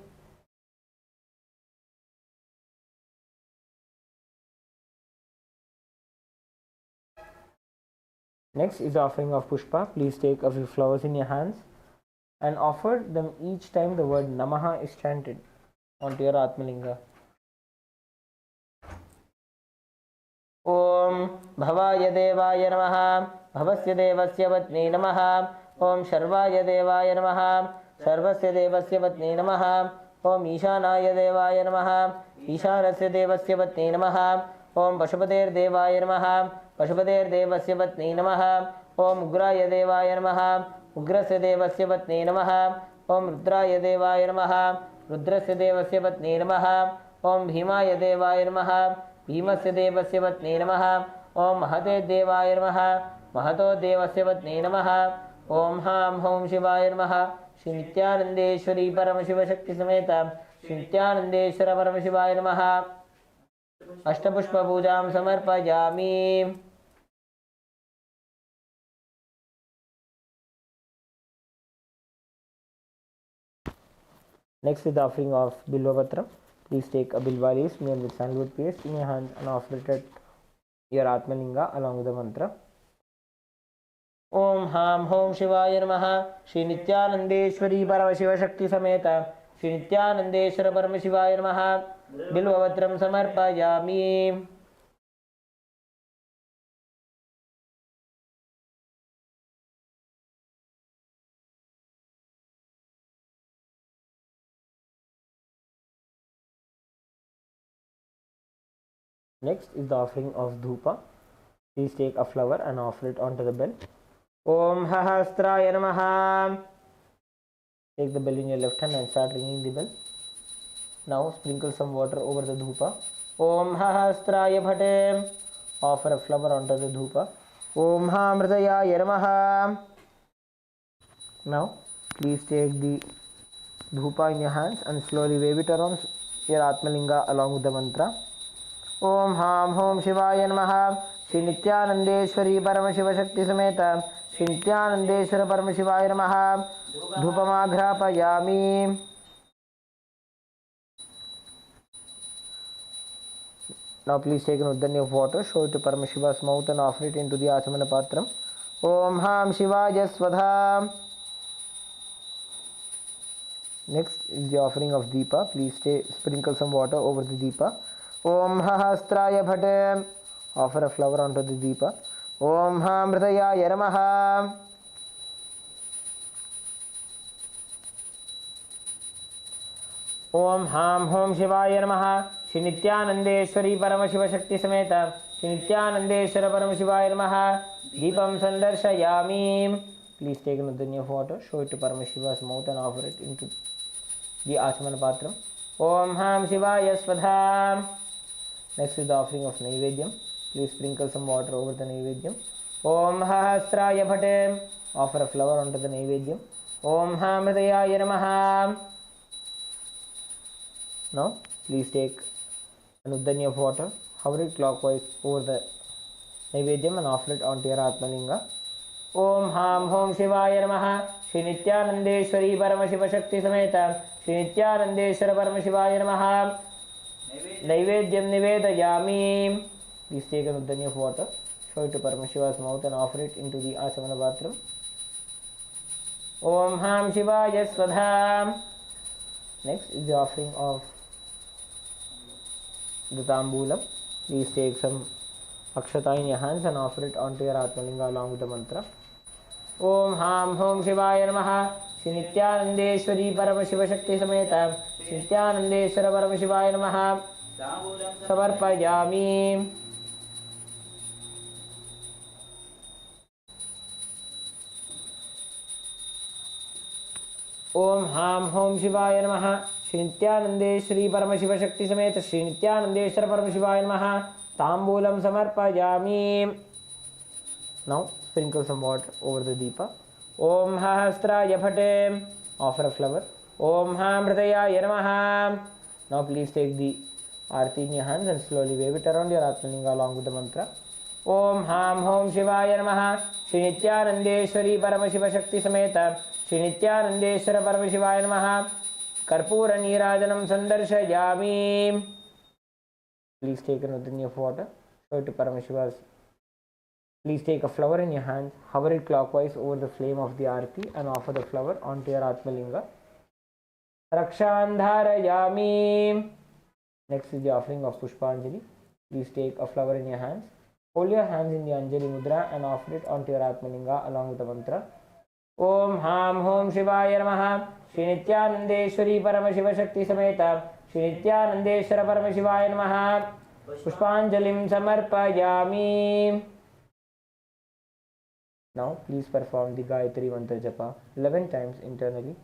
Next is offering of Pushpa. Please take a few flowers in your hands and offer them each time the word Namaha is chanted onto your Atmalinga. Om Bhavaya Devaya Namaha. Bhavasya Devasya Vatne Namaha. Om Sharvaya Devaya Namaha. Sarvasya Devasya Vatne Namaha. Om Ishanaya Devaya Namaha. Ishanasya Devasya Vatne Namaha. Om Pashupater Devaya Namaha. Pashupater Devasya Vatne Namaha. Om Ugraya Devaya Namaha. Ugrasya Devasya Vatne Namaha. Om Rudraya Devaya Namaha. Rudrasya Devasya Vatne Namaha. Om Bhimaya Devaya Namaha. Bhimasya Devasya Vatne Namaha. Om Mahate Devaya Namaha. Mahato Devasya Vatne Namaha. Om Ham Hom Shivaya Namaha. Shri Nithyanandeshwari Parama Shiva Shakti Sameta Shri Nithyanandeshwara Parama Shivaya Namaha. Ashtapushpa Pujam Samarpayami. Next is the offering of Bilvapatra. Please take a bilva leaf smeared with sandalwood paste in your hands and offer it at your Atmalinga along with the mantra. Om Ham Hom Shivaya Namaha. Shri Nithyanandeshwari Parama Shiva Shakti Sameta Shri Nithyanandeshwara Parama Shivaya Namaha. Bilvavatram Samarpayami. Next is the offering of Dhupa. Please take a flower and offer it onto the bell. Om Hahastraya Namaha. Take the bell in your left hand and start ringing the bell. Now sprinkle some water over the Dhupa. Om Hahastraya Bhate. Offer a flower onto the Dhupa. Om Hamridaya Namaha. Now please take the Dhupa in your hands and slowly wave it around your Atmalinga along with the mantra. Om Ham Hom Shivaya Namaha. Shri Nithyanandeshwari Parama Shiva Shakti Sameta Shri Nithyanandeshwara Parama Shivaya Namaha. Dhupamagrapayami. Now please take an udani of water, show it to Paramashiva's mouth and offer it into the Achamana Patram. Om Ham Shivaya Svadha. Next is the offering of Deepa. Please sprinkle some water over the Deepa. Om Hahastraya Bhate. Offer a flower onto the Deepa. Om Hamridaya Namaha. Om Ham Hom Shivaya Namaha. Shri Nithyanandeshwari Parama Shiva Shakti Sameta Shri Nithyanandeshwara Parama Shivaya Namaha. Deepam Sandarshayami. Please take an udani of water, show it to Paramashiva's mouth and offer it into the Achamana Patram. Om Ham Shivaya Svadha. Next is the offering of Naivedyam. Please sprinkle some water over the Naivedyam. Om Hahastraya Bhate. Offer a flower onto the Naivedyam. Om Hamridaya Namaha. Now please take an uddani of water, hover it clockwise over the Naivedyam and offer it onto your Atmalinga. Om Ham Hom Shivaya Namaha. Shri Nithyanandeshwari Parama Shakti Sameta Shri Nithyanandeshwara Parama Shivaya Namaha. Naivedyam Nivedayami. Please take an uddani of water, show it to Paramashiva's mouth and offer it into the Achamana bathroom. Om Ham Shivaya Swadham. Next is the offering of the Tambulam. Please take some Akshata in your hands and offer it onto your Atmalinga along with the mantra. Om Ham Hom Shivaya Namaha. Shri Nithyanandeshwari Parama Shakti Sameta Shri Nithyanandeshwara Parama Shivaya Namaha. Samarpayami. Om Ham Hom Shivaya Namaha. Shri Nithyanandeshwari Parama Shakti Sameta Shri Nithyanandeshwara Parama Shivaya Namaha. Tambulam Samarpayami. Now sprinkle some water over the deepa. Om Hahasraya Phate. Offer a flower. Om Ham Hridayaya Namaha. Now please take the Aarti in your hands and slowly wave it around your Atmalinga along with the mantra. Om Ham Hom Shivaya Namaha. Shri Nithyanandeshwari Parama Shakti Sameta Shri Nithyanandeshwara Parama Shivaya Namaha. Karpura Neerajanam Sandarshayami. Please take an uddani of water, show it to Paramashiva's. Please take a flower in your hand, hover it clockwise over the flame of the Aarti and offer the flower onto your Atmalinga. Rakshandharayami. Next is the offering of Pushpanjali. Please take a flower in your hands, hold your hands in the Anjali Mudra and offer it onto your Atmalinga along with the mantra. Om Ham Hom Shivaya Namaha. Shri Nithyanandeshwari Parama Shakti Sameta Shri Nithyanandeshwara Parama Shivaya Namaha. Pushpanjalim Samarpayami. Now please perform the Gayatri Mantra Japa 11 times internally.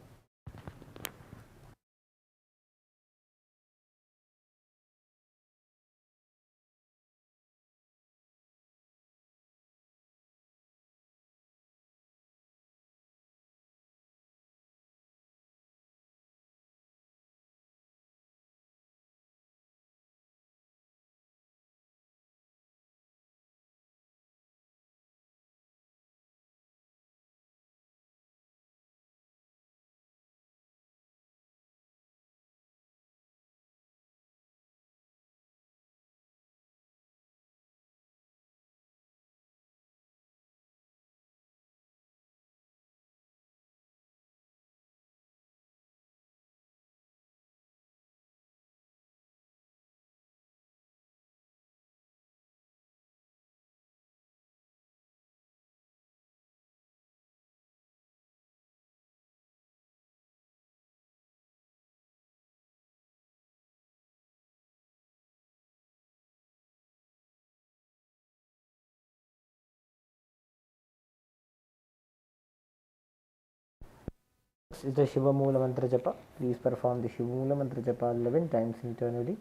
Next is the Shiva Moola Mantra Japa. Please perform the Shiva Moola Mantra Japa 11 times internally.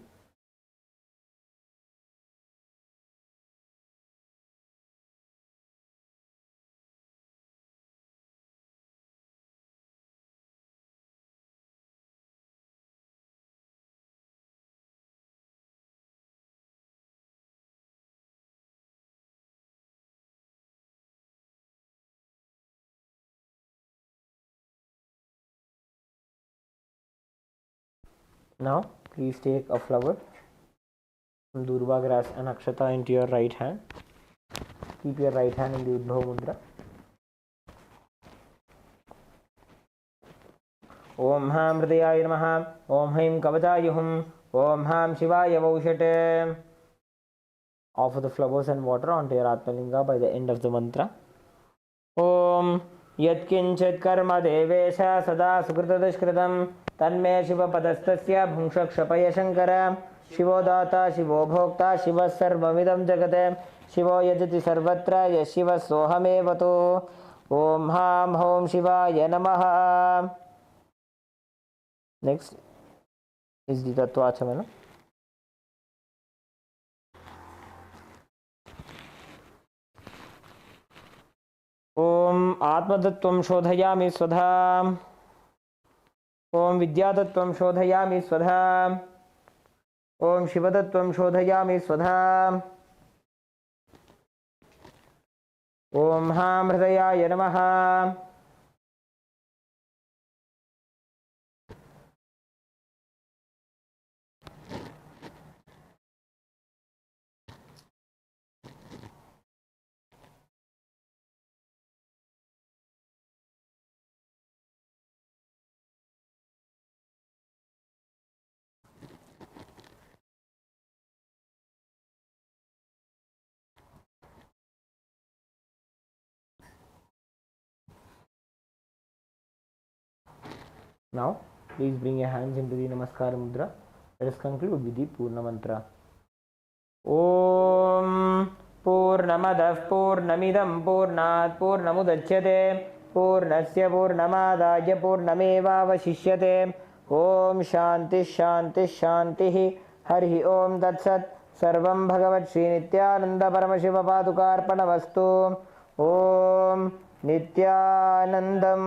Now please take a flower, some durva grass and akshata into your right hand. Keep your right hand in the Udbhava Mudra. Om Ham Hridayaya Namaha. Om Haim Kavachayuhum. Om Ham Shivaya Vaushate. Offer the flowers and water onto your Atmalinga by the end of the mantra. Om Yatkinchit Karma Devesha Sada Sukritadashkritam Tanme Shiva Padastasya Bhungshakshapaya Shankara Shivo Data Shivo Bhokta Shiva Sarvamidam Jagate Shivo Yajati Sarvatra Yashiva Sohamevato. Om Ham Hom Shivaya Namaha. Next is the Tattvachamana. Om Atmatattvam Shodhayami Swadha. Om Vidyatattvam Shodhayami Swadha. ॐ शिवतत्त्वं शोधयामि स्वधा। ॐ हां हृदयाय नमः। Now, please bring your hands into the Namaskar Mudra. Let us conclude with the Purna Mantra. Om Purnamadah Purnamidam Purnat Purnamudachyate Purnasya Purnamadaya Purnamevavashishyate. Om Shanti Shanti Shanti Hari Om Tat Sat. Sarvam Bhagavat Shri Nithyananda Paramashiva Padukarpanavastu. Om Nithyanandam.